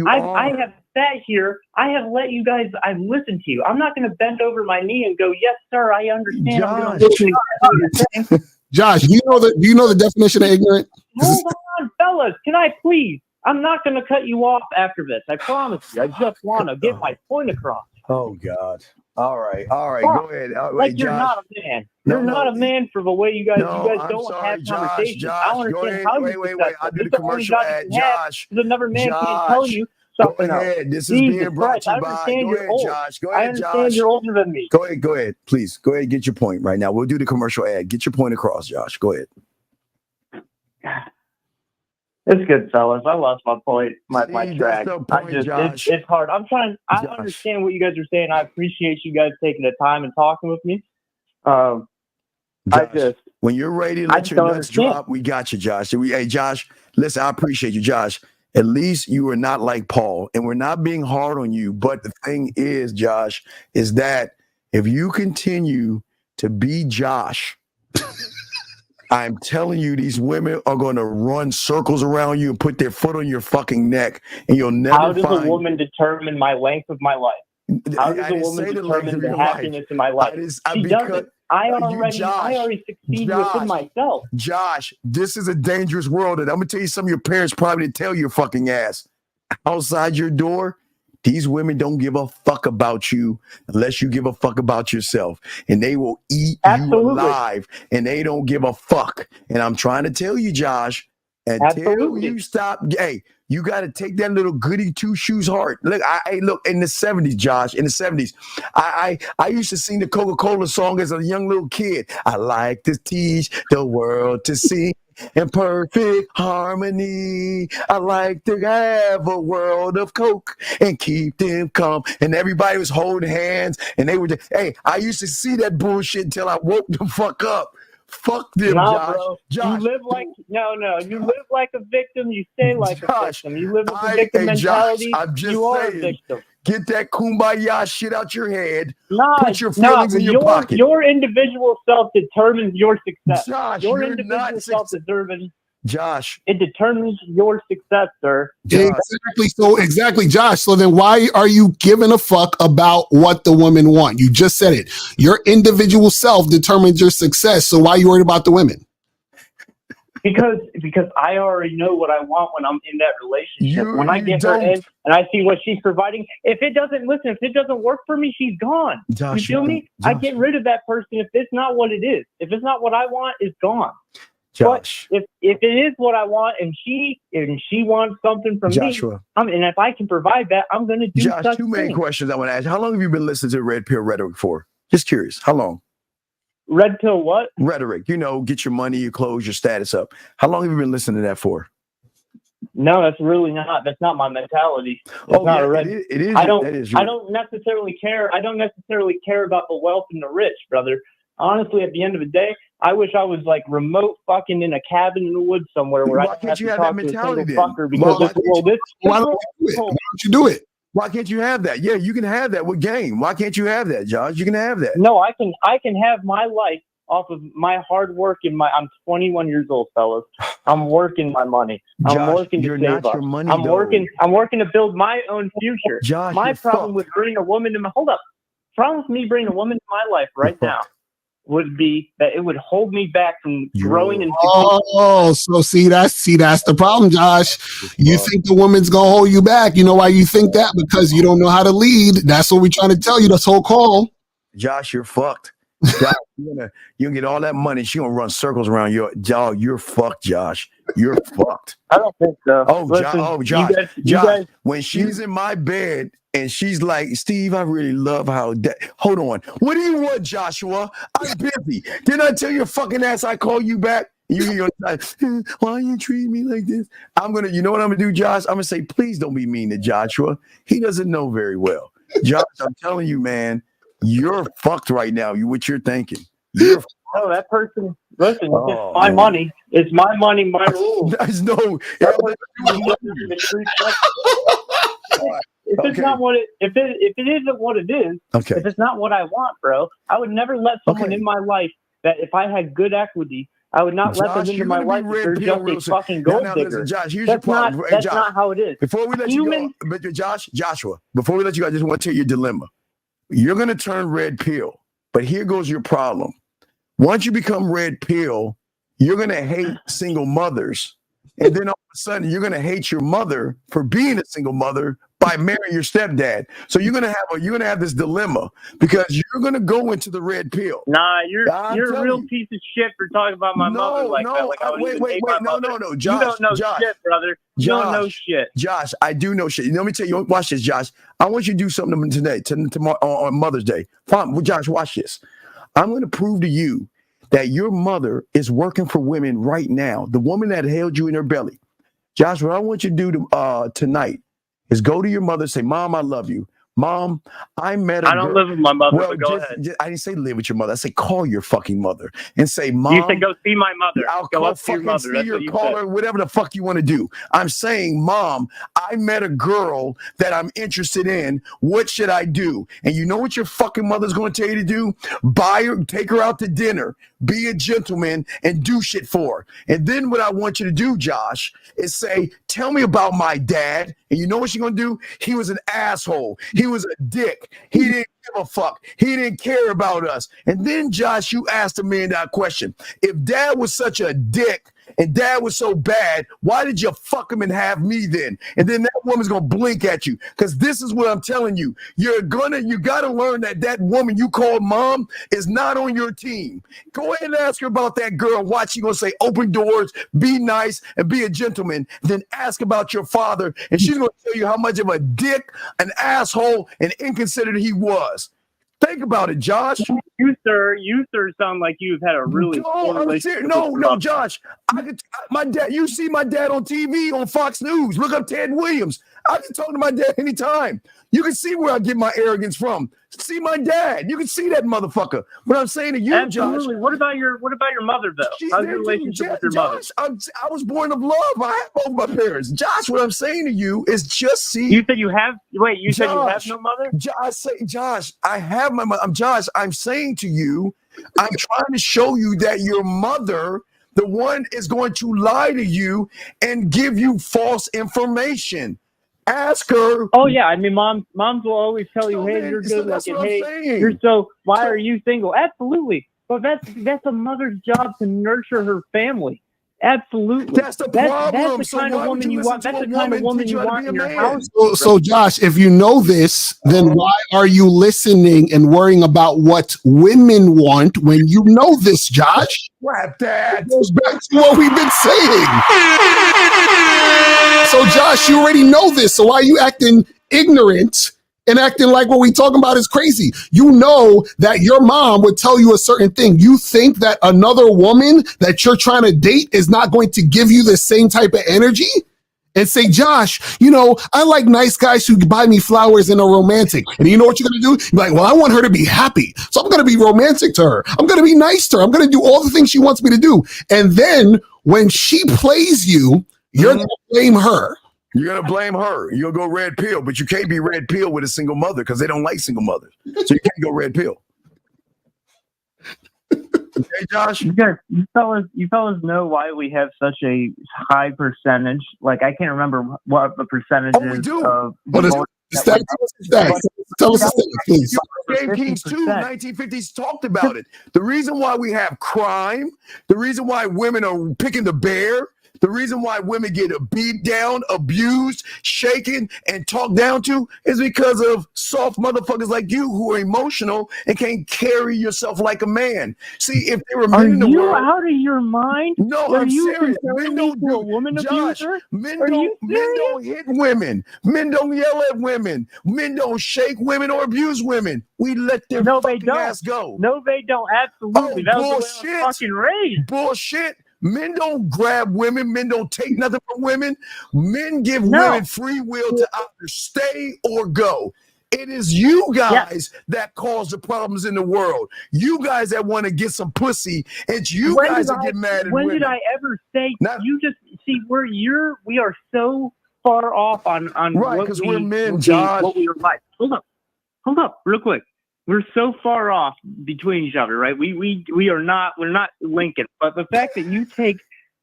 I have sat here. I have let you guys. I've listened to you. I'm not going to bend over my knee and go, "Yes, sir, I understand." I'm going to listen to what you're saying. Josh, do you know the definition of ignorant? Hold on, fellas. Can I please? I'm not going to cut you off after this. I promise you. I just want to get my point across. Oh God. All right. Go ahead. Like you're not a man. You're not a man for the way you guys. You guys don't have conversations. I don't understand how you. Wait. I'll do the commercial ad. Josh. Because another man can't tell you something else. This is being brought to you by. Go ahead, Josh. Go I ahead, understand Josh. you're older than me. Go ahead. Please. Go ahead. Get your point right now. We'll do the commercial ad. Get your point across, Josh. Go ahead. It's good, fellas. I lost my point, my track. Josh. It's hard. I understand what you guys are saying. I appreciate you guys taking the time and talking with me. Josh, when you're ready to let your nuts drop, we got you, Josh. Hey, Josh, listen, I appreciate you, Josh. At least you are not like Paul, and we're not being hard on you. But the thing is, Josh, is that if you continue to be Josh, I'm telling you, these women are going to run circles around you and put their foot on your fucking neck, and you'll never How does a woman determine my length of my life? How does a woman determine the happiness in my life? She doesn't. I already succeed within myself. Josh, this is a dangerous world, and I'm going to tell you something your parents probably didn't tell your fucking ass. Outside your door, these women don't give a fuck about you unless you give a fuck about yourself. And they will eat you alive, and they don't give a fuck. And I'm trying to tell you, Josh, until you stop, hey, you got to take that little goody two shoes heart. Look, look, in the 70s, Josh, in the 70s, I used to sing the Coca-Cola song as a young little kid. I like to teach the world to sing in perfect harmony. I like to have a world of Coke and keep them calm. And everybody was holding hands, and they were just, hey, I used to see that bullshit until I woke the fuck up. Fuck them, Josh. Bro. Josh. You live like you live like a victim. You stay like a victim. You live with a victim mentality. Josh, I'm just you are saying, a victim. Get that kumbaya shit out your head. Put your feelings in your pocket. Your individual self determines your success. Josh, your individual self determines. Josh, it determines your success, sir. Exactly. So exactly, Josh. So then why are you giving a fuck about what the women want? You just said it. Your individual self determines your success. So why are you worried about the women? Because I already know what I want when I'm in that relationship. When I get her in and I see what she's providing, if it doesn't work for me, she's gone. Josh, you feel me? I get rid of that person if it's not what it is. If it's not what I want, it's gone. Josh. But if it is what I want, and she wants something from Joshua. me, and if I can provide that, I'm going to do Josh, such two main things. questions I want to ask. How long have you been listening to Red Pill Rhetoric for? Just curious. How long? Red Pill what? Rhetoric. Get your money, your clothes, your status up. How long have you been listening to that for? No, that's not my mentality. It's not a red. It is. I don't necessarily care. I don't necessarily care about the wealth and the rich, brother. Honestly, at the end of the day, I wish I was like remote fucking in a cabin in the woods somewhere where I don't have to talk to a single fucker because why don't you do it? Why can't you have that? Yeah, you can have that with game. Why can't you have that, Josh? You can have that. No, I can have my life off of my hard work and I'm 21 years old, fellas. I'm working my money. I'm working to save up. I'm working to build my own future. Josh, my problem with bringing a woman problem with me bringing a woman into my life right now would be that it would hold me back from growing into. So see that's the problem, Josh. You think the woman's gonna hold you back. You know why you think that? Because you don't know how to lead. That's what we're trying to tell you this whole call. Josh, you're fucked. Josh, you're gonna get all that money. She's gonna run circles around your dog. You're fucked, Josh. You're fucked. I don't think so. Josh. When she's in my bed and she's like, Steve, I really love how. Hold on. What do you want, Joshua? I'm busy. Didn't I tell your fucking ass I call you back? You're like, why you treat me like this? You know what I'm gonna do, Josh? I'm gonna say, please don't be mean to Joshua. He doesn't know very well. Josh, I'm telling you, man. You're fucked right now. What you're thinking? No, that person. Listen, it's my money. It's my money, my rules. There's no. If it's not what if it isn't what it is, if it's not what I want, bro, I would never let someone in my life that if I had good equity, I would not let them into my life if they're just a fucking gold digger. Josh, here's your problem. That's not how it is. Before we let you go, but Joshua, before we let you go, I just want to tell you your dilemma. You're going to turn red pill, but here goes your problem. Once you become red pill, you're going to hate single mothers. And then all of a sudden, you're going to hate your mother for being a single mother by marrying your stepdad. So you're going to have this dilemma because you're going to go into the red pill. Nah, you're a real piece of shit for talking about my mother like that. Like wait, no, Josh, you don't know shit, brother. You don't know shit. Josh, I do know shit. Let me tell you, watch this, Josh. I want you to do something tomorrow on Mother's Day. Fine, Josh, watch this. I'm going to prove to you that your mother is working for women right now. The woman that held you in her belly. Josh, what I want you to do tonight is go to your mother and say, Mom, I love you. Mom, I met a I don't live with my mother, but go ahead. I didn't say live with your mother. I say call your fucking mother and say, Mom. You said go see my mother. I'll go up to your mother. See her, call her, whatever the fuck you want to do. I'm saying, Mom, I met a girl that I'm interested in. What should I do? And you know what your fucking mother's going to tell you to do? Buy her, take her out to dinner, be a gentleman, and do shit for her. And then what I want you to do, Josh, is say, tell me about my dad. And you know what she's going to do? He was an asshole. He was a dick. He didn't give a fuck. He didn't care about us. And then, Josh, you asked a $1 million question. If dad was such a dick and dad was so bad, why did you fuck him and have me then? And then that woman's going to blink at you. Because this is what I'm telling you. You got to learn that woman you call mom is not on your team. Go ahead and ask her about that girl. Watch, she's going to say, open doors, be nice, and be a gentleman. Then ask about your father, and she's going to tell you how much of a dick, an asshole, and inconsiderate he was. Think about it, Josh. You sir, sound like you've had a really No, Josh. My dad. You see my dad on TV on Fox News. Look up Ted Williams. I can talk to my dad anytime. You can see where I get my arrogance from. See my dad. You can see that motherfucker. What I'm saying to you, absolutely. Josh. What about your mother though? How's your relationship with your mother? I was born of love. I have both my parents. Josh, what I'm saying to you is just see. You said you have. Wait, you said you have no mother? Josh, I have my mother. Josh, I'm saying to you, I'm trying to show you that your mother, the one, is going to lie to you and give you false information. Ask her. Oh yeah, I mean, moms will always tell you, "Hey, you're good looking. Hey, you're so. Why are you single?" Absolutely, but that's a mother's job to nurture her family, Absolutely. That's the problem. That's the So kind of why would woman you you listen want. to That's a the kind of woman woman teach you you how to want be in a your man? house. So Josh, if you know this, then why are you listening and worrying about what women want when you know this, Josh? Crap that. It goes back to what we've been saying. So Josh, you already know this. So why are you acting ignorant and acting like what we talking about is crazy? You know that your mom would tell you a certain thing. You think that another woman that you're trying to date is not going to give you the same type of energy? And say, Josh, you know, I like nice guys who buy me flowers and are romantic. And you know what you're going to do? You're like, well, I want her to be happy. So I'm going to be romantic to her. I'm going to be nice to her. I'm going to do all the things she wants me to do. And then when she plays you, you're going to blame her. You're going to blame her. You'll go red pill, but you can't be red pill with a single mother because they don't like single mothers. So you can't go red pill. Okay, Josh? You fellas know why we have such a high percentage. Like, I can't remember what the percentage is. We do. Of What is stats? Tell us the stats, please. Game Kings 2, 1950s talked about it. The reason why we have crime, the reason why women are picking the bear, the reason why women get beat down, abused, shaken, and talked down to is because of soft motherfuckers like you who are emotional and can't carry yourself like a man. See, if there were men in the world, out of your mind? No, I'm serious. Men don't do a woman abuser? Men don't hit women. Men don't yell at women. Men don't shake women or abuse women. We let their fucking ass go. No, they don't. Absolutely. That was the way I was fucking raised. Bullshit. Men don't grab women. Men don't take nothing from women. Men give women free will to either stay or go. It is you guys that cause the problems in the world. You guys that want to get some pussy. It's you guys that get mad at women. When did I ever say? You just see we are so far off on right because we're men, Josh. What we are like. Hold up, real quick. We're so far off between each other, right? We're not linking. But the fact that you take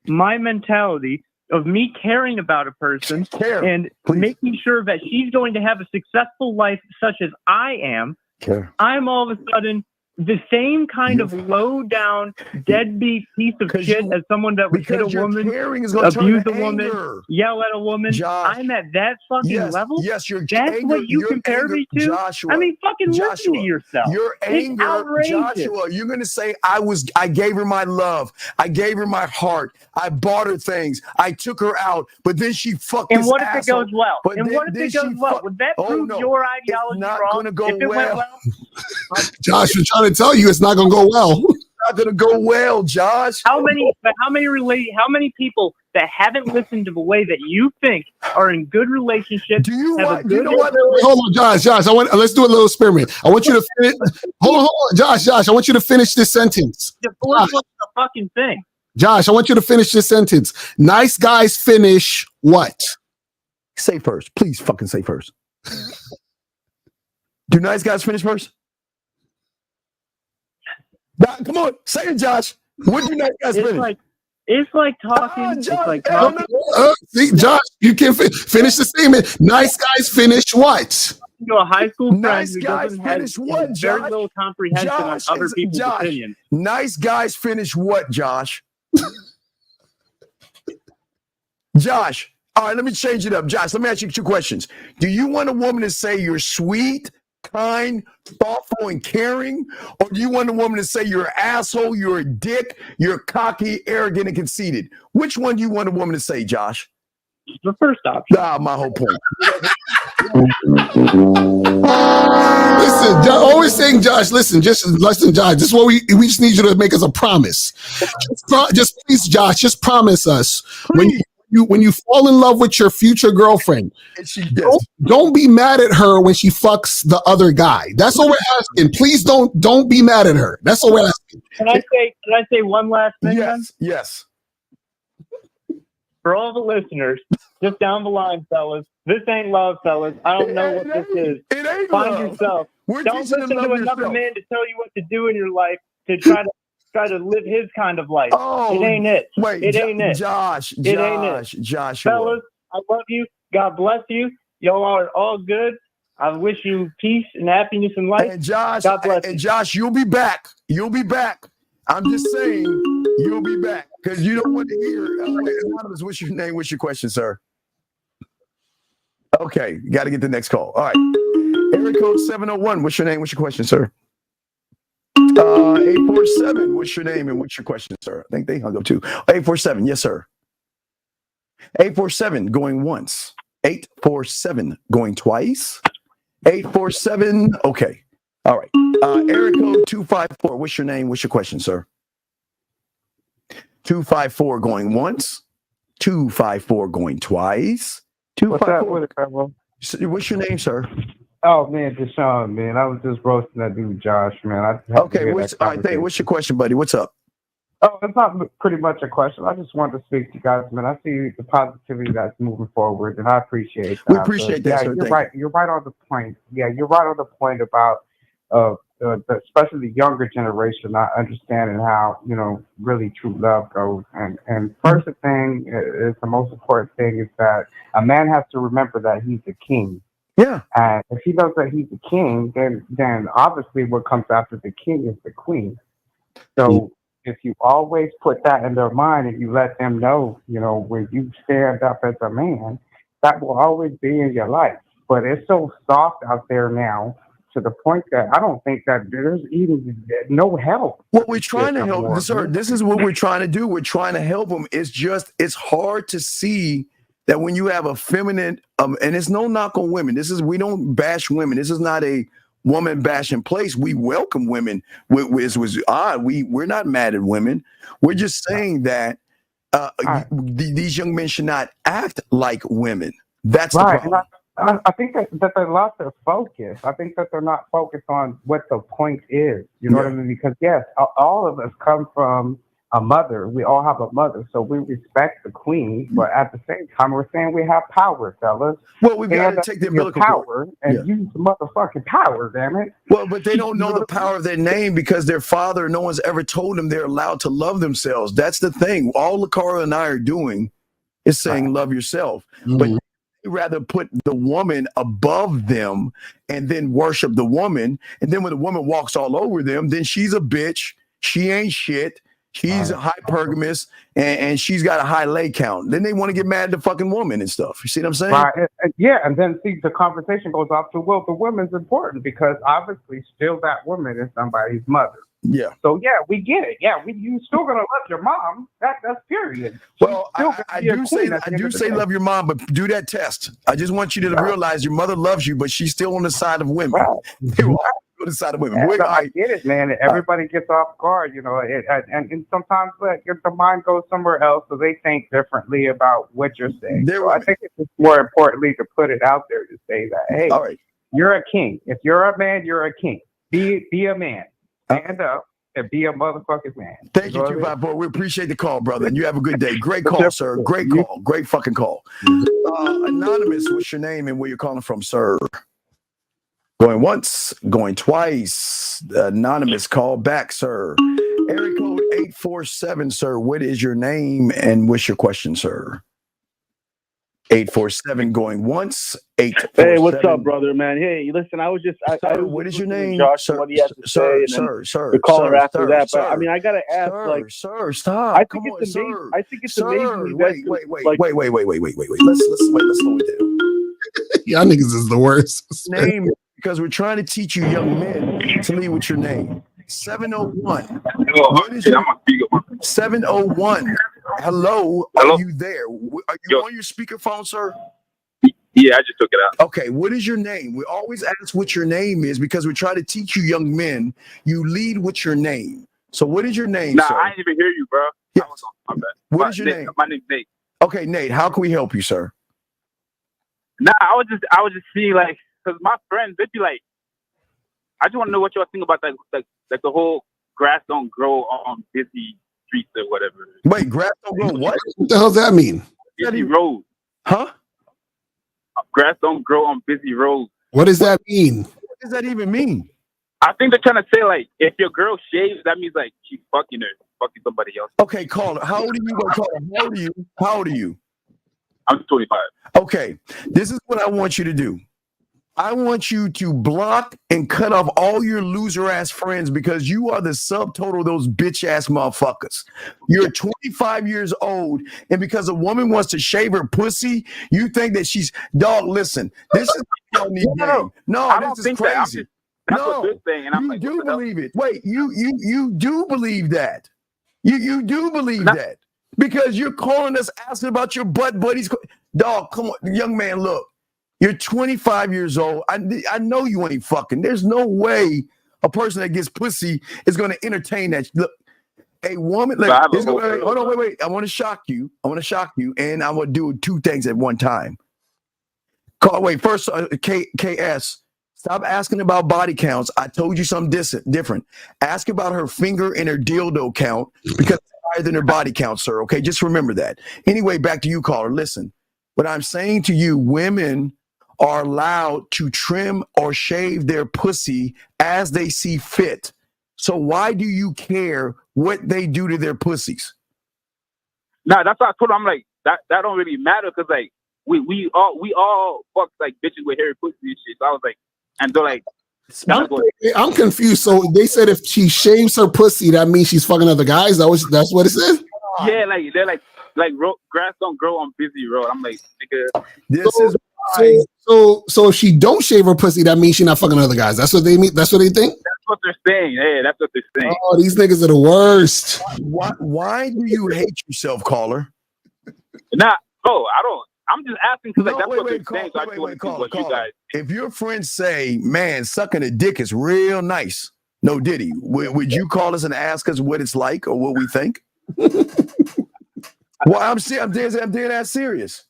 my mentality of me caring about a person and making sure that she's going to have a successful life such as I am, I'm all of a sudden the same kind of low down deadbeat piece of shit as someone that would hit a woman, abuse a woman, yell at a woman. I'm at that fucking level. Yes, that's what you compare me to. Joshua, I mean, fucking listen to yourself. Your anger, Joshua. You're gonna say I gave her my love. I gave her my heart. I bought her things. I took her out, but then she fucked. And this what if asshole. it goes well? But and what if it goes well? Would that prove your ideology not wrong? Gonna go if it went well. Josh, we're trying to tell you it's not going to go well. It's not going to go well, Josh. How many people that haven't listened to the way that you think are in good relationships? Do you have want? a good Hold on, Josh. Let's do a little experiment. I want you to finish. Hold on, Josh. I want you to finish this sentence. Divorce was the fucking thing. Josh, I want you to finish this sentence. Nice guys finish what? Say first, please. Fucking say first. Do nice guys finish first? Come on, say it, Josh. What do nice guys finish? It's like talking. See, Josh, you can finish the statement. Nice guys finish what? A high school nice guys finish what, Josh? Very little comprehension on other people's opinions. Nice guys finish what, Josh? Josh, all right, let me change it up. Josh, let me ask you two questions. Do you want a woman to say you're sweet, kind, thoughtful, and caring? Or do you want a woman to say you're an asshole, you're a dick, you're cocky, arrogant, and conceited? Which one do you want a woman to say, Josh? The first option. My whole point. Listen, always saying, Josh, listen, Josh. This is what we just need you to make us a promise. Just please, Josh, just promise us when you fall in love with your future girlfriend, don't be mad at her when she fucks the other guy. That's all we're asking. Please don't be mad at her. That's all we're asking. Can I say one last thing? Yes. For all the listeners, just down the line, fellas, this ain't love, fellas. I don't know what this is. It ain't Find love. yourself. We're don't teaching listen to to love another yourself. man to tell you what to do in your life to try to live his kind of life. It ain't it. Wait, it ain't it. Josh, it ain't it. Joshua. Fellas, I love you. God bless you. Y'all are all good. I wish you peace and happiness in life. And Josh, God bless you. And Josh, you'll be back. You'll be back. I'm just saying, You'll be back because you don't want to hear. Anonymous, what's your name? What's your question, sir? Okay, got to get the next call. All right. Area code 701. What's your name? What's your question, sir? 847. What's your name and what's your question, sir? I think they hung up too. 847. Yes, sir. 847 going once. 847 going twice. 847. Okay. All right. Area code 254. What's your name? What's your question, sir? 254 going once. 254 going twice. 254. What's your name, sir? Oh man, Deshaun, man. I was just roasting that dude Josh, man. Okay, all right, what's your question, buddy? What's up? Oh, it's not pretty much a question. I just wanted to speak to you guys, man. I see the positivity that's moving forward, and I appreciate that. We appreciate that, sir. You're right. You're right on the point. Yeah, you're right on the point about especially the younger generation not understanding how really true love goes. And first thing is the most important thing is that a man has to remember that he's a king. Yeah. And if he knows that he's the king, then obviously what comes after the king is the queen. So if you always put that in their mind and you let them know, when you stand up as a man, that will always be in your life. But it's so soft out there now to the point that I don't think that there's even no help. What we're trying to help, sir, this is what we're trying to do. We're trying to help them. It's hard to see that when you have a feminine, and it's no knock on women. We don't bash women. This is not a woman bashing place. We welcome women. Was odd. We're not mad at women. We're just saying that these young men should not act like women. That's the problem. I think that they lost their focus. I think that they're not focused on what the point is. You know what I mean? Because yes, all of us come from a mother. We all have a mother, so we respect the queen. But at the same time, we're saying we have power, fellas. Well, we've got to take the umbilical power and use the motherfucking power. Damn it! Well, but they don't know the power of their name because their father. No one's ever told them they're allowed to love themselves. That's the thing. All Lakara and I are doing is saying love yourself, but rather put the woman above them and then worship the woman. And then when the woman walks all over them, then she's a bitch. She ain't shit. She's a hypergamous and she's got a high lay count. Then they want to get mad at the fucking woman and stuff. You see what I'm saying? Right. And then see the conversation goes off to, well, the woman's important because obviously still that woman is somebody's mother. Yeah. So yeah, we get it. Yeah, you still gonna love your mom. That's period. Well, I do say love your mom, but do that test. I just want you to realize your mother loves you, but she's still on the side of women. Right. On the side of women. Yeah, I get it, man. Everybody gets off guard, and sometimes the mind goes somewhere else, so they think differently about what you're saying. So I think it's just more importantly to put it out there to say that, hey, all right, you're a king. If you're a man, you're a king. Be a man. Stand up and be a motherfucking man. Thank you, 254. We appreciate the call, brother, and you have a good day. Great call, sir. Great call. Great fucking call. Anonymous, what's your name and where you're calling from, sir? Going once, going twice. Anonymous, call back, sir. Area code 847, sir. What is your name and what's your question, sir? 847 going once. 847. Hey, what's up, brother, man? Hey, listen, I was just. What is your name, Josh? sir? What he has to say, Sir. The caller after that, sir, but I mean, I gotta ask, sir, stop. I think it's amazing. I think it's amazing. Wait. Let's slow it down. Y'all niggas is the worst. Name, because we're trying to teach you young men to lead with your name. 701. What is your 701? Hello, are you there? Are you on your speakerphone, sir? Yeah, I just took it out. Okay, what is your name? We always ask what your name is because we're trying to teach you young men. You lead with your name. So what is your name, sir? I didn't even hear you, bro. Yes. I was on my bad. What is your name? My name's Nate. Okay, Nate, how can we help you, sir? Nah, I was just seeing because my friends, they'd be like, I just want to know what y'all think about that the whole grass don't grow on busy streets or whatever. Wait, grass don't grow what? What the hell does that mean? Busy roads. Huh? Grass don't grow on busy roads. What does that mean? What does that even mean? I think they're trying to say if your girl shaves, that means she's fucking somebody else. Okay, caller. How old are you? How old are you? How old are you? I'm 25. Okay, this is what I want you to do. I want you to block and cut off all your loser ass friends because you are the subtotal of those bitch ass motherfuckers. You're 25 years old, and because a woman wants to shave her pussy, you think that she's dog. Listen, this is on the game. No, I don't this is think that. I'm crazy. just, that's No, what they're saying, and I'm you like, do what the hell? believe it. Wait, you do believe that. You do believe that because you're calling us asking about your butt buddies. Dog, come on, young man, look. You're 25 years old. I know you ain't fucking. There's no way a person that gets pussy is going to entertain that. Look, a woman. Like, hold on, wait. I want to shock you. And I'm going to do two things at one time. First, KS. Stop asking about body counts. I told you something different. Ask about her finger and her dildo count because it's higher than her body count, sir. Okay, just remember that. Anyway, back to you, caller. Listen, what I'm saying to you, women are allowed to trim or shave their pussy as they see fit. So why do you care what they do to their pussies? Nah, that's what I told him. I'm like, that don't really matter because like we all fuck like bitches with hairy pussy and shit. So I was like, and they're like, I'm confused. So they said if she shaves her pussy, that means she's fucking other guys. That's what it says. yeah, like they're like grass don't grow on busy road. I'm like, nigga, So if she don't shave her pussy, that means she's not fucking other guys. That's what they mean. That's what they think. That's what they're saying. Yeah, that's what they're saying. Oh, these niggas are the worst. Why do you hate yourself, caller? Nah, I don't. I'm just asking because that's what they're saying. So I just want to see what you guys. If your friends say, "Man, sucking a dick is real nice," no diddy, would you call us and ask us what it's like or what we think? Well, I'm dead ass serious.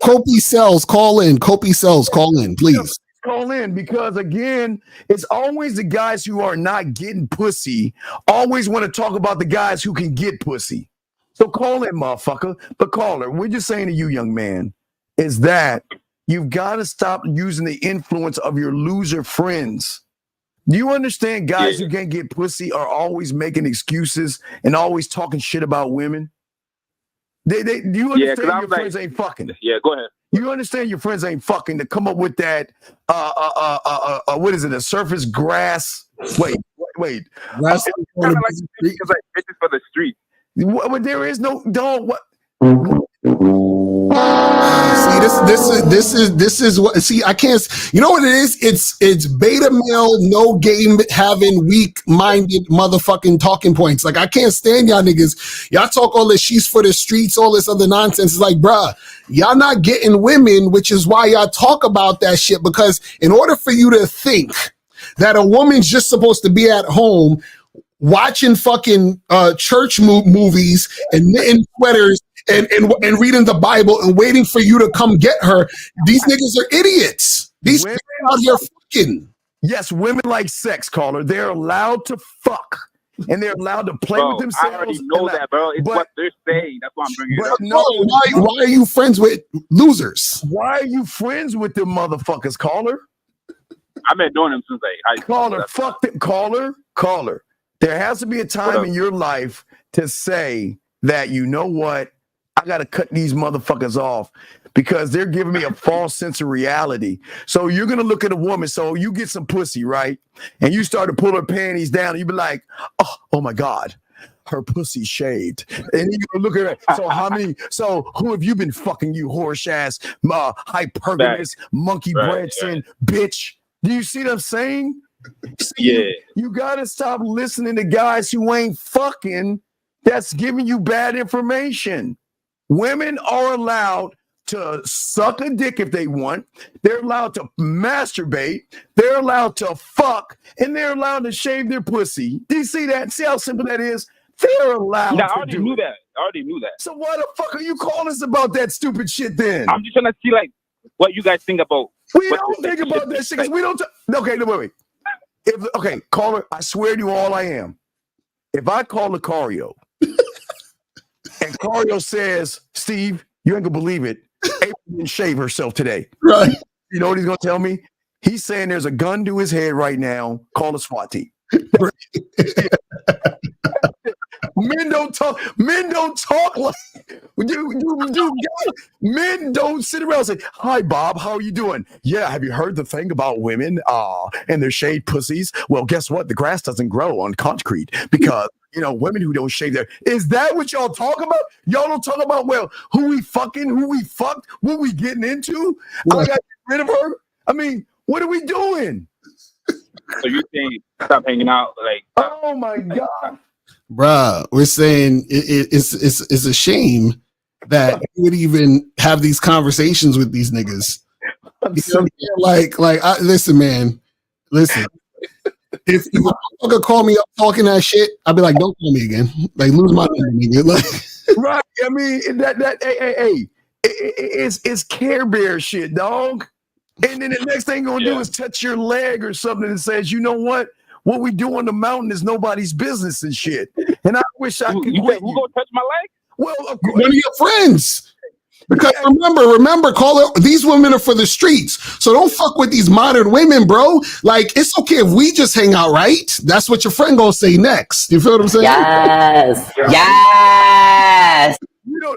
Copy cells, call in. Copy cells, call in, please. Call in because again, it's always the guys who are not getting pussy always want to talk about the guys who can get pussy. So call in, motherfucker. But caller, we're just saying to you, young man, is that you've got to stop using the influence of your loser friends. Do you understand guys who can't get pussy are always making excuses and always talking shit about women? Do you understand your friends ain't fucking? Yeah, go ahead. You understand your friends ain't fucking to come up with that, what is it, a surface grass? Wait. Grass like bitches for the street. What, there is no dog. What? See, this is what. See, I can't. You know what it is? It's beta male, no game having, weak minded motherfucking talking points. Like I can't stand y'all niggas. Y'all talk all this she's for the streets, all this other nonsense. It's like, bruh, y'all not getting women, which is why y'all talk about that shit. Because in order for you to think that a woman's just supposed to be at home watching fucking church movies and knitting sweaters and reading the Bible and waiting for you to come get her. These niggas are idiots. These people out here fucking. Yes, women like sex, caller. They're allowed to fuck. And they're allowed to play with themselves. I already know that, bro. It's what they're saying. That's why I'm bringing it up. No, why are you friends with losers? Why are you friends with them motherfuckers, caller? I've been doing them since like caller. Fuck them, caller. There has to be a time in your life to say that, you know what, I got to cut these motherfuckers off because they're giving me a false sense of reality. So you're going to look at a woman. So you get some pussy, right? And you start to pull her panties down and you be like, oh my God, her pussy shaved. And you look at her. So who have you been fucking, you horse ass, hypergamous, monkey Branson, bitch? Do you see what I'm saying? See, you gotta stop listening to guys who ain't fucking, that's giving you bad information. Women are allowed to suck a dick if they want. They're allowed to masturbate. They're allowed to fuck, and they're allowed to shave their pussy. Do you see that? See how simple that is? They're allowed to I already knew that. I already knew that. So why the fuck are you calling us about that stupid shit then? I'm just trying to see like what you guys think about. We don't think about that shit because we don't. Okay, no, wait. Caller, I swear to you all I am. If I call Lucario and Cario says, Steve, you ain't gonna believe it, April didn't shave herself today. Right. You know what he's gonna tell me? He's saying there's a gun to his head right now. Call the SWAT team. Men don't talk like Dude, men don't sit around and say, "Hi, Bob, how are you doing? Yeah, have you heard the thing about women and their shaved pussies? Well, guess what? The grass doesn't grow on concrete because women who don't shave their. Is that what y'all talk about? Y'all don't talk about who we fucking, who we fucked, what we getting into. I got to get rid of her. I mean, what are we doing? So you saying stop hanging out? Like, oh my god, bruh, we're saying it's a shame that you would even have these conversations with these niggas. Listen, man, listen. If you fucker call me up talking that shit, I'd be like, don't call me again. Like, lose my number, nigga. Like, right? I mean, that it's Care Bear shit, dog. And then the next thing you're gonna do is touch your leg or something that says, you know what we do on the mountain is nobody's business and shit. And I wish I could. Who gonna touch my leg? Well, of course. One of your friends. Because remember, these women are for the streets. So don't fuck with these modern women, bro. Like, it's okay if we just hang out, right? That's what your friend gonna say next. You feel what I'm saying? Yes. Yes.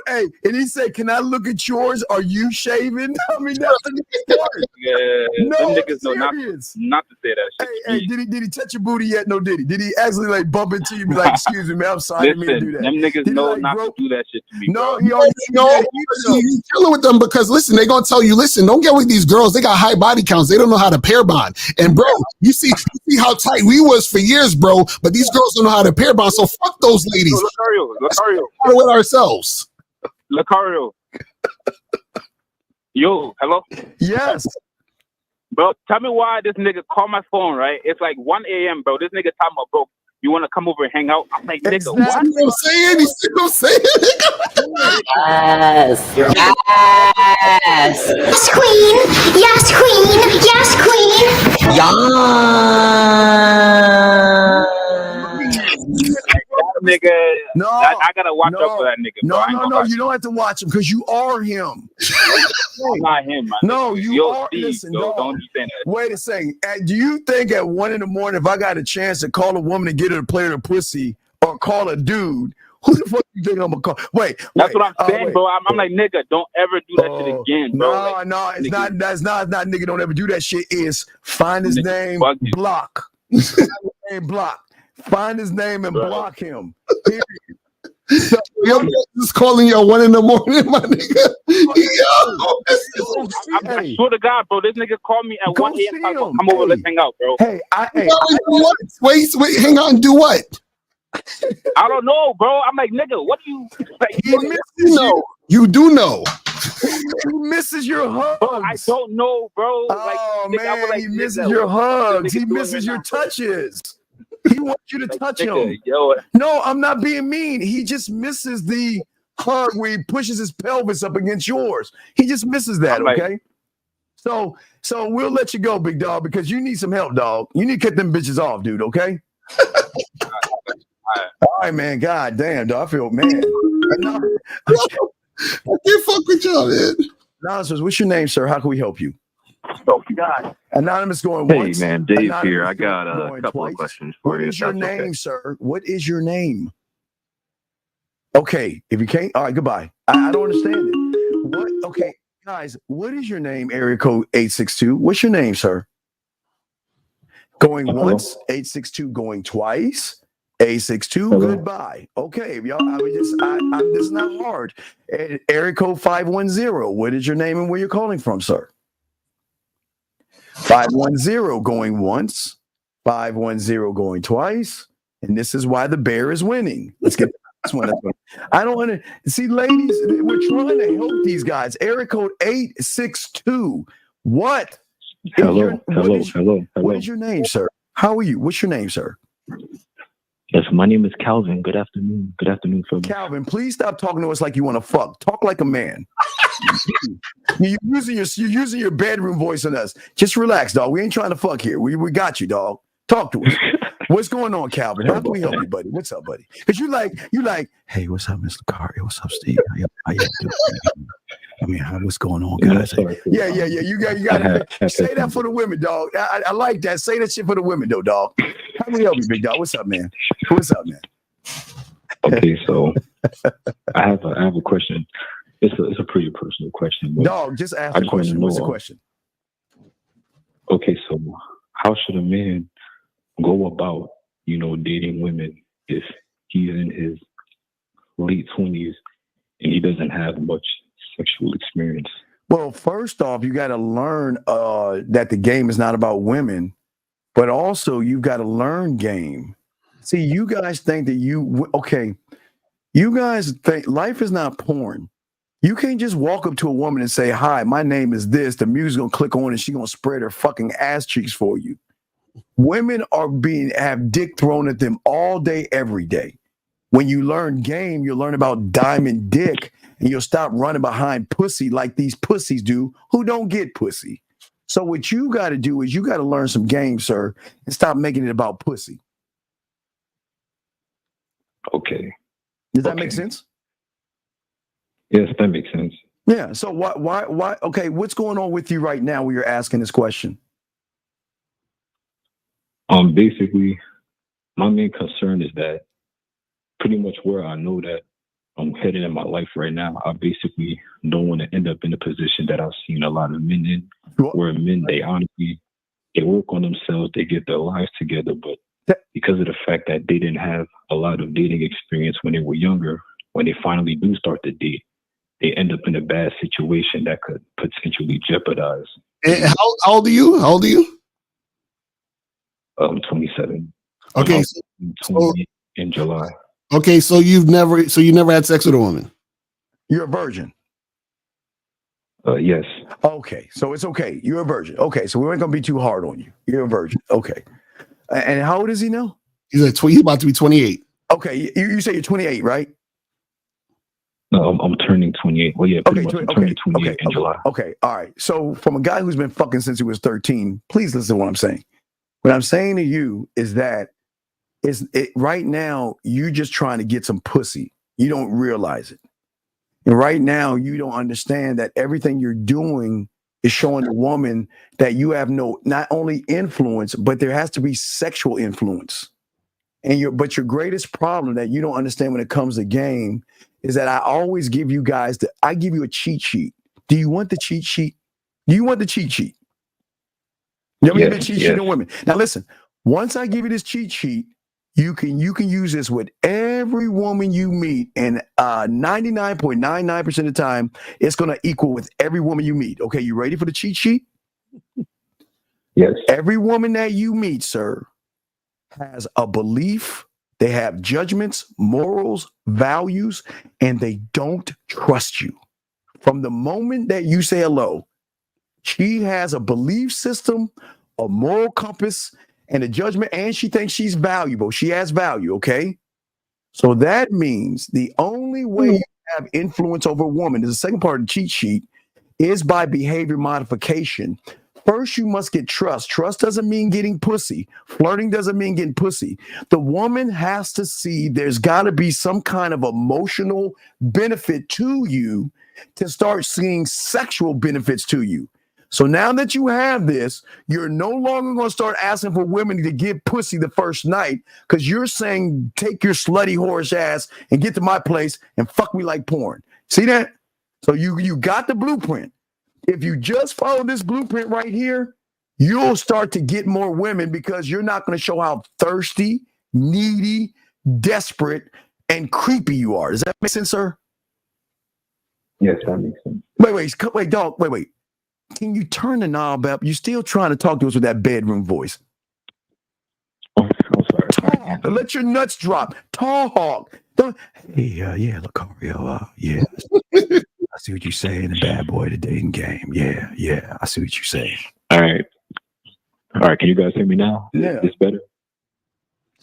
Hey, and he said, "Can I look at yours? Are you shaving?" I mean, that's the part. Yeah, no, them niggas know not to say that shit. Hey, did he touch your booty yet? No, did he? Did he actually like bump into you and be like, "Excuse me, man, I'm sorry, I didn't mean to do that." Them niggas know not to do that shit to me. No, bro. you chilling with them because listen, they gonna tell you, listen, don't get with these girls. They got high body counts. They don't know how to pair bond. And bro, you see how tight we was for years, bro. But these girls don't know how to pair bond. So fuck those ladies. Lucario. With ourselves. Lucario. Yo, hello? Yes. Bro, tell me why this nigga called my phone, right? It's like 1 a.m., bro. This nigga talking about, bro, you want to come over and hang out? I'm like, nigga, Exactly. what? You know what I'm saying? You see what I'm saying? Yes. Yes. Yes, queen. Yes, queen. Yes, queen. Nigga, no, I gotta watch out for that nigga. Bro. No, you don't have to watch him because you are him. I'm not him, man. No, you are. Steve, Listen, don't you say that. Wait a second. Do you think at 1 a.m, if I got a chance to call a woman and get her to play her pussy or call a dude, who the fuck you think I'm gonna call? That's what I'm saying, bro. I'm like, nigga, don't ever do that shit again, bro. No, it's not. That's not nigga. Don't ever do that shit. Is find his name, block. Find his name and block him. So, yo, just calling you 1 a.m, my nigga. I swear to God, bro, this nigga called me at 1 a.m. Come over, let's hang out, bro. Wait, hang out and do what? I don't know, bro. I'm like, nigga, what do you like? You do know. He misses your hugs. Bro, I don't know, bro. Oh like, man, like, he misses your hugs. He misses your touches. He wants you to touch him. Yo. No, I'm not being mean. He just misses the hug where he pushes his pelvis up against yours. He just misses that, okay? So we'll let you go, big dog, because you need some help, dog. You need to cut them bitches off, dude, okay? All right, man. God damn, dog. I feel, man. I can't fuck with y'all, man. Anonymous, what's your name, sir? How can we help you? Oh, God. Anonymous going Hey, once. man, Dave Anonymous here. I got a going couple twice. of questions for What you. is your if that's name, okay. sir? What is your name? Okay, if you can't, all right, goodbye. I don't understand it. What? Okay, guys, what is your name? Area code 862. What's your name, sir? Going once, 862. Going twice, 862. Goodbye. Okay, y'all. I mean, this is not hard. Area code 510. What is your name and where you're calling from, sir? 510 going once, 510 going twice, and this is why the bear is winning. Let's get this one. I don't want to see, ladies. We're trying to help these guys. Area code 862. What? Hello. What is your name, sir? How are you? What's your name, sir? Yes, my name is Calvin. Good afternoon. Good afternoon, folks. Calvin, please stop talking to us like you want to fuck. Talk like a man. You're using your bedroom voice on us. Just relax, dog. We ain't trying to fuck here. We got you, dog. Talk to us. What's going on, Calvin? How can we help you, buddy? What's up, buddy? Because you like, hey, what's up, Mr. Carter? What's up, Steve? How you doing? I mean, what's going on, guys? Yeah. You got to say that for the women, dog. I like that. Say that shit for the women, though, dog. How can we help you, big dog? What's up, man? Okay, so I have a question. It's a pretty personal question. But Dog, just ask I the just want to question. know. What's the question? Okay, so how should a man go about, dating women if he's in his late 20s and he doesn't have much sexual experience? Well, first off, you got to learn that the game is not about women, but also you've got to learn game. See, you guys think that you guys think life is not porn. You can't just walk up to a woman and say, "Hi, my name is this." The music's gonna click on and she's gonna spread her fucking ass cheeks for you. Women have dick thrown at them all day, every day. When you learn game, you'll learn about diamond dick, and you'll stop running behind pussy like these pussies do who don't get pussy. So what you got to do is you got to learn some game, sir, and stop making it about pussy. Okay. Does that make sense? Yes, that makes sense. Yeah. So why? Okay. What's going on with you right now when you're asking this question? Basically, my main concern is that pretty much where I know that I'm headed in my life right now, I basically don't want to end up in a position that I've seen a lot of men in, where men, they honestly, they work on themselves, they get their lives together, but because of the fact that they didn't have a lot of dating experience when they were younger, when they finally do start to date, they end up in a bad situation that could potentially jeopardize. And how old are you? How old are you? 27. Okay, so 20 in July. Okay, so you never had sex with a woman? You're a virgin. Yes. Okay, so it's okay. You're a virgin. Okay, so we ain't gonna be too hard on you. You're a virgin. Okay. And how old is he now? He's about to be 28. Okay, you say you're 28, right? No, I'm turning 28. Well, yeah, pretty much. I'm turning 28 in July. Okay, all right. So from a guy who's been fucking since he was 13, please listen to what I'm saying. What I'm saying to you is that right now you're just trying to get some pussy. You don't realize it. And right now you don't understand that everything you're doing is showing the woman that you have not only influence, but there has to be sexual influence. But your greatest problem that you don't understand when it comes to game is that I always give you guys I give you a cheat sheet. Do you want the cheat sheet? Do you want the cheat sheet? You know, the cheat sheet on women. Now listen, once I give you this cheat sheet, you can use this with every woman you meet, and 99.99% of the time, it's going to equal with every woman you meet. Okay, you ready for the cheat sheet? Yes. Every woman that you meet, sir, has a belief. They have judgments, morals, values, and they don't trust you. From the moment that you say hello, she has a belief system, a moral compass, and a judgment, and she thinks she's valuable. She has value, okay? So that means the only way you have influence over a woman is the second part of the cheat sheet is by behavior modification. First, you must get trust. Trust doesn't mean getting pussy. Flirting doesn't mean getting pussy. The woman has to see there's got to be some kind of emotional benefit to you to start seeing sexual benefits to you. So now that you have this, you're no longer going to start asking for women to get pussy the first night because you're saying, take your slutty whorish ass and get to my place and fuck me like porn. See that? So you got the blueprint. If you just follow this blueprint right here, you'll start to get more women because you're not going to show how thirsty, needy, desperate, and creepy you are. Does that make sense, sir? Yes, that makes sense. Wait, dog. Wait. Can you turn the knob up? You're still trying to talk to us with that bedroom voice. I'm sorry. Talk. Let your nuts drop. Talk. Hey, yeah, Lucario. Yeah. I see what you're saying. The bad boy, the dating game. Yeah. I see what you're saying. All right. Can you guys hear me now? Yeah. It's better.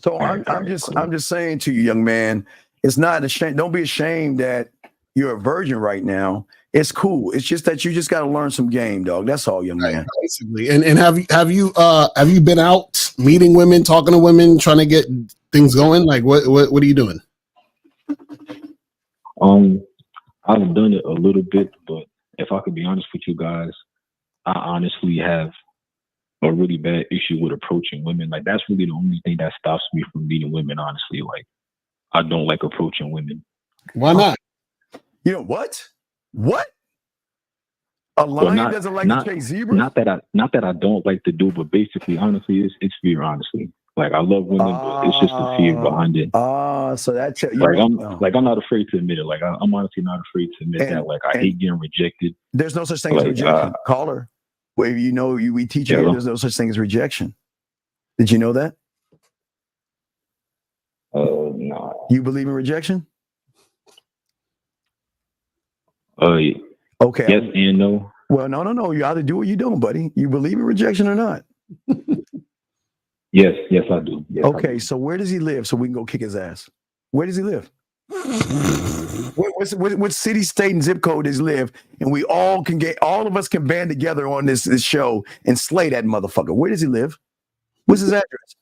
So I'm just saying to you, young man, it's not a shame. Don't be ashamed that you're a virgin right now. It's cool. It's just that you just got to learn some game, dog. That's all, young man. Basically. And have you been out meeting women, talking to women, trying to get things going? Like what are you doing? I've done it a little bit, but if I could be honest with you guys, I honestly have a really bad issue with approaching women. Like that's really the only thing that stops me from meeting women, honestly. Like I don't like approaching women. Why not? You know what? What? A lion doesn't like to chase zebras? Not that I don't like to do, but basically, honestly, it's fear. Honestly, like I love women, but it's just the fear behind it. So that's I'm not afraid to admit it. Like I'm honestly not afraid to admit that. Like I hate getting rejected. There's no such thing as rejection. Caller, well, we teach you here, there's no such thing as rejection. Did you know that? No. You believe in rejection? Yeah. Okay. Yes and no. Well, no. You either do or you don't, buddy. You believe in rejection or not? Yes, I do. Yes, okay, so where does he live so we can go kick his ass? Where does he live? What city, state, and zip code does he live? And we all of us can band together on this show and slay that motherfucker. Where does he live? What's his address?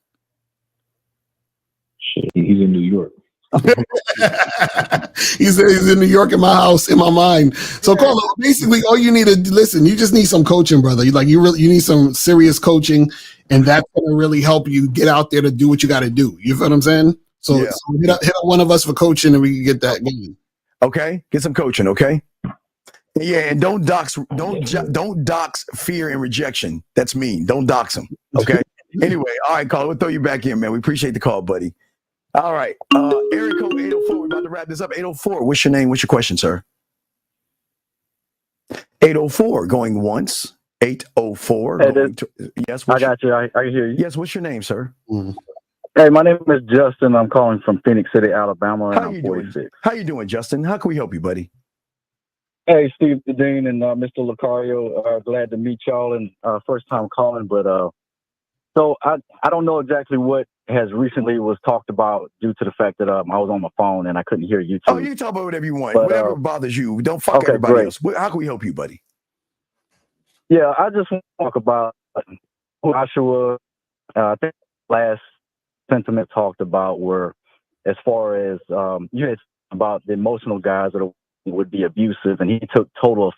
Shit, he's in New York. he's in New York in my house, in my mind. So Carlo, basically all you need to listen, you just need some coaching, brother. You need some serious coaching, and that's gonna really help you get out there to do what you gotta do. You feel what I'm saying? So hit up one of us for coaching and we can get that going. Okay, get some coaching, okay? Yeah, and don't dox fear and rejection. That's mean. Don't dox them. Okay. Anyway, all right, Carlo, we'll throw you back in, man. We appreciate the call, buddy. All right. Area code 804. We're about to wrap this up. 804. What's your name? What's your question, sir? 804. Going once. 804. Yes. I got you. I can hear you. Yes. What's your name, sir? Hey, my name is Justin. I'm calling from Phoenix City, Alabama, and I'm 46. How you doing, Justin? How can we help you, buddy? Hey, Steve Dean and Mr. Lucario. Glad to meet y'all, and first time calling, but so I don't know exactly what has recently was talked about due to the fact that I was on my phone and I couldn't hear you. Oh, you can talk about whatever you want. Whatever bothers you. Don't fuck everybody else. How can we help you, buddy? Yeah, I just want to talk about Joshua. I think last sentiment talked about were as far as you had about the emotional guys that would be abusive, and he took total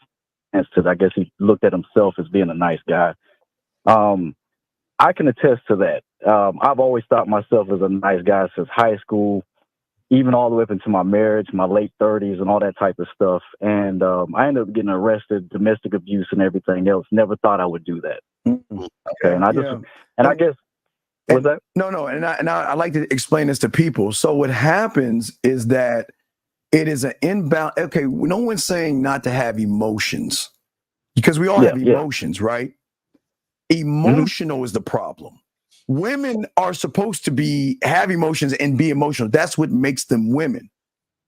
offense to that. I guess he looked at himself as being a nice guy. I can attest to that. I've always thought myself as a nice guy since high school, even all the way up into my marriage, my late 30s and all that type of stuff. And I ended up getting arrested, domestic abuse and everything else. Never thought I would do that. Okay. And I just, and I guess, what's that? No. And I like to explain this to people. So what happens is that it is an inbound. Okay. No one's saying not to have emotions because we all have emotions, right? Emotional is the problem. Women are supposed to have emotions and be emotional. That's what makes them women.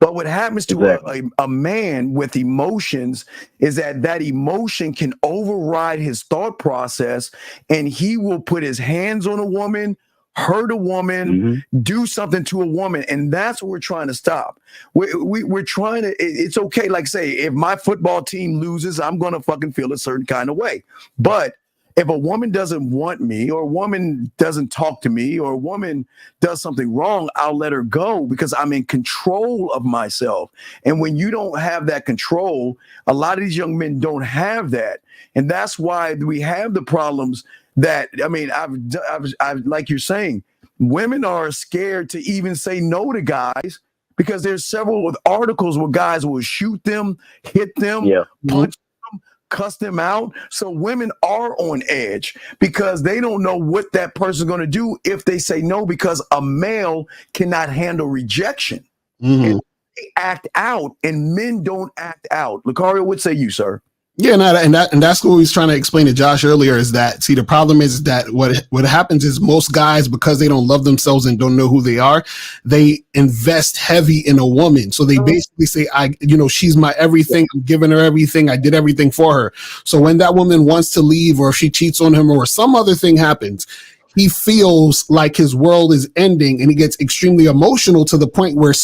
But what happens to a man with emotions is that emotion can override his thought process, and he will put his hands on a woman, hurt a woman, do something to a woman. And that's what we're trying to stop. We're trying to, it's okay. Like say, if my football team loses, I'm going to fucking feel a certain kind of way. But if a woman doesn't want me, or a woman doesn't talk to me, or a woman does something wrong, I'll let her go because I'm in control of myself. And when you don't have that control, a lot of these young men don't have that. And that's why we have the problems that, I mean, I've like you're saying, women are scared to even say no to guys because there's several articles where guys will shoot them, hit them, punch cuss them out. So women are on edge because they don't know what that person's going to do if they say no, because a male cannot handle rejection. And they act out, and men don't act out. Lucario, what say you, sir? Yeah, and that's what we was trying to explain to Josh earlier is that, see, the problem is that what happens is most guys, because they don't love themselves and don't know who they are, they invest heavy in a woman. So they basically say, she's my everything. I'm giving her everything. I did everything for her. So when that woman wants to leave, or if she cheats on him, or some other thing happens, he feels like his world is ending, and he gets extremely emotional to the point where,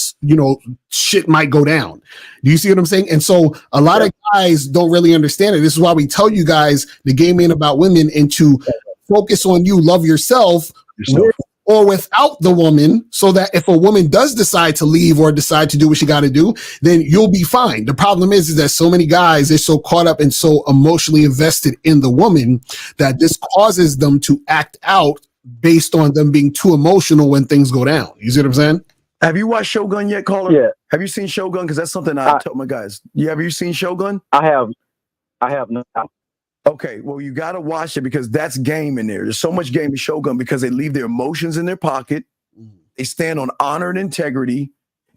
shit might go down. Do you see what I'm saying? And so a lot of guys don't really understand it. This is why we tell you guys the game ain't about women, and to focus on you, love yourself. With or without the woman, so that if a woman does decide to leave or decide to do what she got to do, then you'll be fine. The problem is that so many guys, they're so caught up and so emotionally invested in the woman that this causes them to act out based on them being too emotional when things go down. You see what I'm saying? Have you watched Shogun yet, caller? Yeah. Have you seen Shogun? Because that's something I tell my guys. Have you seen Shogun? I have not. Okay, well, you got to watch it because that's game in there. There's so much game in Shogun because they leave their emotions in their pocket. They stand on honor and integrity,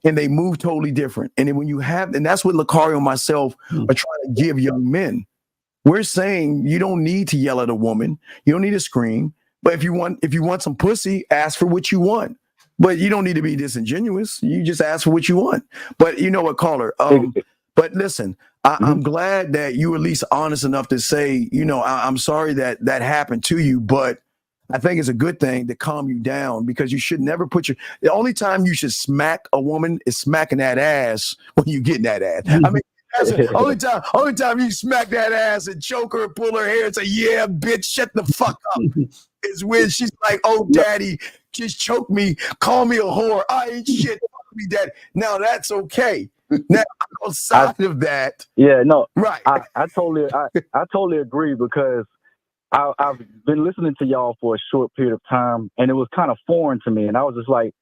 and they move totally different. And then when you have, and that's what Lucario and myself are trying to give young men. We're saying you don't need to yell at a woman. You don't need to scream. But if you want some pussy, ask for what you want. But you don't need to be disingenuous. You just ask for what you want. But you know what, caller? But listen, I'm glad that you were at least honest enough to say, I'm sorry that happened to you, but I think it's a good thing to calm you down because you should never the only time you should smack a woman is smacking that ass when you get in that ass. I mean, that's the only time you smack that ass and choke her and pull her hair and say, yeah, bitch, shut the fuck up. Is when she's like, oh, daddy, just choke me, call me a whore. I ain't shit, fuck me, daddy. Now that's okay. Now outside of that, right. I totally agree because I've been listening to y'all for a short period of time, and it was kind of foreign to me, and I was just like,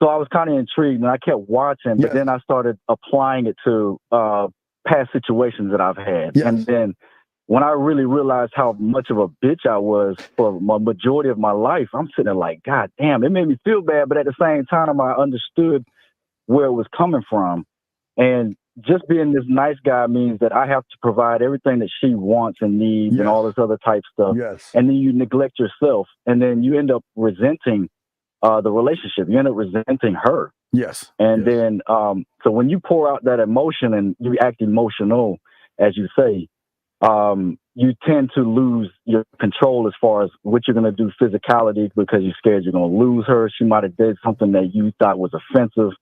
so I was kind of intrigued, and I kept watching, but then I started applying it to past situations that I've had, and then when I really realized how much of a bitch I was for my majority of my life, I'm sitting there like, God damn, it made me feel bad, but at the same time, I understood where it was coming from. And just being this nice guy means that I have to provide everything that she wants and needs and all this other type stuff. Yes. And then you neglect yourself. And then you end up resenting the relationship. You end up resenting her. Yes. And then, so when you pour out that emotion and you act emotional, as you say, you tend to lose your control as far as what you're going to do physicality because you're scared you're going to lose her. She might have did something that you thought was offensive.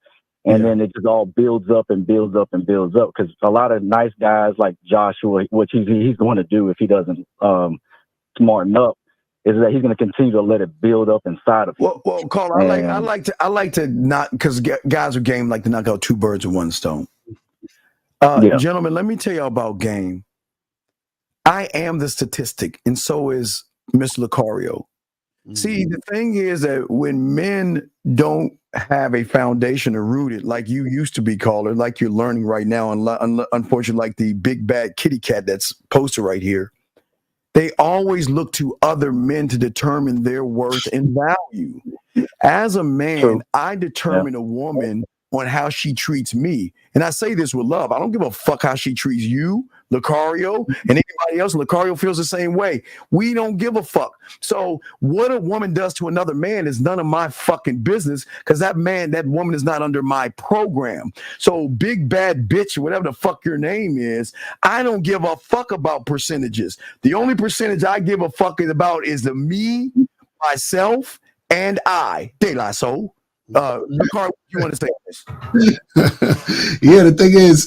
And then it just all builds up and builds up and builds up because a lot of nice guys like Joshua, which he's going to do if he doesn't smarten up, is that he's going to continue to let it build up inside of him. Well, Carl, I like to not because guys are game like to knock out two birds with one stone. Gentlemen, let me tell you about game. I am the statistic, and so is Miss Lucario. See, the thing is that when men don't have a foundation to root it, like you used to be, caller, like you're learning right now, and unfortunately, like the big bad kitty cat that's posted right here, they always look to other men to determine their worth and value. As a man, I determine a woman on how she treats me. And I say this with love. I don't give a fuck how she treats you, Lucario, and anybody else. Lucario feels the same way. We don't give a fuck. So what a woman does to another man is none of my fucking business because that woman is not under my program. So big bad bitch, whatever the fuck your name is, I don't give a fuck about percentages. The only percentage I give a fuck about is the me, myself, and I. De La Soul. Lucario, you want to say this? Yeah, the thing is,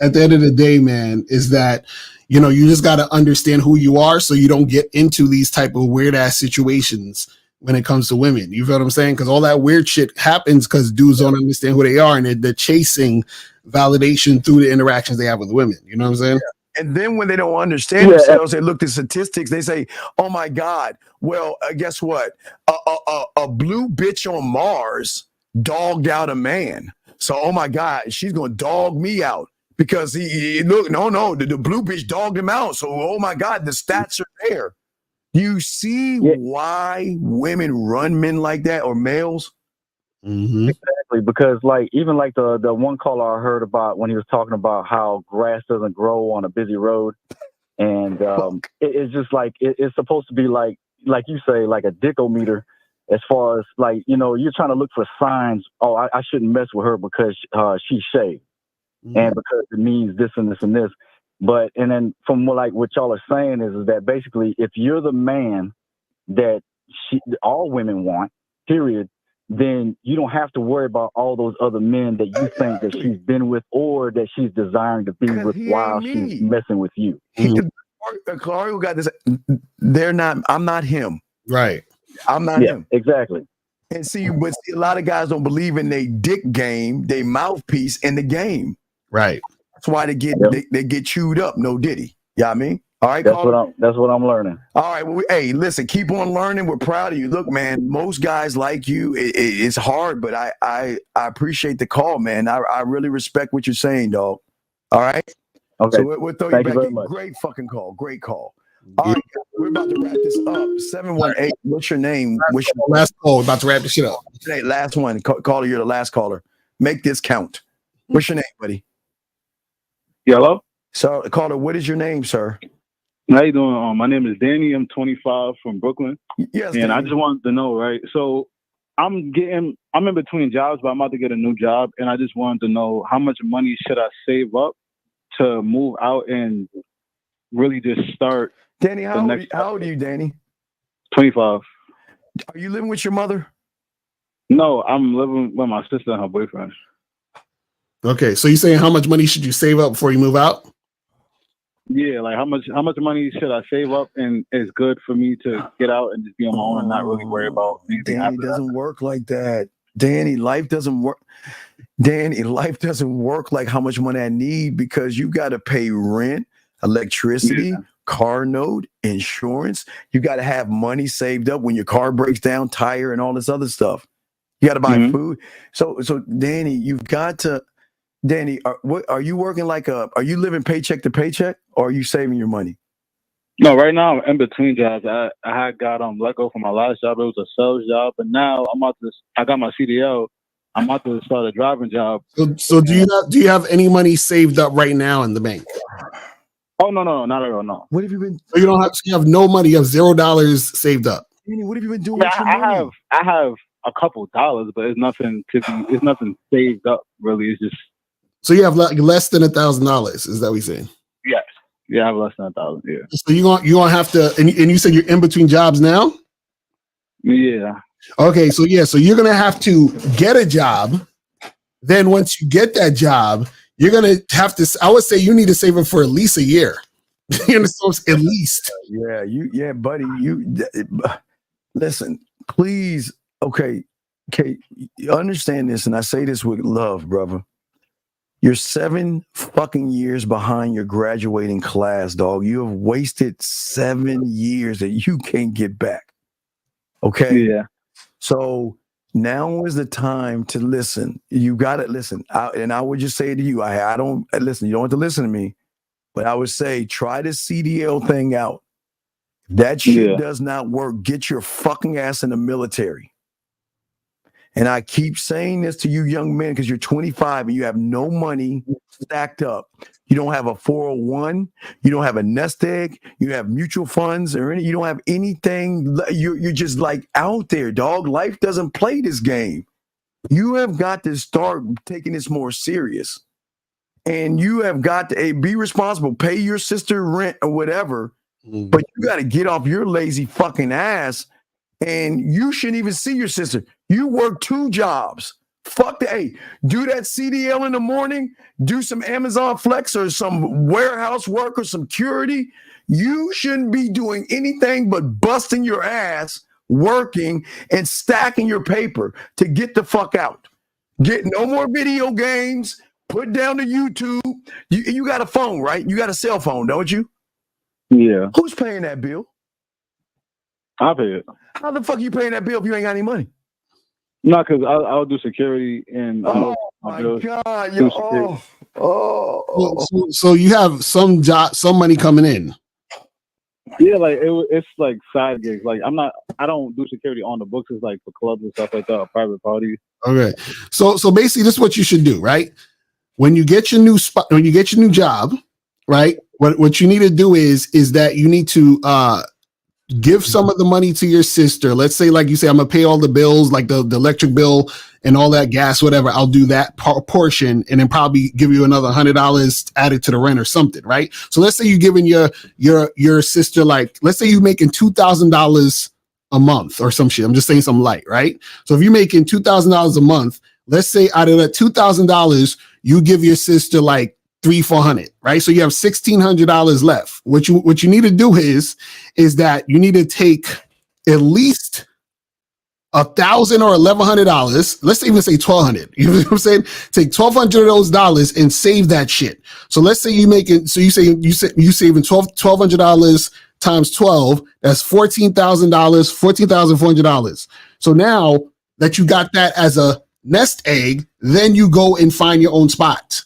at the end of the day, man, is that, you just got to understand who you are so you don't get into these type of weird ass situations when it comes to women. You feel what I'm saying? Because all that weird shit happens because dudes don't understand who they are and they're chasing validation through the interactions they have with women. You know what I'm saying? Yeah. And then when they don't understand themselves, they look at statistics. They say, "Oh my God! Well, guess what? A blue bitch on Mars dogged out a man. So, oh my God, she's gonna dog me out because the blue bitch dogged him out. So, oh my God, the stats are there. You see why women run men like that or males? Mm-hmm. Exactly, because even the one caller I heard about when he was talking about how grass doesn't grow on a busy road, and it's just like it's supposed to be like you say, like a dickometer, as far as you're trying to look for signs. Oh, I shouldn't mess with her because she's shaved, and because it means this and this and this. But and then from what y'all are saying is that basically if you're the man that all women want, period, then you don't have to worry about all those other men that you think that she's been with or that she's desiring to be with while she's messing with you. Clario got this. They're not. I'm not him. Right. I'm not him. Exactly. And see, a lot of guys don't believe in their dick game, their mouthpiece in the game. Right. That's why they get chewed up. No diddy. You know what I mean? All right, that's what I'm learning. All right, well, hey, listen, keep on learning. We're proud of you. Look, man, most guys like you. It's hard, but I appreciate the call, man. I really respect what you're saying, dog. All right. Okay. So we'll throw Thank you you back very in. much. Great fucking call. Great call. All right, we're about to wrap this up. 718. What's your name? Last call. We're about to wrap this shit up. Hey, last one. Caller, you're the last caller. Make this count. What's your name, buddy? Hello? So, caller, what is your name, sir? How you doing? My name is Danny. I'm 25 from Brooklyn. Yes, and I Danny. just wanted to know, right? So I'm in between jobs, but I'm about to get a new job, and I just wanted to know how much money should I save up to move out and really just start. Danny, how old are you, Danny? 25. Are you living with your mother? No, I'm living with my sister and her boyfriend. Okay, so you're saying how much money should you save up before you move out? Yeah, like how much money should I save up and is good for me to get out and just be on my own and not really worry about anything. Danny, doesn't work like that. Danny, life doesn't work. Danny, life doesn't work like how much money I need, because you got to pay rent, electricity, car note, insurance. You got to have money saved up when your car breaks down, tire, and all this other stuff. You got to buy food. So Danny, you've got to. Danny, are you working are you living paycheck to paycheck, or are you saving your money? No, right now I'm in between jobs. I had got let go from my last job. It was a sales job, but now I got my CDL. I'm about to start a driving job. So do you have any money saved up right now in the bank? Oh no, not at all. No. What have you been? So you have no money. You have $0 saved up. Danny, what have you been doing? I have a couple dollars, but it's nothing saved up really. It's just. So you have less than $1,000. Is that what you're saying? Yes. Yeah, I have less than 1,000. Yeah. So you're gonna have to, and you said you're in between jobs now? Yeah. Okay, so you're gonna have to get a job. Then once you get that job, you're gonna have to. I would say you need to save up for at least a year. You understand? At least. Yeah, buddy. Listen, please. Okay, understand this, and I say this with love, brother. You're 7 fucking years behind your graduating class, dog. You have wasted 7 years that you can't get back. Okay? Yeah. So now is the time to listen. You got to listen. And I would just say to you, I don't listen. You don't have to listen to me, but I would say try the CDL thing out. If that shit does not work, get your fucking ass in the military. And I keep saying this to you young men because you're 25 and you have no money stacked up. You don't have a 401. You don't have a nest egg. You have mutual funds or you don't have anything. You're just like out there, dog. Life doesn't play this game. You have got to start taking this more serious. And you have got to be responsible. Pay your sister rent or whatever. But you got to get off your lazy fucking ass. And you shouldn't even see your sister. You work 2 jobs. Fuck that. Hey, do that CDL in the morning. Do some Amazon Flex or some warehouse work or some security. You shouldn't be doing anything but busting your ass, working and stacking your paper to get the fuck out. Get no more video games. Put down the YouTube. You got a phone, right? You got a cell phone, don't you? Yeah. Who's paying that bill? I pay it. How the fuck you paying that bill if you ain't got any money? No, because I'll do security and oh my god, So you have some money coming in. Yeah, like it's like side gigs. Like I don't do security on the books. It's like for clubs and stuff like that, or private parties. Okay, so basically, this is what you should do, right? When you get your new spot, when you get your new job, right? What you need to do is that you need to give some of the money to your sister. Let's say, like you say, I'm gonna pay all the bills, like the electric bill and all that gas, whatever. I'll do that portion, and then probably give you another $100 added to the rent or something, right? So let's say you're giving your sister, like, let's say you're making $2,000 a month or some shit. I'm just saying some light, right? So if you're making $2,000 a month, let's say out of that $2,000, you give your sister like $300-400, right? So you have $1,600 left. What you need to do is that you need to take at least $1,000 or $1,100. Let's even say $1,200. You know what I'm saying? Take $1,200 of those dollars and save that shit. So let's say you saving $1,200 times 12. That's $14,000, $14,400. So now that you got that as a nest egg, then you go and find your own spot.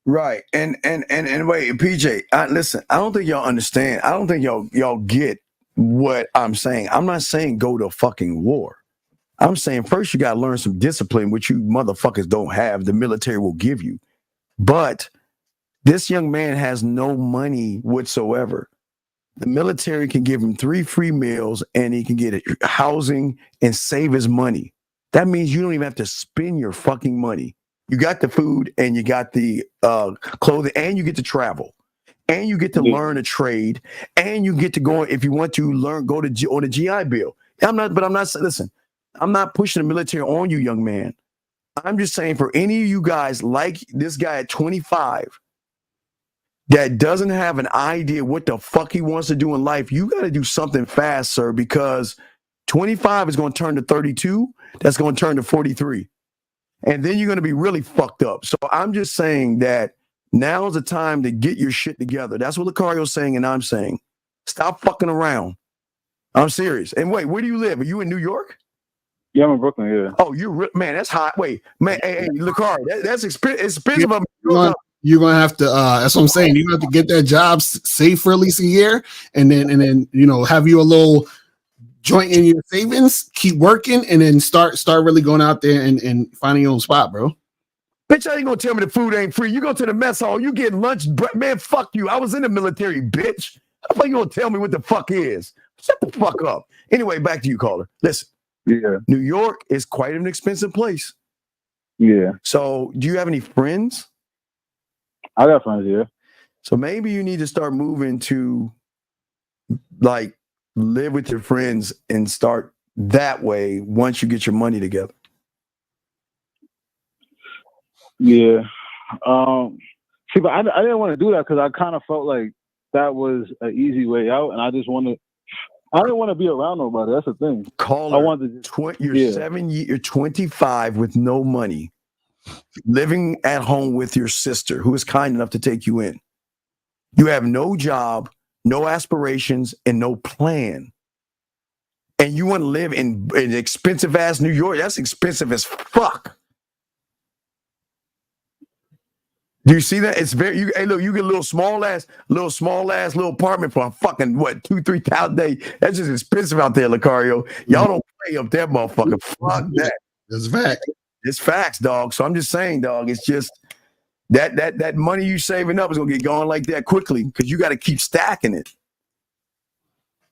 Right. And wait, PJ, listen, I don't think y'all understand. I don't think y'all get what I'm saying. I'm not saying go to fucking war. I'm saying first you got to learn some discipline, which you motherfuckers don't have. The military will give you. But this young man has no money whatsoever. The military can give him 3 free meals and he can get housing and save his money. That means you don't even have to spend your fucking money. You got the food and you got the clothing and you get to travel and you get to learn a trade and you get to go, if you want to learn, go to on a GI Bill. Listen, I'm not pushing the military on you, young man. I'm just saying for any of you guys like this guy at 25 that doesn't have an idea what the fuck he wants to do in life, you got to do something fast, sir, because 25 is going to turn to 32. That's going to turn to 43. And then you're going to be really fucked up. So I'm just saying that now is the time to get your shit together. That's what Lucario's saying, and I'm saying. Stop fucking around. I'm serious. And wait, where do you live? Are you in New York? Yeah, I'm in Brooklyn, yeah. Oh, man, that's hot. Wait, man, hey, Lucario, that's expensive. You're gonna have to. That's what I'm saying. You have to get that job safe for at least a year, and then have you a little joint in your savings. Keep working, and then start really going out there and finding your own spot, bro. Bitch, I ain't gonna tell me the food ain't free. You go to the mess hall, you get lunch, man. Fuck you. I was in the military, bitch. How the fuck you gonna tell me what the fuck is? Shut the fuck up. Anyway, back to you, caller. Listen. Yeah. New York is quite an expensive place. Yeah. So, do you have any friends? I got friends here. So maybe you need to start moving to like live with your friends and start that way once you get your money together. Yeah. See, but I didn't want to do that because I kind of felt like that was an easy way out, and I didn't want to be around nobody. That's the thing. Caller, I wanted to you're 25 with no money, living at home with your sister who is kind enough to take you in. You have no job, no aspirations, and no plan. And you want to live in expensive ass New York. That's expensive as fuck. Do you see that? It's very. Hey, look, you get a little small ass apartment for a fucking what, $2,000-3,000 a day. That's just expensive out there, Lucario. Y'all don't play up that motherfucker. Fuck that. That's fact. It's facts, dog. So I'm just saying, dog. It's just that money you saving up is gonna get gone like that quickly because you got to keep stacking it.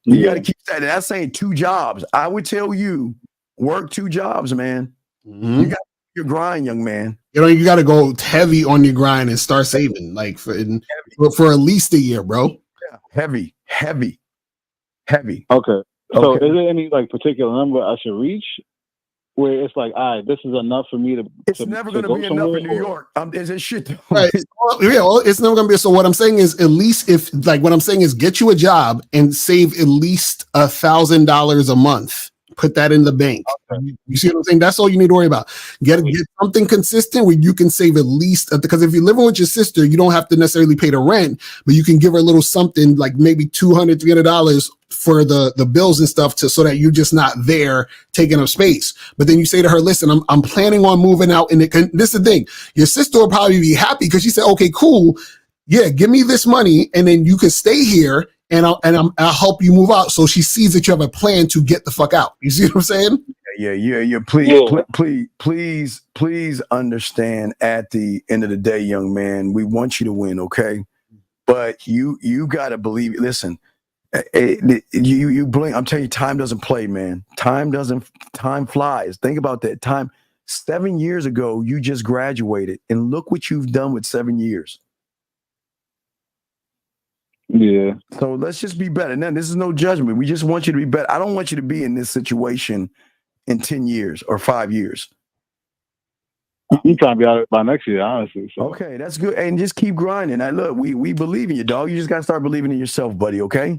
You got to keep stacking. That's saying 2 jobs. I would tell you, work 2 jobs, man. Mm-hmm. You got your grind, young man. You got to go heavy on your grind and start saving, like for at least a year, bro. Yeah. Heavy. Okay. So, is there any like particular number I should reach where it's like, all right, this is enough for me to? It's never going to be enough in New York. It's shit. Right. It's never going to be. So what I'm saying is, at least what I'm saying is, get you a job and save at least $1,000 a month. Put that in the bank. Okay. You see what I'm saying? That's all you need to worry about. Get something consistent where you can save at least, because if you're living with your sister, you don't have to necessarily pay the rent, but you can give her a little something like maybe $200, $300 for the bills and stuff so that you're just not there taking up space. But then you say to her, listen, I'm planning on moving out. And this is the thing. Your sister will probably be happy because she said, okay, cool. Yeah, give me this money and then you can stay here. And I'll help you move out. So she sees that you have a plan to get the fuck out. You see what I'm saying? Yeah. Please understand. At the end of the day, young man, we want you to win, okay? But you gotta believe. Listen, you blink. I'm telling you, time doesn't play, man. Time flies. Think about that. Time. 7 years ago, you just graduated, and look what you've done with 7 years. Yeah. So let's just be better. Now, this is no judgment. We just want you to be better. I don't want you to be in this situation in 10 years or 5 years. I'm trying to be out by next year, honestly. So. Okay, that's good. And just keep grinding. Look, we believe in you, dog. You just got to start believing in yourself, buddy, okay?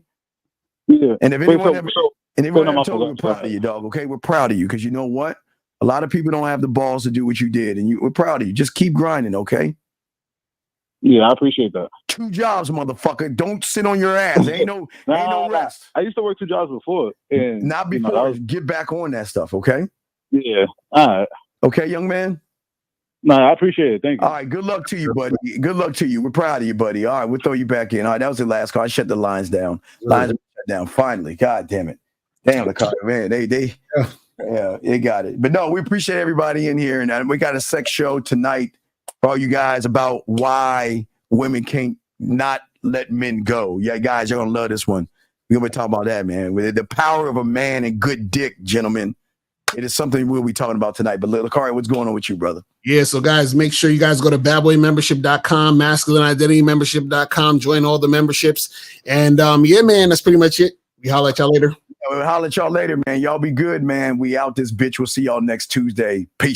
Yeah. And if anyone And everybody told we're proud of you, dog. Okay, we're proud of you because you know what? A lot of people don't have the balls to do what you did, and we're proud of you. Just keep grinding, okay? Yeah, I appreciate that. 2 jobs, motherfucker. Don't sit on your ass. Ain't no rest. I used to work 2 jobs before. And not before. Get back on that stuff, okay? Yeah. All right. Okay, young man? No, I appreciate it. Thank you. All right, good luck to you, buddy. Good luck to you. We're proud of you, buddy. All right, we'll throw you back in. All right, that was the last call. I shut the lines down. Lines are shut down. Finally. God damn it. Damn, the car, man. They got it. But no, we appreciate everybody in here. And we got a sex show tonight for all you guys about why women can't not let men go. Yeah, guys, you're going to love this one. We're going to be talking about that, man. With the power of a man and good dick, gentlemen. It is something we'll be talking about tonight. But Lakari, what's going on with you, brother? Yeah, so guys, make sure you guys go to badboymembership.com, masculineidentitymembership.com, join all the memberships. And yeah, man, that's pretty much it. We holler at y'all later. We'll holler at y'all later, man. Y'all be good, man. We out this bitch. We'll see y'all next Tuesday. Peace.